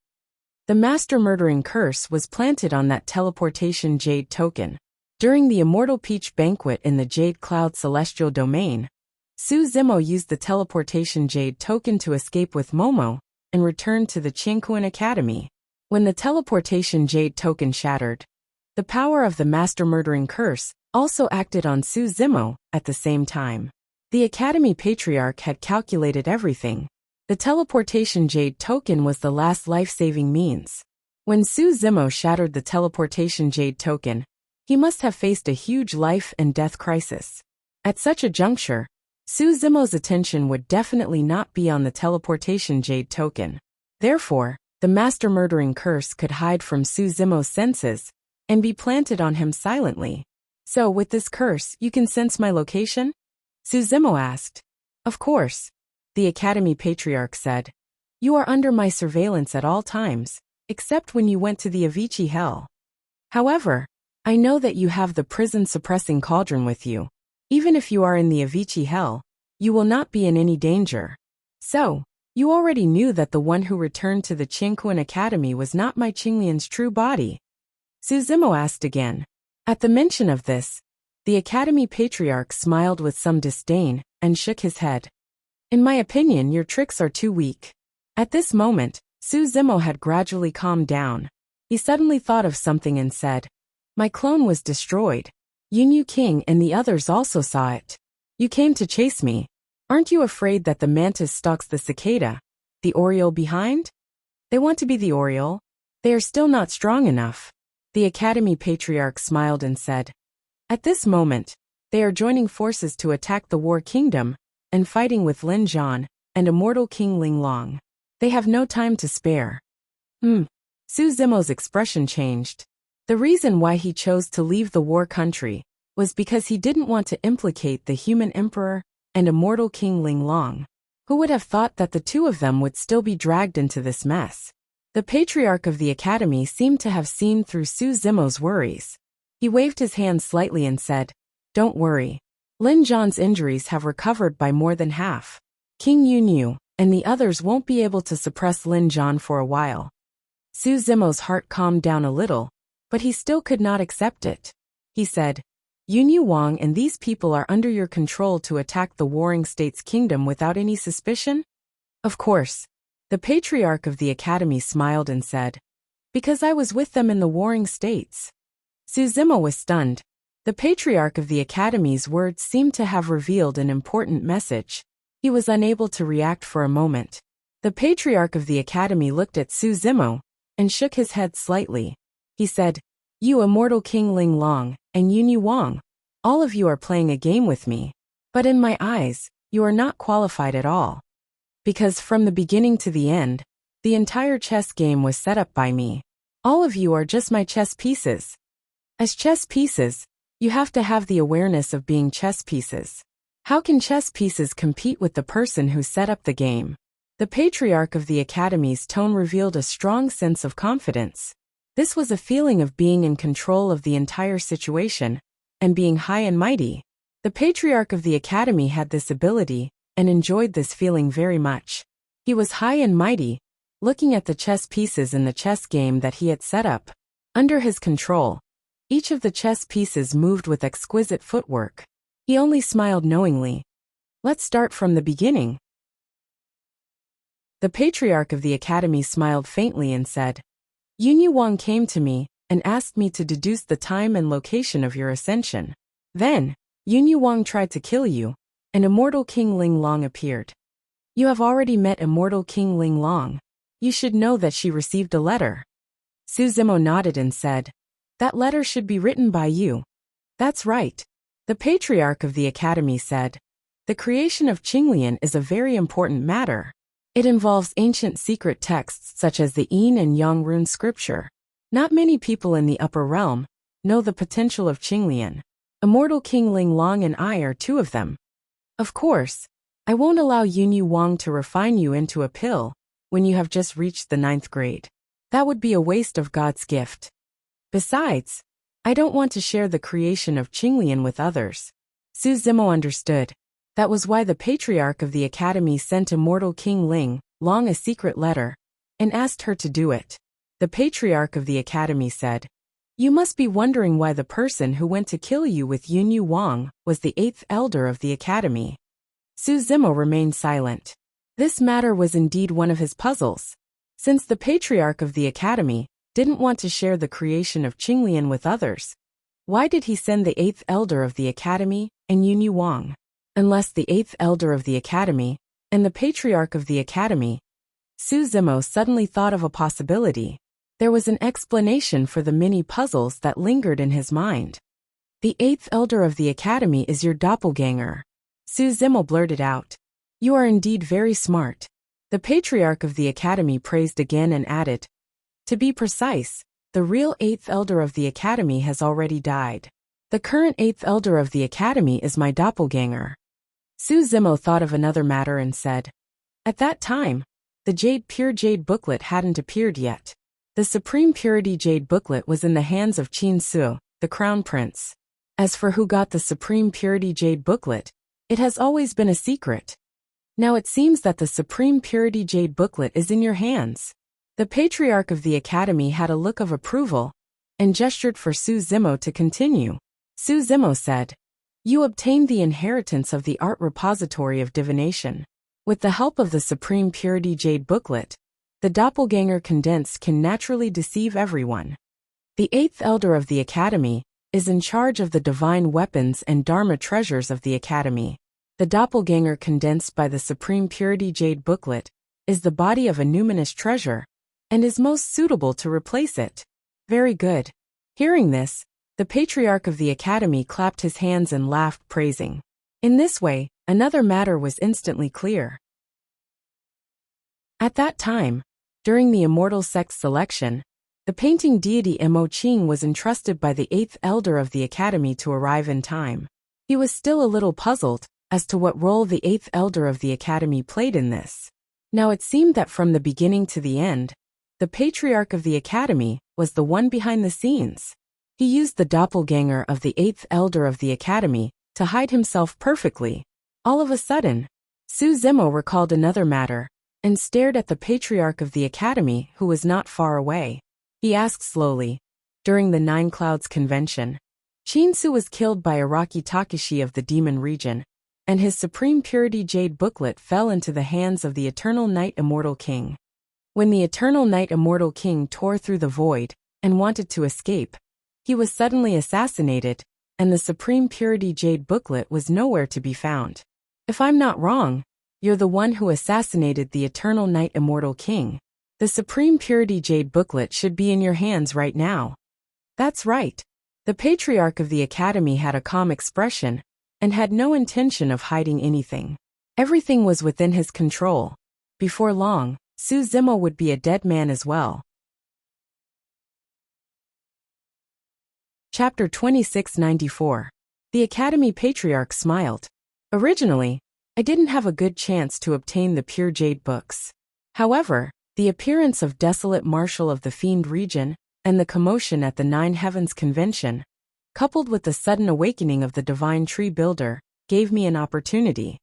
The master murdering curse was planted on that teleportation jade token. During the Immortal Peach banquet in the Jade Cloud Celestial Domain, Su Zimo used the teleportation jade token to escape with Momo and return to the Qingkuan Academy. When the teleportation jade token shattered, the power of the master murdering curse also acted on Su Zimo at the same time. The Academy Patriarch had calculated everything. The teleportation jade token was the last life-saving means. When Su Zimo shattered the teleportation jade token, he must have faced a huge life and death crisis. At such a juncture, Su Zimo's attention would definitely not be on the teleportation jade token. Therefore, the master murdering curse could hide from Su Zimo's senses and be planted on him silently. So with this curse, you can sense my location? Su Zimo asked. Of course. The Academy Patriarch said. You are under my surveillance at all times, except when you went to the Avicii Hell. However, I know that you have the prison-suppressing cauldron with you. Even if you are in the Avicii Hell, you will not be in any danger. So, you already knew that the one who returned to the Qingkuan Academy was not my Qinglian's true body. Su Zimo asked again. At the mention of this, the Academy Patriarch smiled with some disdain and shook his head. In my opinion, your tricks are too weak. At this moment, Su Zimo had gradually calmed down. He suddenly thought of something and said, My clone was destroyed. Yunyu King and the others also saw it. You came to chase me. Aren't you afraid that the mantis stalks the cicada, the oriole behind? They want to be the oriole. They are still not strong enough. The Academy Patriarch smiled and said, At this moment, they are joining forces to attack the War Kingdom and fighting with Lin Zhan and Immortal King Ling Long. They have no time to spare. Su Zimo's expression changed. The reason why he chose to leave the war country was because he didn't want to implicate the human emperor and Immortal King Ling Long. Who would have thought that the two of them would still be dragged into this mess? The Patriarch of the Academy seemed to have seen through Su Zimo's worries. He waved his hand slightly and said, Don't worry. Lin Zhan's injuries have recovered by more than half. King Yunyu and the others won't be able to suppress Lin Zhan for a while. Su Zimo's heart calmed down a little, but he still could not accept it. He said, Yunyu Wang and these people are under your control to attack the warring state's kingdom without any suspicion? Of course. The Patriarch of the Academy smiled and said, Because I was with them in the warring states. Su Zimo was stunned. The Patriarch of the Academy's words seemed to have revealed an important message. He was unable to react for a moment. The Patriarch of the Academy looked at Su Zimo and shook his head slightly. He said, You Immortal King Ling Long and Yunyu Wang, all of you are playing a game with me. But in my eyes, you are not qualified at all. Because from the beginning to the end, the entire chess game was set up by me. All of you are just my chess pieces. As chess pieces, you have to have the awareness of being chess pieces. How can chess pieces compete with the person who set up the game? The Patriarch of the Academy's tone revealed a strong sense of confidence. This was a feeling of being in control of the entire situation and being high and mighty. The Patriarch of the Academy had this ability and enjoyed this feeling very much. He was high and mighty, looking at the chess pieces in the chess game that he had set up. Under his control, each of the chess pieces moved with exquisite footwork. He only smiled knowingly. Let's start from the beginning. The Patriarch of the Academy smiled faintly and said, Yunyu Wang came to me and asked me to deduce the time and location of your ascension. Then, Yunyu Wang tried to kill you, and Immortal King Ling Long appeared. You have already met Immortal King Ling Long. You should know that she received a letter. Su Zimo nodded and said, That letter should be written by you. That's right. The Patriarch of the Academy said, The creation of Qinglian is a very important matter. It involves ancient secret texts such as the Yin and Yang rune scripture. Not many people in the upper realm know the potential of Qinglian. Immortal King Ling Long and I are two of them. Of course, I won't allow Yunyu Wang to refine you into a pill when you have just reached the 9th grade. That would be a waste of God's gift. Besides, I don't want to share the creation of Qinglian with others. Su Zimo understood. That was why the patriarch of the academy sent immortal King Ling Long a secret letter and asked her to do it. The patriarch of the academy said, "You must be wondering why the person who went to kill you with Yunyu Wang was the 8th elder of the academy." Su Zimo remained silent. This matter was indeed one of his puzzles. Since the patriarch of the academy didn't want to share the creation of Qinglian with others, why did he send the 8th elder of the academy and Yunyu Wang? Unless the 8th elder of the academy and the patriarch of the academy. Su Zimo suddenly thought of a possibility. There was an explanation for the many puzzles that lingered in his mind. "The 8th elder of the academy is your doppelganger," Su Zimo blurted out. "You are indeed very smart." The patriarch of the academy praised again and added, "To be precise, the real 8th elder of the academy has already died. The current 8th elder of the academy is my doppelganger." Su Zimo thought of another matter and said, "At that time, the Pure Jade booklet hadn't appeared yet. The Supreme Purity Jade booklet was in the hands of Qin Su, the Crown Prince. As for who got the Supreme Purity Jade booklet, it has always been a secret. Now it seems that the Supreme Purity Jade booklet is in your hands." The patriarch of the academy had a look of approval and gestured for Su Zimo to continue. Su Zimo said, "You obtained the inheritance of the art repository of divination. With the help of the Supreme Purity Jade booklet, the doppelganger condensed can naturally deceive everyone. The 8th elder of the academy is in charge of the divine weapons and dharma treasures of the academy. The doppelganger condensed by the Supreme Purity Jade booklet is the body of a numinous treasure and is most suitable to replace it." Very good. Hearing this, the patriarch of the academy clapped his hands and laughed, praising. In this way, another matter was instantly clear. At that time, during the immortal sex selection, the painting deity Mo Qing was entrusted by the 8th elder of the academy to arrive in time. He was still a little puzzled as to what role the 8th elder of the academy played in this. Now it seemed that from the beginning to the end, the patriarch of the academy was the one behind the scenes. He used the doppelganger of the 8th elder of the academy to hide himself perfectly. All of a sudden, Su Zimo recalled another matter and stared at the patriarch of the academy who was not far away. He asked slowly, "During the Nine Clouds convention, Qin-Su was killed by Araki Takashi of the Demon region, and his Supreme Purity Jade booklet fell into the hands of the Eternal Night Immortal King. When the Eternal Night Immortal King tore through the void and wanted to escape, he was suddenly assassinated, and the Supreme Purity Jade booklet was nowhere to be found. If I'm not wrong, you're the one who assassinated the Eternal Night Immortal King. The Supreme Purity Jade booklet should be in your hands right now." That's right. The patriarch of the academy had a calm expression and had no intention of hiding anything. Everything was within his control. Before long, Su Zimo would be a dead man as well. Chapter 2694. The Academy Patriarch smiled. "Originally, I didn't have a good chance to obtain the Pure Jade books. However, the appearance of Desolate Marshal of the Fiend region and the commotion at the Nine Heavens Convention, coupled with the sudden awakening of the Divine Tree Builder, gave me an opportunity."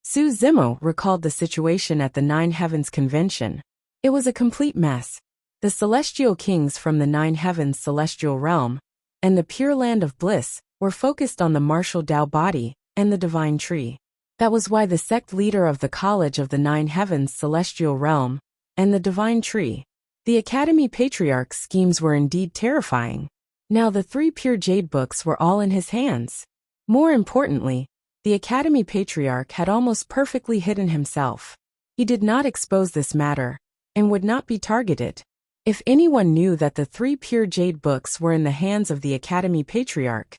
Su Zimo recalled the situation at the Nine Heavens Convention. It was a complete mess. The celestial kings from the Nine Heavens celestial realm and the Pure Land of Bliss were focused on the martial Dao body and the Divine Tree. That was why the sect leader of the College of the Nine Heavens celestial realm and the Divine Tree, the Academy Patriarch's schemes were indeed terrifying. Now the 3 Pure Jade books were all in his hands. More importantly, the Academy Patriarch had almost perfectly hidden himself. He did not expose this matter and would not be targeted. If anyone knew that the 3 Pure Jade books were in the hands of the Academy Patriarch,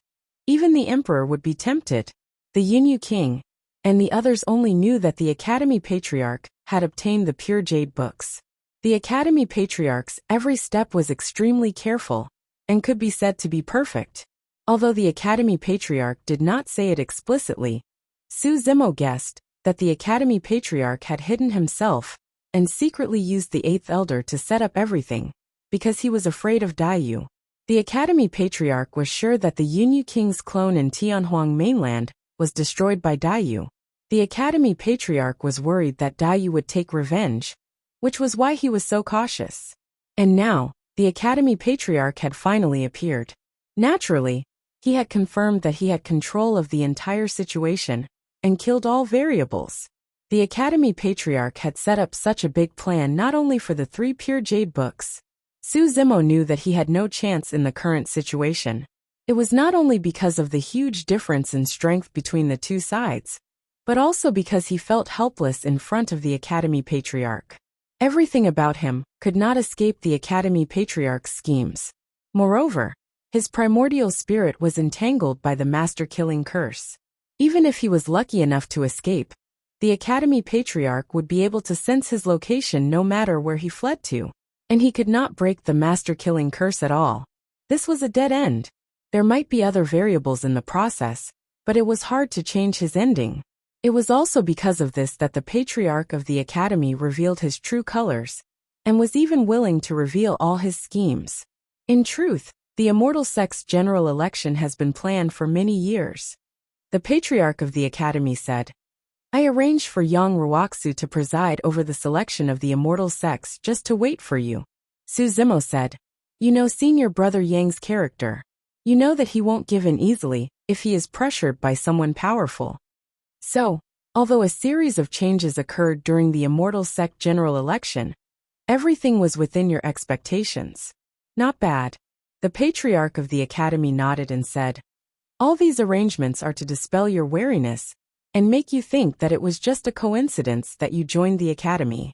even the Emperor would be tempted. The Yunyu King and the others only knew that the Academy Patriarch had obtained the Pure Jade books. The Academy Patriarch's every step was extremely careful and could be said to be perfect. Although the Academy Patriarch did not say it explicitly, Su Zimo guessed that the Academy Patriarch had hidden himself and secretly used the 8th Elder to set up everything. because he was afraid of Daiyu. The Academy Patriarch was sure that the Yunyu King's clone in Tianhuang mainland was destroyed by Daiyu. The Academy Patriarch was worried that Daiyu would take revenge, which was why he was so cautious. And now, the Academy Patriarch had finally appeared. Naturally, he had confirmed that he had control of the entire situation and killed all variables. The Academy Patriarch had set up such a big plan not only for the 3 pure jade books. Su Zimo knew that he had no chance in the current situation. It was not only because of the huge difference in strength between the two sides, but also because he felt helpless in front of the Academy Patriarch. Everything about him could not escape the Academy Patriarch's schemes. Moreover, his primordial spirit was entangled by the master-killing curse. Even if he was lucky enough to escape, the Academy Patriarch would be able to sense his location no matter where he fled to, and he could not break the master-killing curse at all. This was a dead end. There might be other variables in the process, but it was hard to change his ending. It was also because of this that the Patriarch of the Academy revealed his true colors, and was even willing to reveal all his schemes. In truth, the Immortal Sect's general election has been planned for many years. The Patriarch of the Academy said, I arranged for young Ruoxu to preside over the selection of the Immortal Sects just to wait for you. Su Zimo said, You know Senior Brother Yang's character. You know that he won't give in easily if he is pressured by someone powerful. So, although a series of changes occurred during the Immortal Sect general election, everything was within your expectations. Not bad. The Patriarch of the Academy nodded and said, All these arrangements are to dispel your wariness and make you think that it was just a coincidence that you joined the Academy.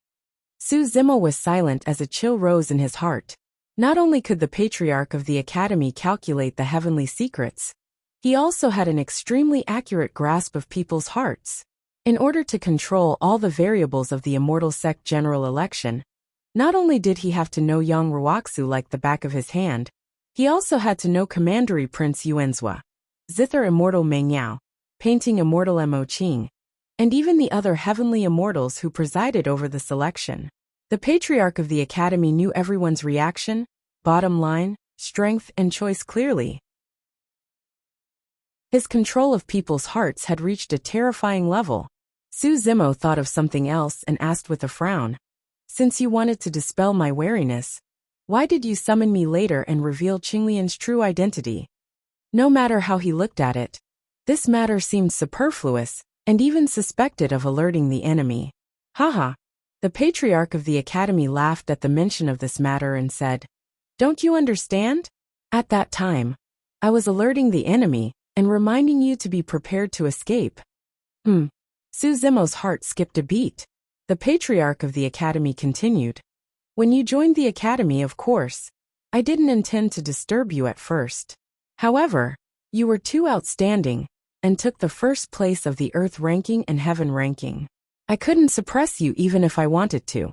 Su Zimo was silent as a chill rose in his heart. Not only could the Patriarch of the Academy calculate the heavenly secrets, he also had an extremely accurate grasp of people's hearts. In order to control all the variables of the Immortal Sect general election, not only did he have to know young Ruoxu like the back of his hand, he also had to know Commandery Prince Yuanzhua, Zither Immortal Mengyao, Painting Immortal Mo Qing, and even the other heavenly immortals who presided over the selection. The Patriarch of the Academy knew everyone's reaction, bottom line, strength, and choice clearly. His control of people's hearts had reached a terrifying level. Su Zimo thought of something else and asked with a frown, Since you wanted to dispel my wariness, why did you summon me later and reveal Qinglian's true identity? No matter how he looked at it, this matter seemed superfluous, and even suspected of alerting the enemy. Haha. The Patriarch of the Academy laughed at the mention of this matter and said, Don't you understand? At that time, I was alerting the enemy and reminding you to be prepared to escape. Su Zimo's heart skipped a beat. The Patriarch of the Academy continued, When you joined the Academy, of course, I didn't intend to disturb you at first. However, you were too outstanding and took the first place of the Earth ranking and Heaven ranking. I couldn't suppress you even if I wanted to.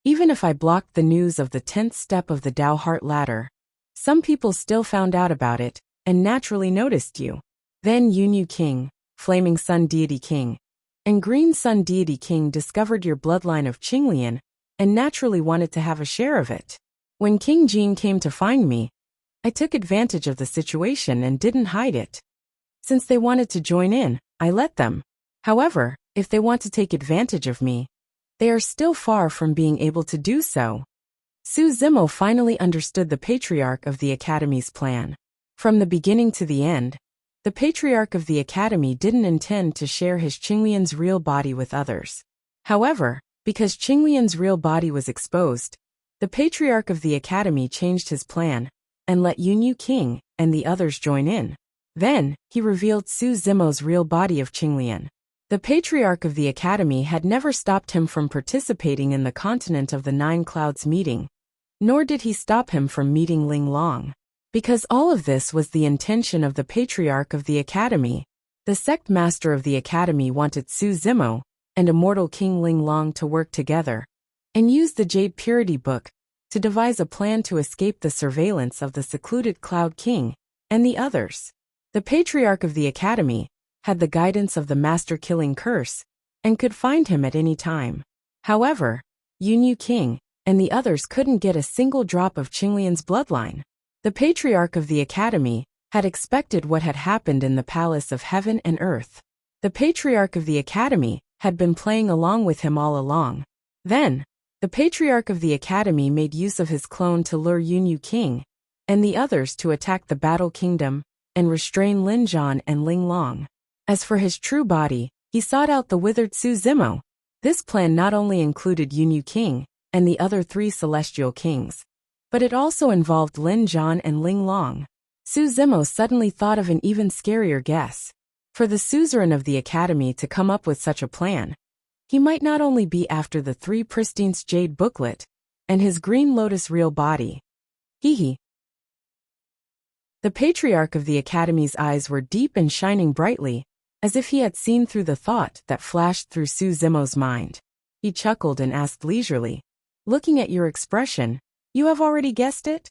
Even if I blocked the news of the 10th step of the Tao Heart Ladder, some people still found out about it and naturally noticed you. Then Yunyu King, Flaming Sun Deity King, and Green Sun Deity King discovered your bloodline of Qinglian and naturally wanted to have a share of it. When King Jin came to find me, I took advantage of the situation and didn't hide it. Since they wanted to join in, I let them. However, if they want to take advantage of me, they are still far from being able to do so. Su Zimo finally understood the Patriarch of the Academy's plan. From the beginning to the end, the Patriarch of the Academy didn't intend to share his Qinglian's real body with others. However, because Qinglian's real body was exposed, the Patriarch of the Academy changed his plan and let Yunyu King and the others join in. Then, he revealed Su Zimo's real body of Qinglian. The Patriarch of the Academy had never stopped him from participating in the Continent of the Nine Clouds meeting, nor did he stop him from meeting Ling Long. Because all of this was the intention of the Patriarch of the Academy, the sect master of the Academy wanted Su Zimo and Immortal King Ling Long to work together and use the Jade Purity Book to devise a plan to escape the surveillance of the secluded Cloud King and the others. The Patriarch of the Academy had the guidance of the master-killing curse and could find him at any time. However, Yunyu King and the others couldn't get a single drop of Qinglian's bloodline. The patriarch of the academy had expected what had happened in the palace of heaven and earth. The patriarch of the academy had been playing along with him all along. Then, the patriarch of the academy made use of his clone to lure Yunyu King and the others to attack the Battle Kingdom and restrain Lin Zhan and Ling Long. As for his true body, he sought out the withered Su Zimo. This plan not only included Yunyu King and the other 3 celestial kings, but it also involved Lin Zhan and Ling Long. Su Zimo suddenly thought of an even scarier guess. For the suzerain of the academy to come up with such a plan, he might not only be after the 3 Pristine's jade booklet and his green lotus real body. Hee. The patriarch of the academy's eyes were deep and shining brightly, as if he had seen through the thought that flashed through Su Zimo's mind. He chuckled and asked leisurely, "Looking at your expression, you have already guessed it?"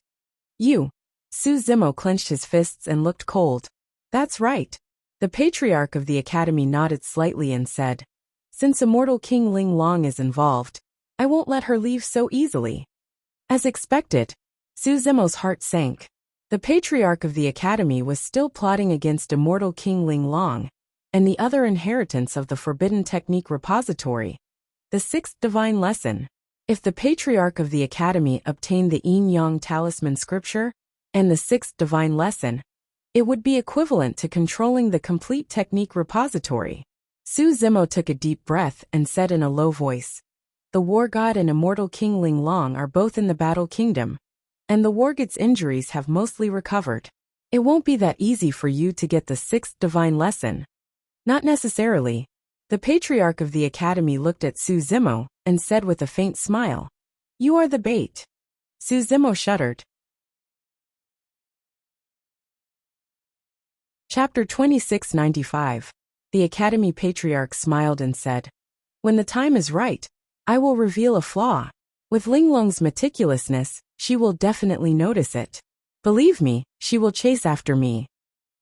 "You." Su Zimo clenched his fists and looked cold. "That's right." The patriarch of the academy nodded slightly and said, "Since immortal King Ling Long is involved, I won't let her leave so easily." As expected, Su Zimo's heart sank. The patriarch of the academy was still plotting against immortal King Ling Long and the other inheritance of the Forbidden Technique Repository, the 6th Divine Lesson. If the patriarch of the academy obtained the Yin Yang Talisman Scripture and the 6th Divine Lesson, it would be equivalent to controlling the complete technique repository. Su Zimo took a deep breath and said in a low voice, "The War God and immortal King Ling Long are both in the Battle Kingdom, and the War God's injuries have mostly recovered. It won't be that easy for you to get the 6th Divine Lesson." "Not necessarily." The patriarch of the academy looked at Su Zimo and said with a faint smile, "You are the bait." Su Zimo shuddered. Chapter 2695. The academy patriarch smiled and said, "When the time is right, I will reveal a flaw. With Ling Long's meticulousness, she will definitely notice it. Believe me, she will chase after me.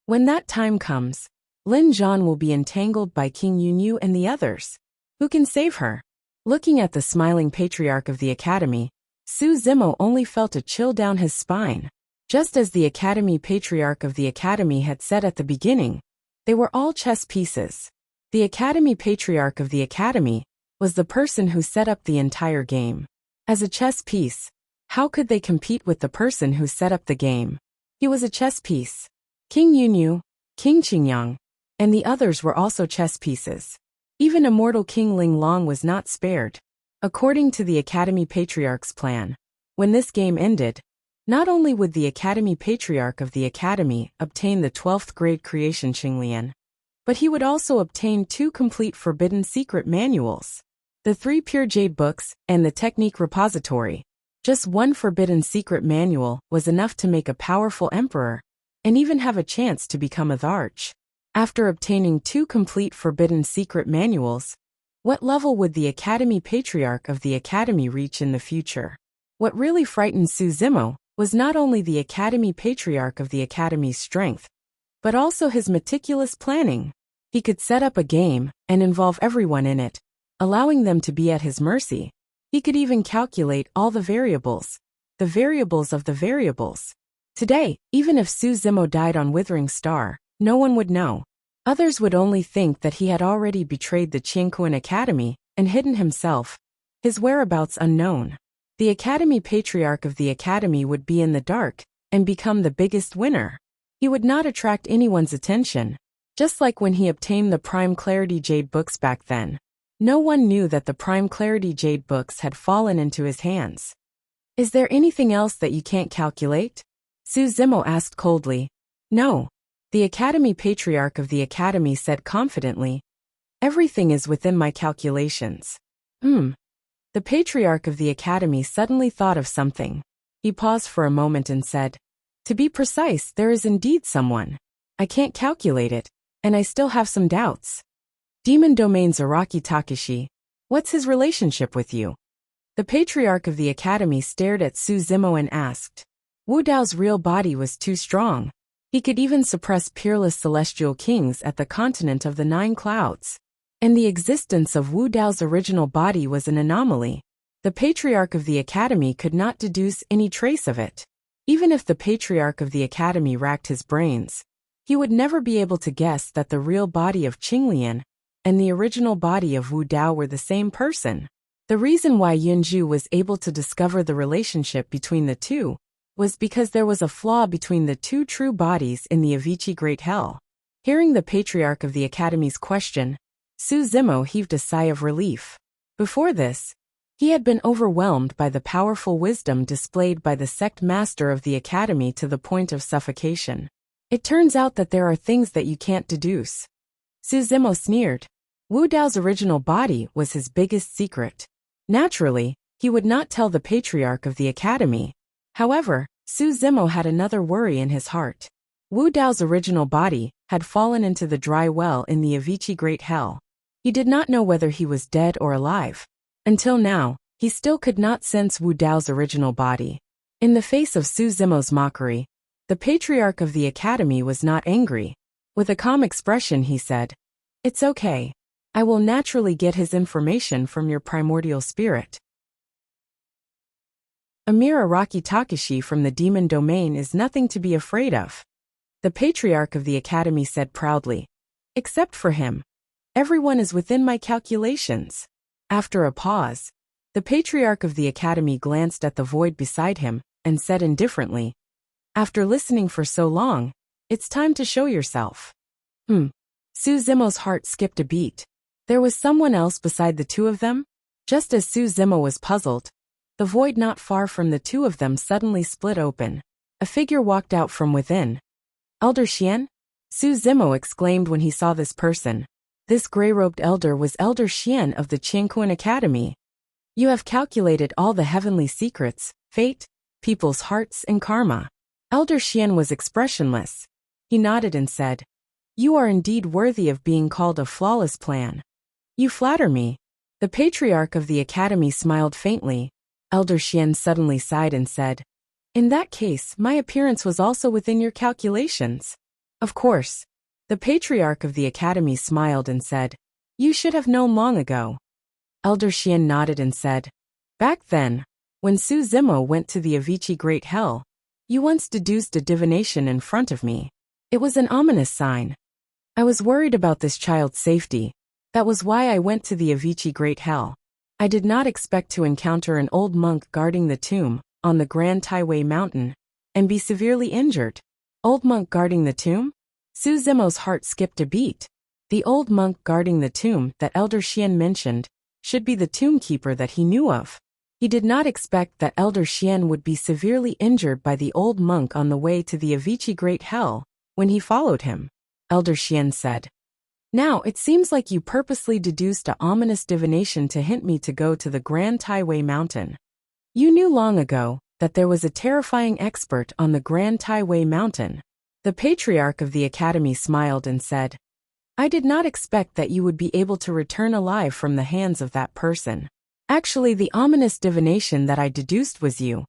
When that time comes, Lin Zhan will be entangled by King Yunyu and the others. Who can save her?" Looking at the smiling patriarch of the academy, Su Zimo only felt a chill down his spine. Just as the academy patriarch of the academy had said at the beginning, they were all chess pieces. The academy patriarch of the academy was the person who set up the entire game. As a chess piece, how could they compete with the person who set up the game? He was a chess piece. King Yunyu, King Qingyang, and the others were also chess pieces. Even immortal King Ling Long was not spared. According to the academy patriarch's plan, when this game ended, not only would the academy patriarch of the academy obtain the 12th grade creation Qinglian, but he would also obtain 2 complete forbidden secret manuals, the 3 pure jade books, and the technique repository. Just 1 forbidden secret manual was enough to make a powerful emperor, and even have a chance to become a Tharch. After obtaining 2 complete forbidden secret manuals, what level would the academy patriarch of the academy reach in the future? What really frightened Su Zimo was not only the academy patriarch of the academy's strength, but also his meticulous planning. He could set up a game and involve everyone in it, allowing them to be at his mercy. He could even calculate all the variables of the variables. Today, even if Su Zimo died on Withering Star, no one would know. Others would only think that he had already betrayed the Qianquan Academy and hidden himself, his whereabouts unknown. The academy patriarch of the academy would be in the dark and become the biggest winner. He would not attract anyone's attention, just like when he obtained the Prime Clarity Jade books back then. No one knew that the Prime Clarity Jade books had fallen into his hands. "Is there anything else that you can't calculate?" Su Zimo asked coldly. "No." The academy patriarch of the academy said confidently, "Everything is within my calculations." The patriarch of the academy suddenly thought of something. He paused for a moment and said, "To be precise, there is indeed someone. I can't calculate it, and I still have some doubts. Demon Domain Zaraki Takeshi. What's his relationship with you?" The patriarch of the academy stared at Su Zimo and asked. Wu Dao's real body was too strong. He could even suppress peerless celestial kings at the continent of the 9 clouds. And the existence of Wu Dao's original body was an anomaly. The Patriarch of the Academy could not deduce any trace of it. Even if the Patriarch of the Academy racked his brains, he would never be able to guess that the real body of Qinglian and the original body of Wu Dao were the same person. The reason why Yunju was able to discover the relationship between the two was because there was a flaw between the two true bodies in the Avicii Great Hell. Hearing the Patriarch of the Academy's question, Su Zimo heaved a sigh of relief. Before this, he had been overwhelmed by the powerful wisdom displayed by the sect master of the Academy to the point of suffocation. It turns out that there are things that you can't deduce. Su Zimo sneered. Wu Dao's original body was his biggest secret. Naturally, he would not tell the Patriarch of the Academy. However, Su Zimo had another worry in his heart. Wu Dao's original body had fallen into the dry well in the Avicii Great Hell. He did not know whether he was dead or alive. Until now, he still could not sense Wu Dao's original body. In the face of Su Zimo's mockery, the Patriarch of the Academy was not angry. With a calm expression he said, "It's okay. I will naturally get his information from your primordial spirit." Emir Araki Takashi from the demon domain is nothing to be afraid of. The Patriarch of the Academy said proudly. Except for him. Everyone is within my calculations. After a pause, the Patriarch of the Academy glanced at the void beside him and said indifferently, "After listening for so long, it's time to show yourself." Su Zimo's heart skipped a beat. There was someone else beside the two of them? Just as Su Zimo was puzzled, the void not far from the two of them suddenly split open. A figure walked out from within. "Elder Xian?" Su Zimo exclaimed when he saw this person. This gray-robed elder was Elder Xian of the Qianquan Academy. "You have calculated all the heavenly secrets, fate, people's hearts, and karma." Elder Xian was expressionless. He nodded and said, "You are indeed worthy of being called a flawless plan. You flatter me." The Patriarch of the Academy smiled faintly. Elder Xian suddenly sighed and said, "In that case, my appearance was also within your calculations." "Of course." The Patriarch of the Academy smiled and said, "You should have known long ago." Elder Xian nodded and said, "Back then, when Su Zimo went to the Avicii Great Hell, you once deduced a divination in front of me. It was an ominous sign. I was worried about this child's safety. That was why I went to the Avicii Great Hell. I did not expect to encounter an old monk guarding the tomb on the Grand Taiwei Mountain and be severely injured." Old monk guarding the tomb? Su Zimo's heart skipped a beat. The old monk guarding the tomb that Elder Xian mentioned should be the tombkeeper that he knew of. He did not expect that Elder Xian would be severely injured by the old monk on the way to the Avicii Great Hell when he followed him. Elder Xian said, "Now it seems like you purposely deduced an ominous divination to hint me to go to the Grand Taiwei Mountain. You knew long ago that there was a terrifying expert on the Grand Taiwei Mountain." The Patriarch of the Academy smiled and said, "I did not expect that you would be able to return alive from the hands of that person. Actually, the ominous divination that I deduced was you."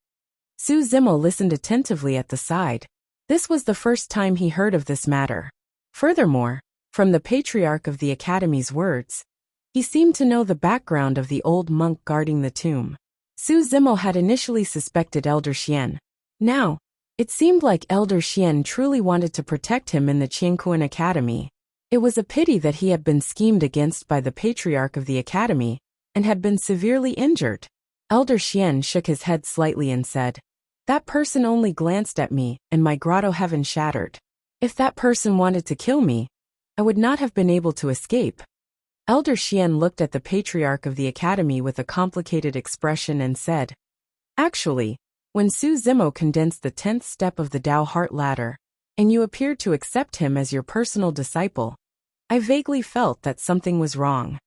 Su Zimo listened attentively at the side. This was the first time he heard of this matter. Furthermore, from the Patriarch of the Academy's words, he seemed to know the background of the old monk guarding the tomb. Su Zimo had initially suspected Elder Xian. Now, it seemed like Elder Xian truly wanted to protect him in the Qianquan Academy. It was a pity that he had been schemed against by the Patriarch of the Academy and had been severely injured. Elder Xian shook his head slightly and said, "That person only glanced at me and my grotto heaven shattered. If that person wanted to kill me, I would not have been able to escape." Elder Xian looked at the Patriarch of the Academy with a complicated expression and said, "Actually, when Su Zimo condensed the 10th step of the Tao Heart Ladder, and you appeared to accept him as your personal disciple, I vaguely felt that something was wrong."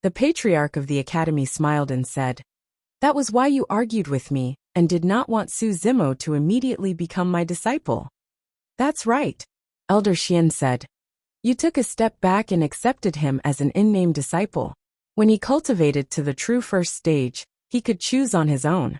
The Patriarch of the Academy smiled and said, "That was why you argued with me and did not want Su Zimo to immediately become my disciple." "That's right," Elder Xian said. "You took a step back and accepted him as an in-name disciple. When he cultivated to the true first stage, he could choose on his own.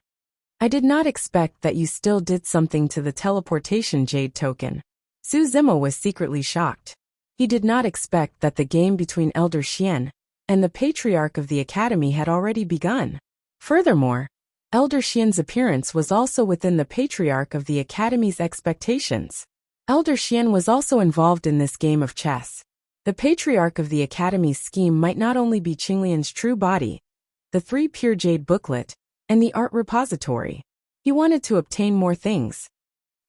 I did not expect that you still did something to the teleportation jade token." Su Zimo was secretly shocked. He did not expect that the game between Elder Xian and the patriarch of the academy had already begun. Furthermore, Elder Xian's appearance was also within the patriarch of the academy's expectations. Elder Xian was also involved in this game of chess. The patriarch of the academy's scheme might not only be Qinglian's true body, the 3 pure jade booklet, and the art repository. He wanted to obtain more things.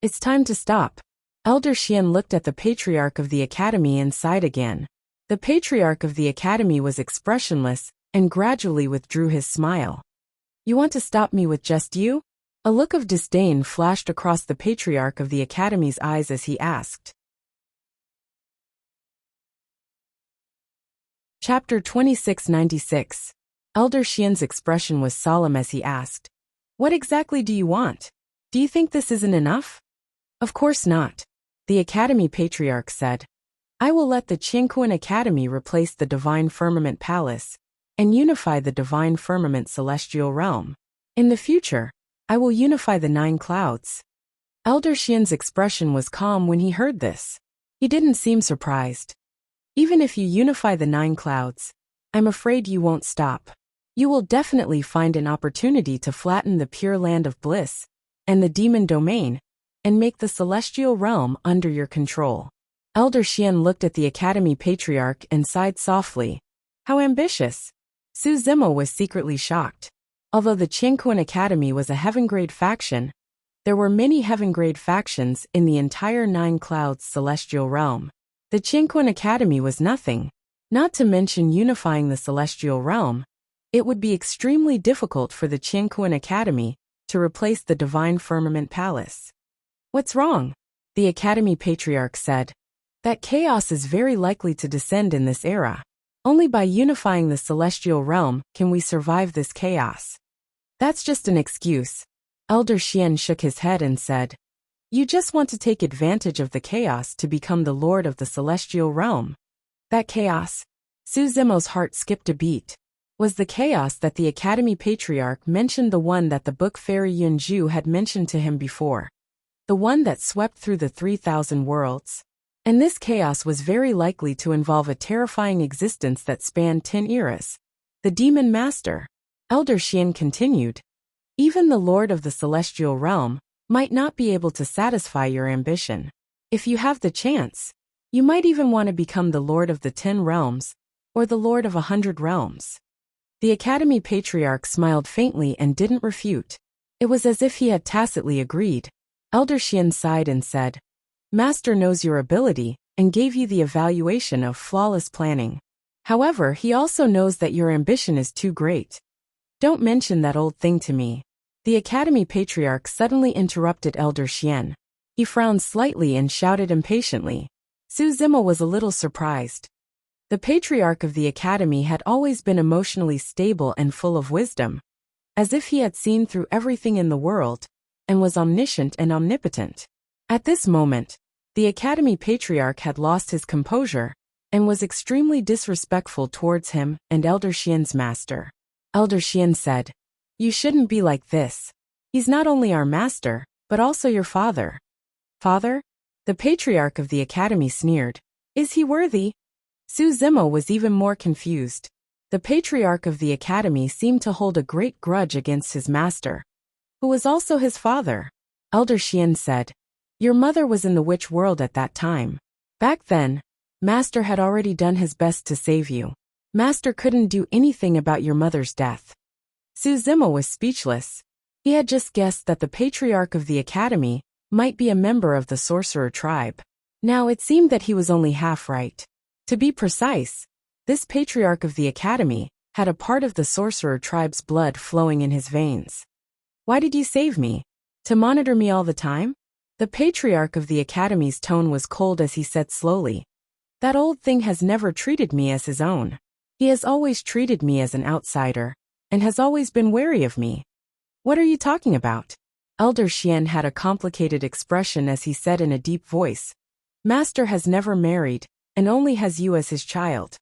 It's time to stop. Elder Xian looked at the patriarch of the academy and sighed again. The patriarch of the academy was expressionless and gradually withdrew his smile. You want to stop me with just you? A look of disdain flashed across the patriarch of the academy's eyes as he asked. Chapter 2696. Elder Xian's expression was solemn as he asked, "What exactly do you want? Do you think this isn't enough?" "Of course not," the academy patriarch said. "I will let the Qingquan Academy replace the Divine Firmament Palace and unify the Divine Firmament Celestial Realm. In the future, I will unify the 9 clouds." Elder Xian's expression was calm when he heard this. He didn't seem surprised. "Even if you unify the 9 clouds, I'm afraid you won't stop. You will definitely find an opportunity to flatten the Pure Land of Bliss and the Demon Domain and make the Celestial Realm under your control." Elder Xian looked at the Academy Patriarch and sighed softly. How ambitious! Su Zimo was secretly shocked. Although the Qingquan Academy was a heaven-grade faction, there were many heaven-grade factions in the entire 9 clouds celestial realm. The Qingquan Academy was nothing. Not to mention unifying the celestial realm, it would be extremely difficult for the Qingquan Academy to replace the Divine Firmament Palace. "What's wrong?" the Academy Patriarch said. "That chaos is very likely to descend in this era. Only by unifying the celestial realm can we survive this chaos." "That's just an excuse." Elder Xian shook his head and said, "You just want to take advantage of the chaos to become the lord of the celestial realm." That chaos? Su Zimo's heart skipped a beat. Was the chaos that the Academy Patriarch mentioned the one that the book fairy Yunju had mentioned to him before? The one that swept through the 3,000 worlds? And this chaos was very likely to involve a terrifying existence that spanned 10 eras. The Demon Master. Elder Xian continued. Even the Lord of the Celestial Realm might not be able to satisfy your ambition. If you have the chance, you might even want to become the Lord of the 10 realms, or the Lord of 100 realms. The Academy Patriarch smiled faintly and didn't refute. It was as if he had tacitly agreed. Elder Xian sighed and said, "Master knows your ability and gave you the evaluation of flawless planning. However, he also knows that your ambition is too great. Don't mention that old thing to me." The Academy Patriarch suddenly interrupted Elder Xian. He frowned slightly and shouted impatiently. Su Zimo was a little surprised. The Patriarch of the Academy had always been emotionally stable and full of wisdom, as if he had seen through everything in the world, and was omniscient and omnipotent. At this moment, the Academy Patriarch had lost his composure, and was extremely disrespectful towards him and Elder Xian's master. Elder Xian said, "You shouldn't be like this. He's not only our master, but also your father." "Father?" The Patriarch of the Academy sneered. "Is he worthy?" Su Zimo was even more confused. The Patriarch of the Academy seemed to hold a great grudge against his master, who was also his father. Elder Xian said, "Your mother was in the witch world at that time. Back then, Master had already done his best to save you. Master couldn't do anything about your mother's death." Su Zimo was speechless. He had just guessed that the Patriarch of the Academy might be a member of the sorcerer tribe. Now it seemed that he was only half right. To be precise, this Patriarch of the Academy had a part of the sorcerer tribe's blood flowing in his veins. "Why did you save me? To monitor me all the time?" The Patriarch of the Academy's tone was cold as he said slowly, "That old thing has never treated me as his own. He has always treated me as an outsider, and has always been wary of me." "What are you talking about?" Elder Xian had a complicated expression as he said in a deep voice, "Master has never married, and only has you as his child.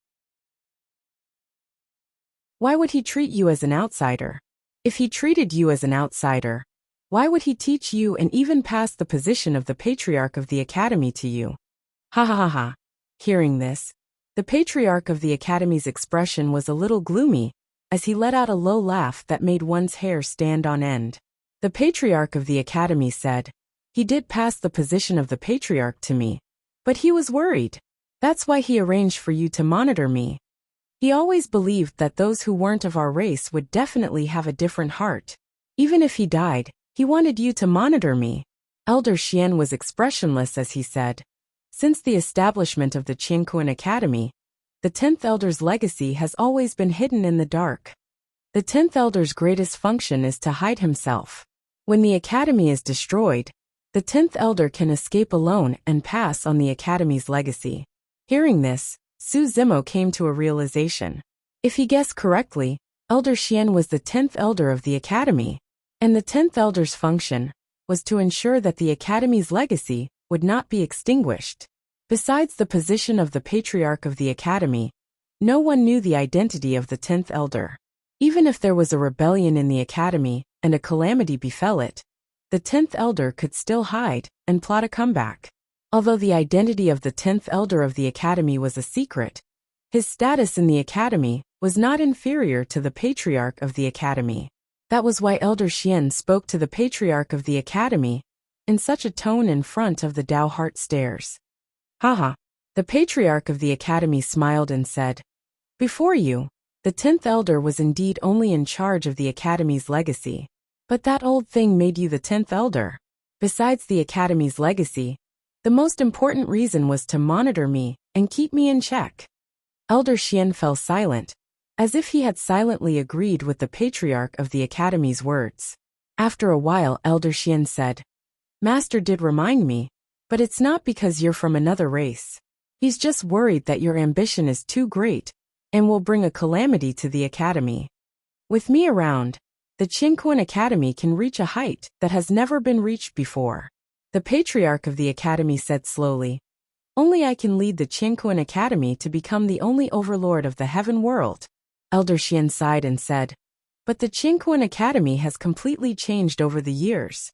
Why would he treat you as an outsider? If he treated you as an outsider, why would he teach you and even pass the position of the Patriarch of the Academy to you?" Ha ha ha ha. Hearing this, The patriarch of the academy's expression was a little gloomy, as he let out a low laugh that made one's hair stand on end. The patriarch of the academy said, "He did pass the position of the patriarch to me, but he was worried. That's why he arranged for you to monitor me. He always believed that those who weren't of our race would definitely have a different heart. Even if he died, he wanted you to monitor me." Elder Xian was expressionless as he said, "Since the establishment of the Qingkuan Academy, the 10th Elder's legacy has always been hidden in the dark. The 10th Elder's greatest function is to hide himself. When the Academy is destroyed, the 10th Elder can escape alone and pass on the Academy's legacy." Hearing this, Su Zimo came to a realization. If he guessed correctly, Elder Xian was the 10th Elder of the Academy, and the 10th Elder's function was to ensure that the Academy's legacy would not be extinguished. Besides the position of the Patriarch of the Academy, no one knew the identity of the 10th Elder. Even if there was a rebellion in the Academy and a calamity befell it, the 10th Elder could still hide and plot a comeback. Although the identity of the 10th Elder of the Academy was a secret, his status in the Academy was not inferior to the Patriarch of the Academy. That was why Elder Xian spoke to the Patriarch of the Academy in such a tone in front of the Dao Heart stairs. Haha. The Patriarch of the Academy smiled and said, "Before you, the 10th Elder was indeed only in charge of the Academy's legacy. But that old thing made you the 10th Elder. Besides the Academy's legacy, the most important reason was to monitor me and keep me in check." Elder Xian fell silent, as if he had silently agreed with the Patriarch of the Academy's words. After a while, Elder Xian said, "Master did remind me, but it's not because you're from another race. He's just worried that your ambition is too great and will bring a calamity to the Academy. With me around, the Qingkuan Academy can reach a height that has never been reached before." The Patriarch of the Academy said slowly, "Only I can lead the Qingkuan Academy to become the only overlord of the heaven world." Elder Xian sighed and said, "But the Qingkuan Academy has completely changed over the years.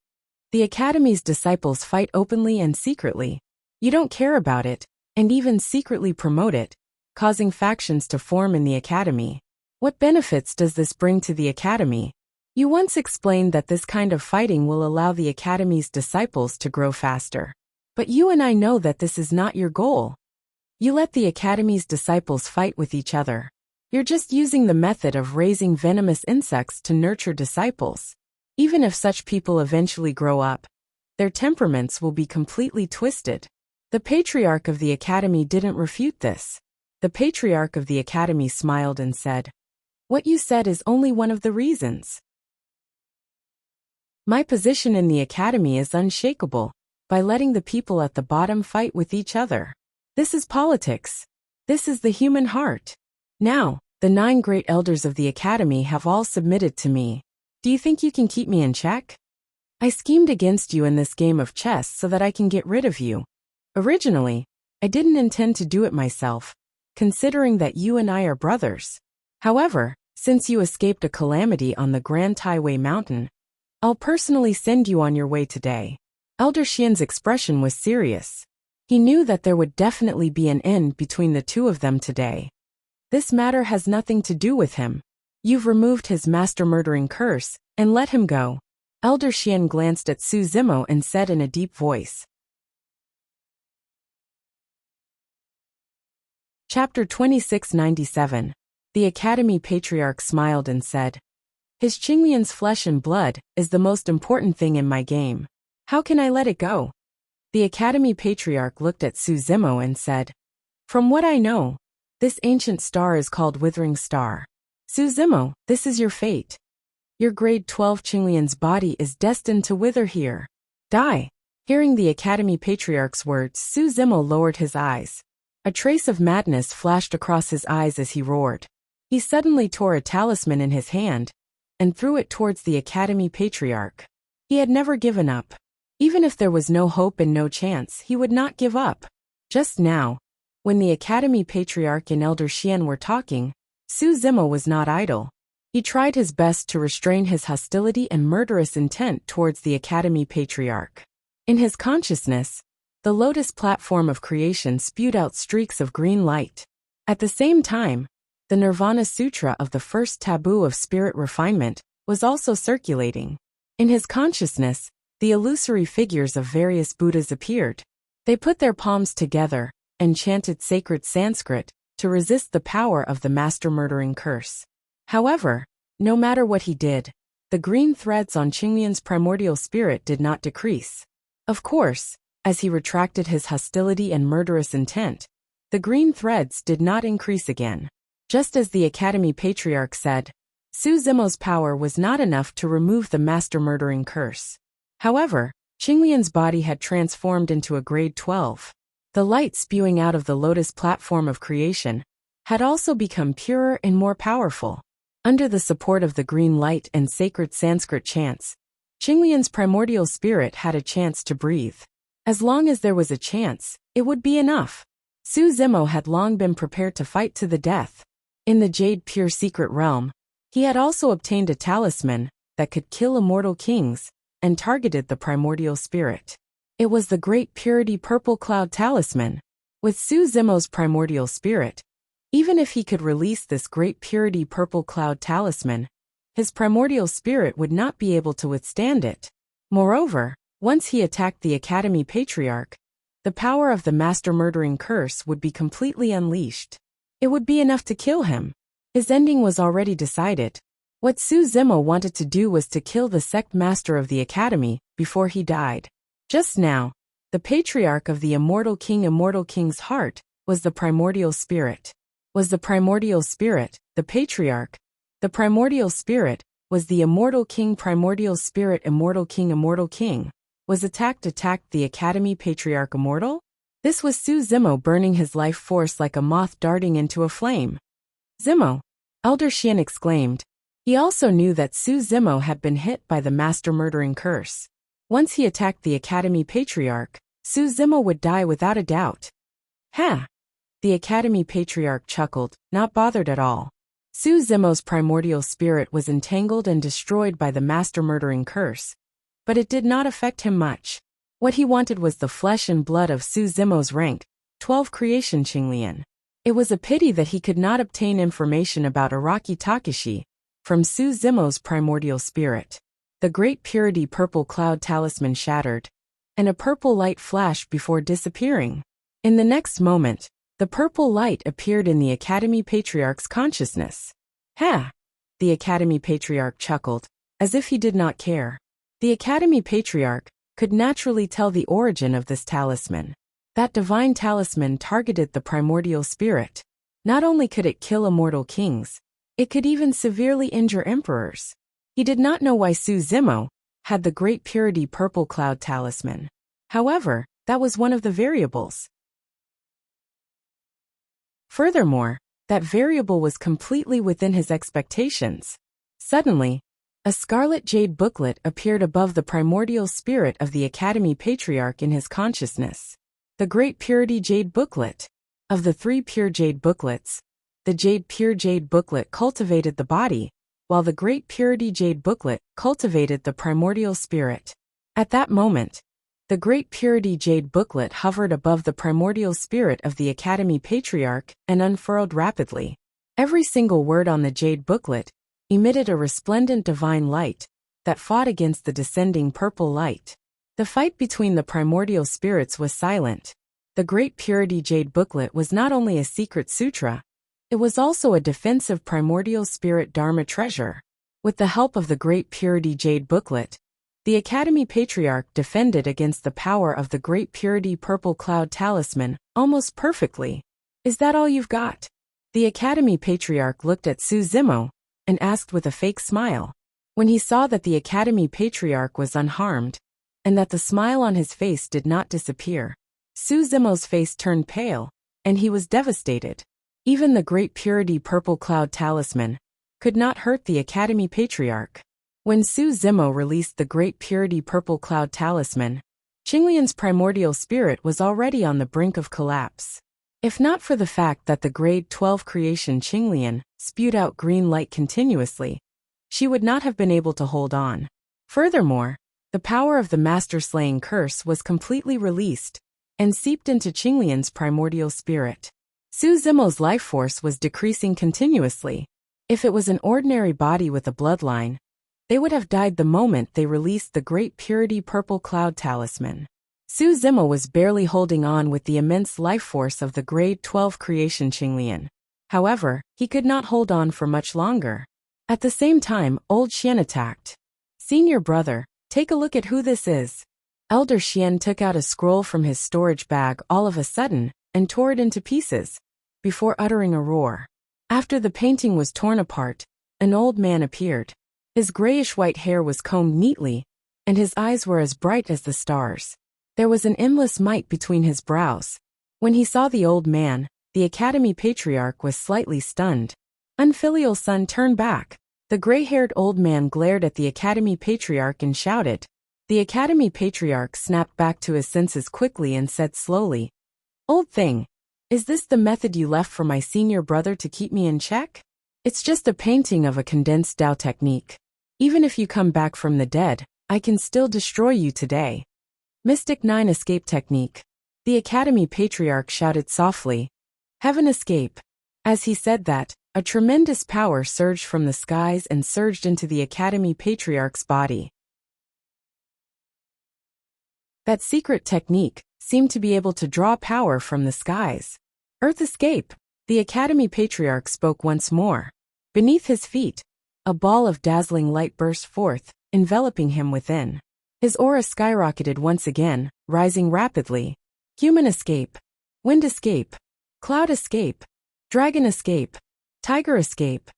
The Academy's disciples fight openly and secretly. You don't care about it, and even secretly promote it, causing factions to form in the Academy. What benefits does this bring to the Academy? You once explained that this kind of fighting will allow the Academy's disciples to grow faster. But you and I know that this is not your goal. You let the Academy's disciples fight with each other. You're just using the method of raising venomous insects to nurture disciples. Even if such people eventually grow up, their temperaments will be completely twisted." The Patriarch of the Academy didn't refute this. The Patriarch of the Academy smiled and said, "What you said is only one of the reasons. My position in the Academy is unshakable by letting the people at the bottom fight with each other. This is politics. This is the human heart. Now, the 9 great elders of the Academy have all submitted to me. Do you think you can keep me in check? I schemed against you in this game of chess so that I can get rid of you. Originally, I didn't intend to do it myself, considering that you and I are brothers. However, since you escaped a calamity on the Grand Taiwei Mountain, I'll personally send you on your way today." Elder Xian's expression was serious. He knew that there would definitely be an end between the two of them today. This matter has nothing to do with him. You've removed his master-murdering curse and let him go. Elder Xian glanced at Su Zimo and said in a deep voice. Chapter 2697. The Academy Patriarch smiled and said, "His Qinglian's flesh and blood is the most important thing in my game. How can I let it go?" The Academy Patriarch looked at Su Zimo and said, "From what I know, this ancient star is called Withering Star. Su Zimo, this is your fate. Your grade 12 Qinglian's body is destined to wither here. Die." Hearing the Academy Patriarch's words, Su Zimo lowered his eyes. A trace of madness flashed across his eyes as he roared. He suddenly tore a talisman in his hand and threw it towards the Academy Patriarch. He had never given up. Even if there was no hope and no chance, he would not give up. Just now, when the Academy Patriarch and Elder Xian were talking, Su Zimo was not idle. He tried his best to restrain his hostility and murderous intent towards the Academy Patriarch. In his consciousness, the lotus platform of creation spewed out streaks of green light. At the same time, the Nirvana Sutra of the first taboo of spirit refinement was also circulating. In his consciousness, the illusory figures of various Buddhas appeared. They put their palms together and chanted sacred Sanskrit to resist the power of the master-murdering curse. However, no matter what he did, the green threads on Qinglian's primordial spirit did not decrease. Of course, as he retracted his hostility and murderous intent, the green threads did not increase again. Just as the Academy Patriarch said, Su Zimo's power was not enough to remove the master-murdering curse. However, Qinglian's body had transformed into a grade 12. The light spewing out of the lotus platform of creation had also become purer and more powerful. Under the support of the green light and sacred Sanskrit chants, Qinglian's primordial spirit had a chance to breathe. As long as there was a chance, it would be enough. Su Zimo had long been prepared to fight to the death. In the Jade Pure Secret Realm, he had also obtained a talisman that could kill immortal kings and targeted the primordial spirit. It was the Great Purity Purple Cloud Talisman. With Su Zimo's primordial spirit, even if he could release this Great Purity Purple Cloud Talisman, his primordial spirit would not be able to withstand it. Moreover, once he attacked the Academy Patriarch, the power of the master-murdering curse would be completely unleashed. It would be enough to kill him. His ending was already decided. What Su Zimo wanted to do was to kill the sect master of the Academy before he died. Just now, the Patriarch of the Immortal King's heart was the primordial spirit. Was the primordial spirit the Patriarch? The primordial spirit was the Immortal King. Primordial spirit Immortal King was attacked the Academy Patriarch immortal? This was Su Zimo burning his life force like a moth darting into a flame. Zimo! Elder Xian exclaimed. He also knew that Su Zimo had been hit by the master-murdering curse. Once he attacked the Academy Patriarch, Su Zimo would die without a doubt. Ha! The Academy Patriarch chuckled, not bothered at all. Su Zimo's primordial spirit was entangled and destroyed by the master-murdering curse, but it did not affect him much. What he wanted was the flesh and blood of Su Zimo's ranked 12 creation Qinglian. It was a pity that he could not obtain information about Araki Takashi from Su Zimo's primordial spirit. The Great Purity Purple Cloud Talisman shattered, and a purple light flashed before disappearing. In the next moment, the purple light appeared in the Academy Patriarch's consciousness. Ha! The Academy Patriarch chuckled, as if he did not care. The Academy Patriarch could naturally tell the origin of this talisman. That divine talisman targeted the primordial spirit. Not only could it kill immortal kings, it could even severely injure emperors. He did not know why Su Zimo had the Great Purity Purple Cloud Talisman. However, that was one of the variables. Furthermore, that variable was completely within his expectations. Suddenly, a scarlet jade booklet appeared above the primordial spirit of the Academy Patriarch in his consciousness. The Great Purity Jade Booklet. Of the 3 pure jade booklets, the Jade Pure Jade Booklet cultivated the body, while the Great Purity Jade Booklet cultivated the primordial spirit. At that moment, the Great Purity Jade Booklet hovered above the primordial spirit of the Academy Patriarch and unfurled rapidly. Every single word on the Jade Booklet emitted a resplendent divine light that fought against the descending purple light. The fight between the primordial spirits was silent. The Great Purity Jade Booklet was not only a secret sutra, it was also a defensive primordial spirit dharma treasure. With the help of the Great Purity Jade Booklet, the Academy Patriarch defended against the power of the Great Purity Purple Cloud Talisman almost perfectly. Is that all you've got? The Academy Patriarch looked at Su Zimo and asked with a fake smile. When he saw that the Academy Patriarch was unharmed, and that the smile on his face did not disappear, Su Zimo's face turned pale, and he was devastated. Even the Great Purity Purple Cloud Talisman could not hurt the Academy Patriarch. When Su Zimo released the Great Purity Purple Cloud Talisman, Qinglian's primordial spirit was already on the brink of collapse. If not for the fact that the grade 12 creation Qinglian spewed out green light continuously, she would not have been able to hold on. Furthermore, the power of the master-slaying curse was completely released and seeped into Qinglian's primordial spirit. Su Zimo's life force was decreasing continuously. If it was an ordinary body with a bloodline, they would have died the moment they released the Great Purity Purple Cloud Talisman. Su Zimo was barely holding on with the immense life force of the Grade 12 creation Qinglian. However, he could not hold on for much longer. At the same time, Old Xian attacked. Senior brother, take a look at who this is. Elder Xian took out a scroll from his storage bag all of a sudden and tore it into pieces, before uttering a roar. After the painting was torn apart, an old man appeared. His grayish-white hair was combed neatly, and his eyes were as bright as the stars. There was an endless might between his brows. When he saw the old man, the Academy Patriarch was slightly stunned. Unfilial son turned back. The gray-haired old man glared at the Academy Patriarch and shouted. The Academy Patriarch snapped back to his senses quickly and said slowly, "Old thing, is this the method you left for my senior brother to keep me in check? It's just a painting of a condensed Dao technique. Even if you come back from the dead, I can still destroy you today." Mystic 9 Escape Technique. The Academy Patriarch shouted softly, "Heaven escape." As he said that, a tremendous power surged from the skies and surged into the Academy Patriarch's body. That secret technique seemed to be able to draw power from the skies. Earth escape. The Academy Patriarch spoke once more. Beneath his feet, a ball of dazzling light burst forth, enveloping him within. His aura skyrocketed once again, rising rapidly. Human escape. Wind escape. Cloud escape. Dragon escape. Tiger escape.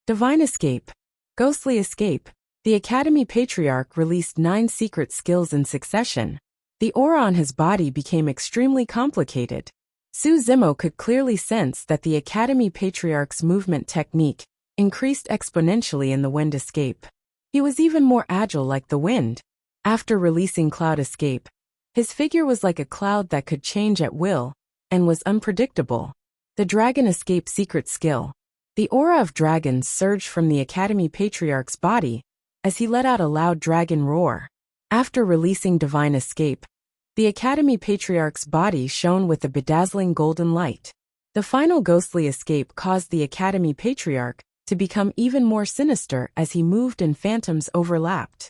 Divine escape. Ghostly escape. The Academy Patriarch released 9 secret skills in succession. The aura on his body became extremely complicated. Su Zimo could clearly sense that the Academy Patriarch's movement technique increased exponentially in the wind escape. He was even more agile like the wind. After releasing Cloud Escape, his figure was like a cloud that could change at will and was unpredictable. The Dragon Escape secret skill. The aura of dragons surged from the Academy Patriarch's body as he let out a loud dragon roar. After releasing Divine Escape, the Academy Patriarch's body shone with a bedazzling golden light. The final ghostly escape caused the Academy Patriarch to become even more sinister as he moved and phantoms overlapped.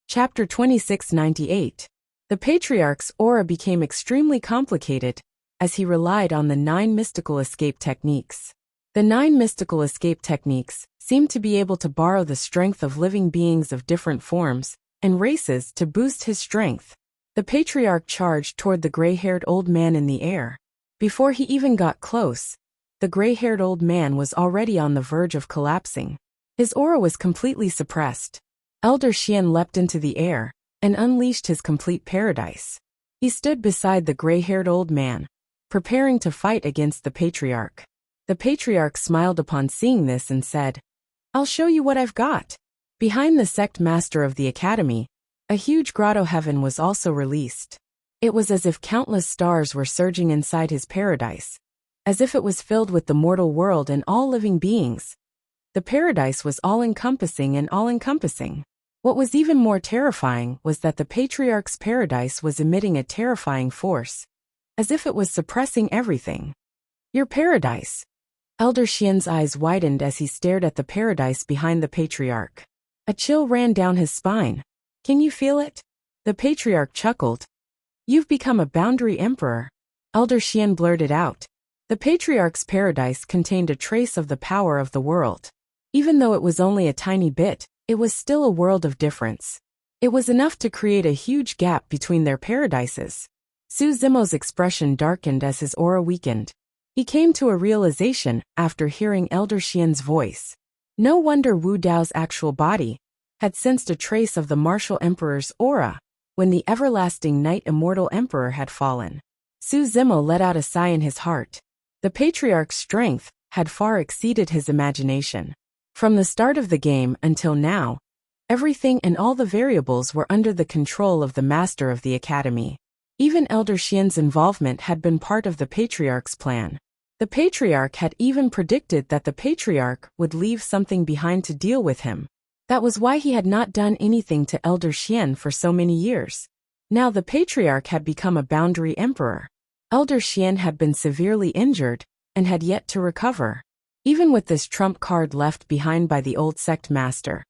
Chapter 2698. The Patriarch's aura became extremely complicated as he relied on the 9 mystical escape techniques. The 9 mystical escape techniques seemed to be able to borrow the strength of living beings of different forms and races to boost his strength. The Patriarch charged toward the gray-haired old man in the air. Before he even got close, the gray-haired old man was already on the verge of collapsing. His aura was completely suppressed. Elder Xian leapt into the air and unleashed his complete paradise. He stood beside the gray-haired old man, preparing to fight against the patriarch. The patriarch smiled upon seeing this and said, "I'll show you what I've got." Behind the sect master of the academy, a huge grotto heaven was also released. It was as if countless stars were surging inside his paradise, as if it was filled with the mortal world and all living beings. The paradise was all-encompassing and all-encompassing. What was even more terrifying was that the patriarch's paradise was emitting a terrifying force, as if it was suppressing everything. "Your paradise." Elder Xian's eyes widened as he stared at the paradise behind the patriarch. A chill ran down his spine. "Can you feel it?" The patriarch chuckled. "You've become a boundary emperor." Elder Xian blurted out. The patriarch's paradise contained a trace of the power of the world. Even though it was only a tiny bit, it was still a world of difference. It was enough to create a huge gap between their paradises. Su Zimo's expression darkened as his aura weakened. He came to a realization after hearing Elder Xian's voice. No wonder Wu Dao's actual body had sensed a trace of the martial emperor's aura when the everlasting night immortal emperor had fallen. Su Zimo let out a sigh in his heart. The patriarch's strength had far exceeded his imagination. From the start of the game until now, everything and all the variables were under the control of the master of the academy. Even Elder Xian's involvement had been part of the patriarch's plan. The patriarch had even predicted that the patriarch would leave something behind to deal with him. That was why he had not done anything to Elder Xian for so many years. Now the patriarch had become a boundary emperor. Elder Xian had been severely injured and had yet to recover. Even with this trump card left behind by the old sect master,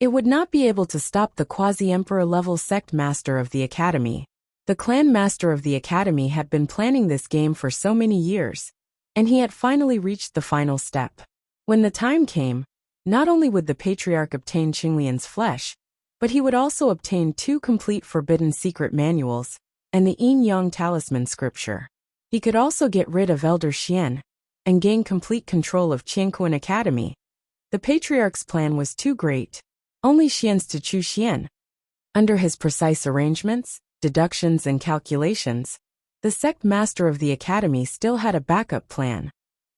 it would not be able to stop the quasi-emperor level sect master of the academy. The clan master of the academy had been planning this game for so many years, and he had finally reached the final step. When the time came, not only would the patriarch obtain Qinglian's flesh, but he would also obtain 2 complete forbidden secret manuals and the yin-yang talisman scripture. He could also get rid of Elder Xian and gain complete control of Qianquan Academy. The patriarch's plan was too great. Only Xian's to choose Xian. Under his precise arrangements, deductions and calculations, the sect master of the academy still had a backup plan,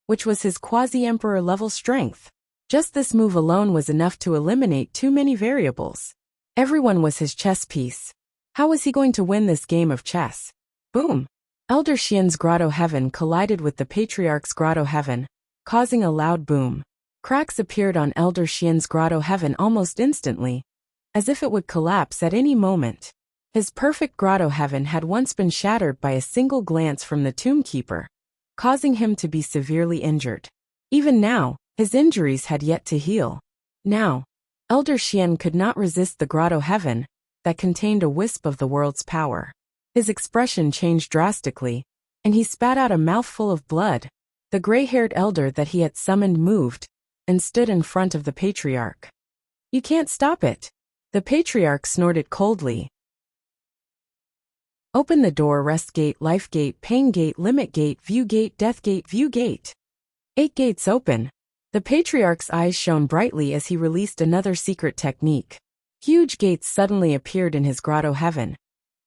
which was his quasi-emperor level strength. Just this move alone was enough to eliminate too many variables. Everyone was his chess piece. How was he going to win this game of chess? Boom! Elder Xian's grotto heaven collided with the patriarch's grotto heaven, causing a loud boom. Cracks appeared on Elder Xian's grotto heaven almost instantly, as if it would collapse at any moment. His perfect grotto heaven had once been shattered by a single glance from the tombkeeper, causing him to be severely injured. Even now, his injuries had yet to heal. Now, Elder Xian could not resist the grotto heaven that contained a wisp of the world's power. His expression changed drastically, and he spat out a mouthful of blood. The gray-haired elder that he had summoned moved and stood in front of the patriarch. "You can't stop it." The patriarch snorted coldly. "Open the door, rest gate, life gate, pain gate, limit gate, view gate, death gate, view gate." 8 gates open. The patriarch's eyes shone brightly as he released another secret technique. Huge gates suddenly appeared in his grotto heaven,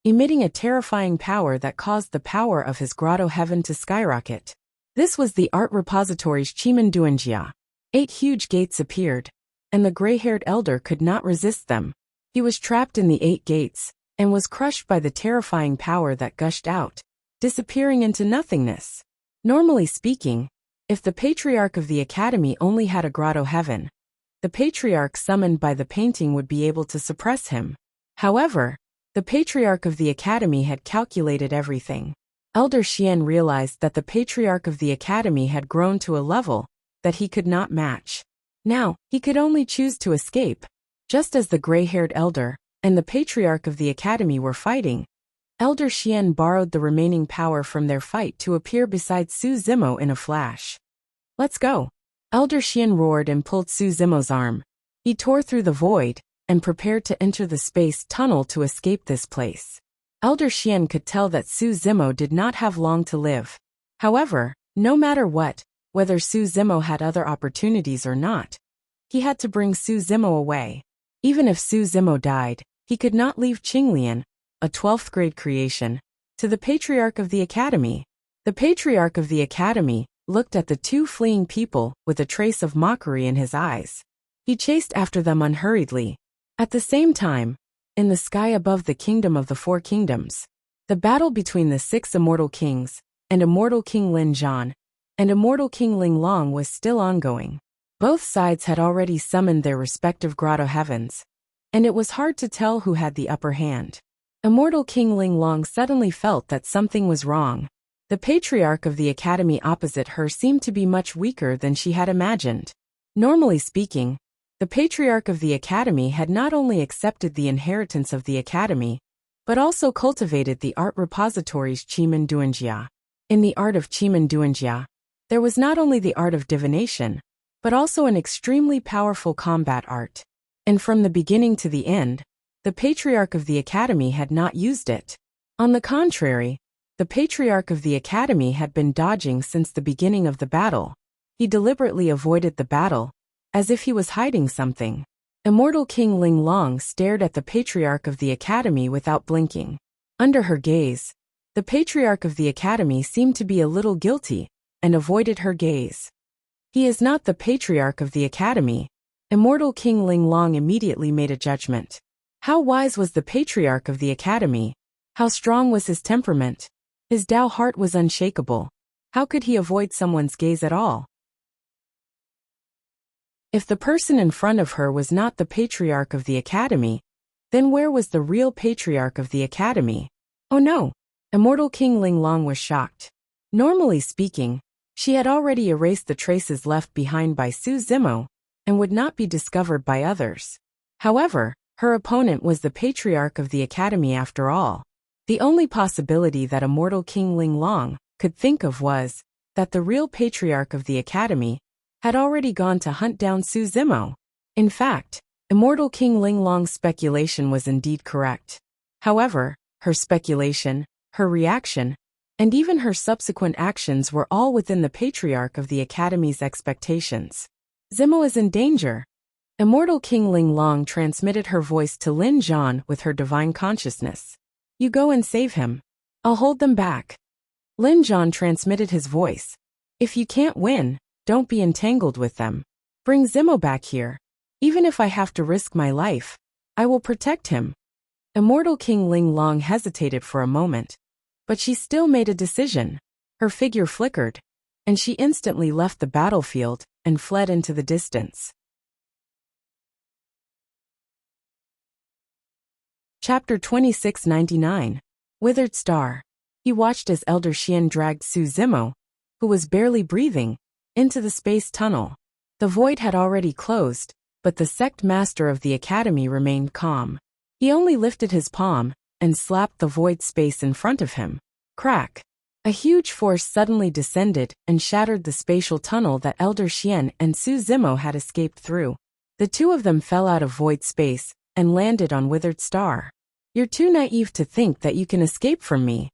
emitting a terrifying power that caused the power of his grotto heaven to skyrocket. This was the art repository's Chimen Duanjia. 8 huge gates appeared, and the gray-haired elder could not resist them. He was trapped in the 8 gates, and was crushed by the terrifying power that gushed out, disappearing into nothingness. Normally speaking, if the patriarch of the academy only had a grotto heaven, the patriarch summoned by the painting would be able to suppress him. However, the patriarch of the academy had calculated everything. Elder Xian realized that the patriarch of the academy had grown to a level that he could not match. Now, he could only choose to escape. Just as the gray-haired elder and the patriarch of the academy were fighting, Elder Xian borrowed the remaining power from their fight to appear beside Su Zimo in a flash. "Let's go." Elder Xian roared and pulled Su Zimo's arm. He tore through the void and prepared to enter the space tunnel to escape this place. Elder Xian could tell that Su Zimo did not have long to live. However, no matter what whether Su Zimo had other opportunities or not. He had to bring Su Zimo away. Even if Su Zimo died, he could not leave Qinglian, a 12th grade creation, to the Patriarch of the Academy. The Patriarch of the Academy looked at the two fleeing people with a trace of mockery in his eyes. He chased after them unhurriedly. At the same time, in the sky above the Kingdom of the Four Kingdoms, the battle between the 6 immortal kings, and immortal King Lin Zhan, and immortal King Ling Long was still ongoing. Both sides had already summoned their respective grotto heavens, and it was hard to tell who had the upper hand. Immortal King Ling Long suddenly felt that something was wrong. The Patriarch of the Academy opposite her seemed to be much weaker than she had imagined. Normally speaking, the Patriarch of the Academy had not only accepted the inheritance of the Academy, but also cultivated the art repositories Qimen Duanjia. In the art of Qimen Duanjia, there was not only the art of divination, but also an extremely powerful combat art. And from the beginning to the end, the Patriarch of the Academy had not used it. On the contrary, the Patriarch of the Academy had been dodging since the beginning of the battle. He deliberately avoided the battle, as if he was hiding something. Immortal King Ling Long stared at the Patriarch of the Academy without blinking. Under her gaze, the Patriarch of the Academy seemed to be a little guilty, and avoided her gaze. He is not the Patriarch of the Academy. Immortal King Ling Long immediately made a judgment. How wise was the Patriarch of the Academy? How strong was his temperament? His Tao heart was unshakable. How could he avoid someone's gaze at all? If the person in front of her was not the Patriarch of the Academy, then where was the real Patriarch of the Academy? Oh no! Immortal King Ling Long was shocked. Normally speaking, she had already erased the traces left behind by Su Zimo, and would not be discovered by others. However, her opponent was the Patriarch of the Academy after all. The only possibility that immortal King Ling Long could think of was that the real Patriarch of the Academy had already gone to hunt down Su Zimo. In fact, immortal King Ling Long's speculation was indeed correct. However, her speculation, her reaction, and even her subsequent actions were all within the Patriarch of the Academy's expectations. Zimo is in danger. Immortal King Ling Long transmitted her voice to Lin Zhan with her divine consciousness. You go and save him. I'll hold them back. Lin Zhan transmitted his voice. If you can't win, don't be entangled with them. Bring Zimo back here. Even if I have to risk my life, I will protect him. Immortal King Ling Long hesitated for a moment, but she still made a decision. Her figure flickered, and she instantly left the battlefield and fled into the distance. Chapter 2699. Withered Star. He watched as Elder Xian dragged Su Zimo, who was barely breathing, into the space tunnel. The void had already closed, but the sect master of the academy remained calm. He only lifted his palm and slapped the void space in front of him. Crack! A huge force suddenly descended and shattered the spatial tunnel that Elder Xian and Su Zimo had escaped through. The two of them fell out of void space and landed on Withered Star. You're too naive to think that you can escape from me.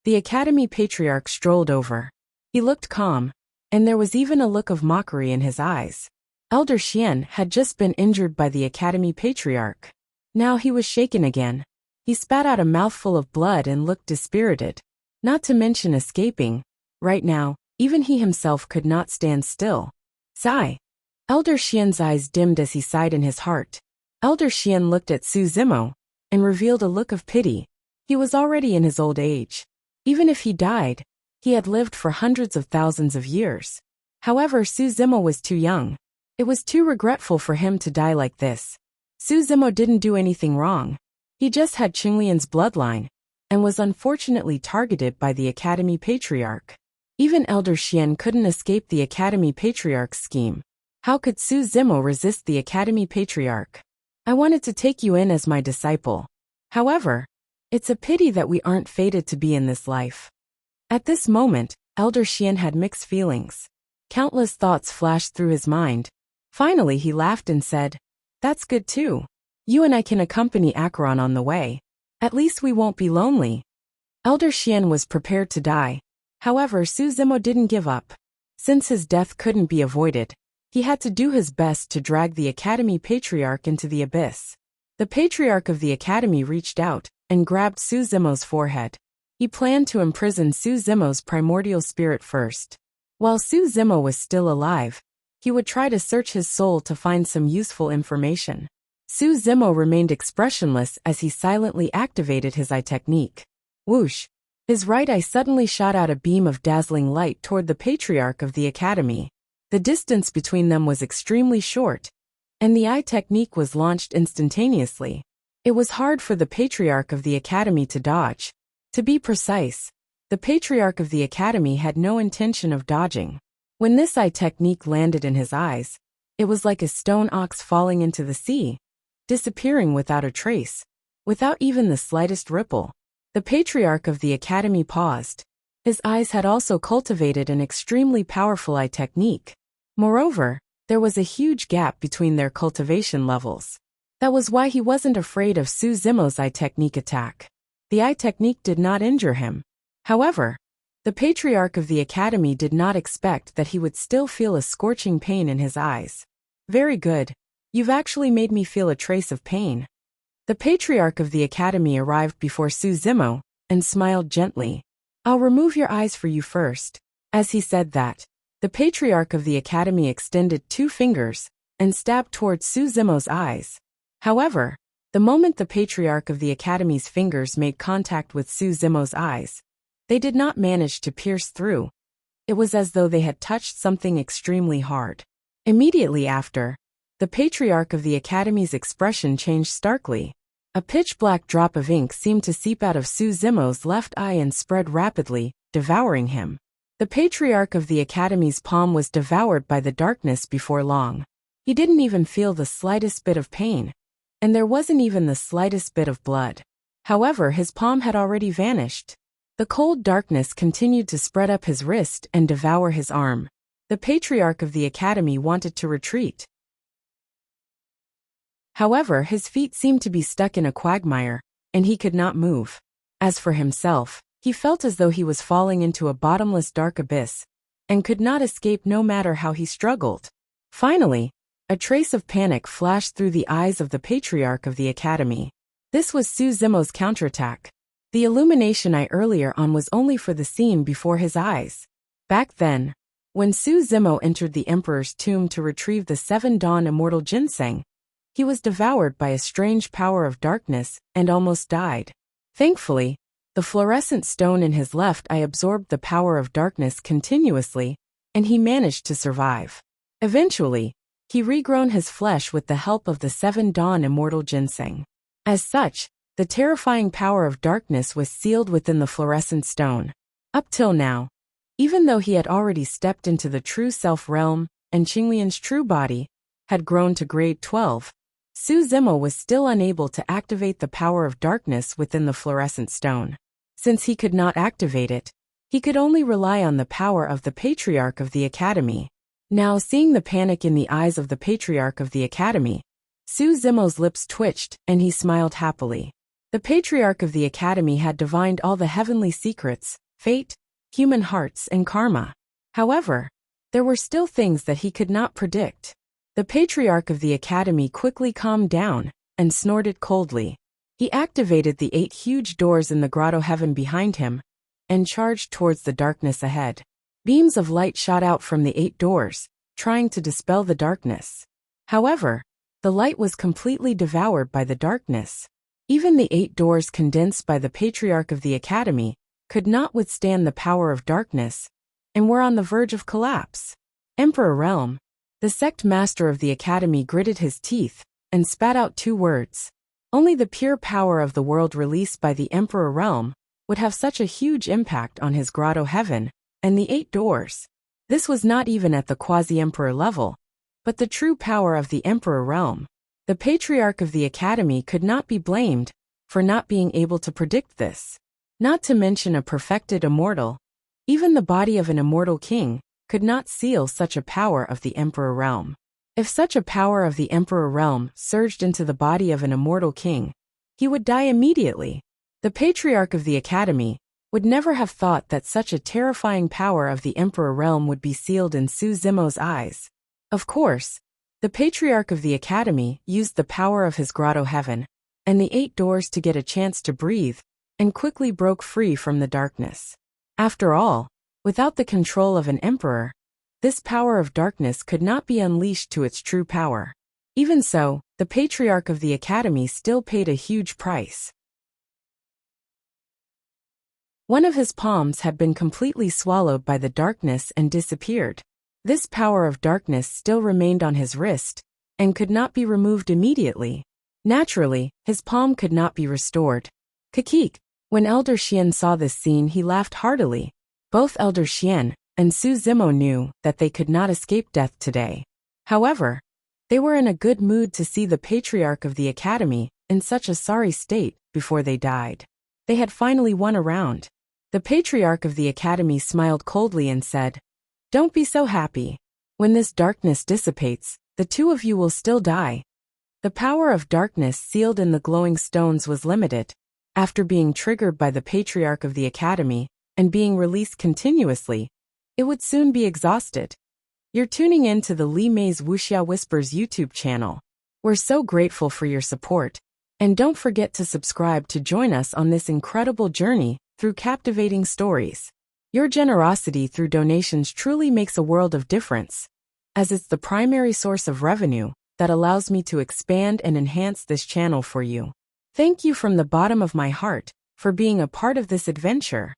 The Academy Patriarch strolled over. He looked calm, and there was even a look of mockery in his eyes. Elder Xian had just been injured by the Academy Patriarch. Now he was shaken again. He spat out a mouthful of blood and looked dispirited. Not to mention escaping. Right now, even he himself could not stand still. Sigh. Elder Xian's eyes dimmed as he sighed in his heart. Elder Xian looked at Su Zimo and revealed a look of pity. He was already in his old age. Even if he died, he had lived for hundreds of thousands of years. However, Su Zimo was too young. It was too regretful for him to die like this. Su Zimo didn't do anything wrong. He just had Qinglian's bloodline, and was unfortunately targeted by the Academy Patriarch. Even Elder Xian couldn't escape the Academy Patriarch's scheme. How could Su Zimo resist the Academy Patriarch? I wanted to take you in as my disciple. However, it's a pity that we aren't fated to be in this life. At this moment, Elder Xian had mixed feelings. Countless thoughts flashed through his mind. Finally he laughed and said, "That's good too. You and I can accompany Acheron on the way. At least we won't be lonely." Elder Xian was prepared to die. However, Su Zimo didn't give up. Since his death couldn't be avoided, he had to do his best to drag the Academy Patriarch into the abyss. The Patriarch of the Academy reached out and grabbed Su Zimo's forehead. He planned to imprison Su Zimo's primordial spirit first. While Su Zimo was still alive, he would try to search his soul to find some useful information. Su Zimo remained expressionless as he silently activated his eye technique. Whoosh! His right eye suddenly shot out a beam of dazzling light toward the Patriarch of the Academy. The distance between them was extremely short, and the eye technique was launched instantaneously. It was hard for the Patriarch of the Academy to dodge. To be precise, the Patriarch of the Academy had no intention of dodging. When this eye technique landed in his eyes, it was like a stone ox falling into the sea, disappearing without a trace, without even the slightest ripple. The Patriarch of the Academy paused. His eyes had also cultivated an extremely powerful eye technique. Moreover, there was a huge gap between their cultivation levels. That was why he wasn't afraid of Su Zimo's eye technique attack. The eye technique did not injure him. However, the Patriarch of the Academy did not expect that he would still feel a scorching pain in his eyes. Very good. You've actually made me feel a trace of pain. The Patriarch of the Academy arrived before Su Zimo and smiled gently. I'll remove your eyes for you first. As he said that, the Patriarch of the Academy extended 2 fingers and stabbed towards Su Zimo's eyes. However, the moment the Patriarch of the Academy's fingers made contact with Su Zimo's eyes, they did not manage to pierce through. It was as though they had touched something extremely hard. Immediately after, the Patriarch of the Academy's expression changed starkly. A pitch-black drop of ink seemed to seep out of Su Zimo's left eye and spread rapidly, devouring him. The Patriarch of the Academy's palm was devoured by the darkness before long. He didn't even feel the slightest bit of pain, and there wasn't even the slightest bit of blood. However, his palm had already vanished. The cold darkness continued to spread up his wrist and devour his arm. The Patriarch of the Academy wanted to retreat. However, his feet seemed to be stuck in a quagmire, and he could not move. As for himself, he felt as though he was falling into a bottomless dark abyss, and could not escape no matter how he struggled. Finally, a trace of panic flashed through the eyes of the Patriarch of the Academy. This was Su Zimo's counterattack. The illumination eye earlier on was only for the scene before his eyes. Back then, when Su Zimo entered the Emperor's tomb to retrieve the 7 Dawn Immortal Ginseng, he was devoured by a strange power of darkness and almost died. Thankfully, the fluorescent stone in his left eye absorbed the power of darkness continuously, and he managed to survive. Eventually, he regrown his flesh with the help of the 7 Dawn Immortal Ginseng. As such, the terrifying power of darkness was sealed within the fluorescent stone. Up till now, even though he had already stepped into the true self realm, and Qinglian's true body had grown to grade 12, Su Zimo was still unable to activate the power of darkness within the fluorescent stone. Since he could not activate it, he could only rely on the power of the Patriarch of the Academy. Now, seeing the panic in the eyes of the Patriarch of the Academy, Su Zimo's lips twitched and he smiled happily. The Patriarch of the Academy had divined all the heavenly secrets, fate, human hearts, and karma. However, there were still things that he could not predict. The Patriarch of the Academy quickly calmed down and snorted coldly. He activated the 8 huge doors in the grotto heaven behind him and charged towards the darkness ahead. Beams of light shot out from the 8 doors, trying to dispel the darkness. However, the light was completely devoured by the darkness. Even the 8 doors condensed by the Patriarch of the Academy could not withstand the power of darkness and were on the verge of collapse. Emperor Realm. The sect master of the Academy gritted his teeth and spat out 2 words. Only the pure power of the world released by the Emperor Realm would have such a huge impact on his grotto heaven and the 8 doors. This was not even at the quasi-emperor level, but the true power of the Emperor Realm. The Patriarch of the Academy could not be blamed for not being able to predict this. Not to mention a perfected immortal, even the body of an immortal king could not seal such a power of the Emperor Realm. If such a power of the Emperor Realm surged into the body of an immortal king, he would die immediately. The Patriarch of the Academy would never have thought that such a terrifying power of the Emperor realm would be sealed in Su Zimo's eyes. Of course, the Patriarch of the Academy used the power of his grotto heaven and the 8 doors to get a chance to breathe, and quickly broke free from the darkness. After all, without the control of an emperor, this power of darkness could not be unleashed to its true power. Even so, the Patriarch of the Academy still paid a huge price. One of his palms had been completely swallowed by the darkness and disappeared. This power of darkness still remained on his wrist, and could not be removed immediately. Naturally, his palm could not be restored. Kakik. When Elder Xian saw this scene, he laughed heartily. Both Elder Xian and Su Zimo knew that they could not escape death today. However, they were in a good mood to see the Patriarch of the Academy in such a sorry state before they died. They had finally won a round. The Patriarch of the Academy smiled coldly and said, "Don't be so happy. When this darkness dissipates, the 2 of you will still die." The power of darkness sealed in the glowing stones was limited. After being triggered by the Patriarch of the Academy and being released continuously, it would soon be exhausted. You're tuning in to the Li Mei's Wuxia Whispers YouTube channel. We're so grateful for your support. And don't forget to subscribe to join us on this incredible journey through captivating stories. Your generosity through donations truly makes a world of difference, as it's the primary source of revenue that allows me to expand and enhance this channel for you. Thank you from the bottom of my heart for being a part of this adventure.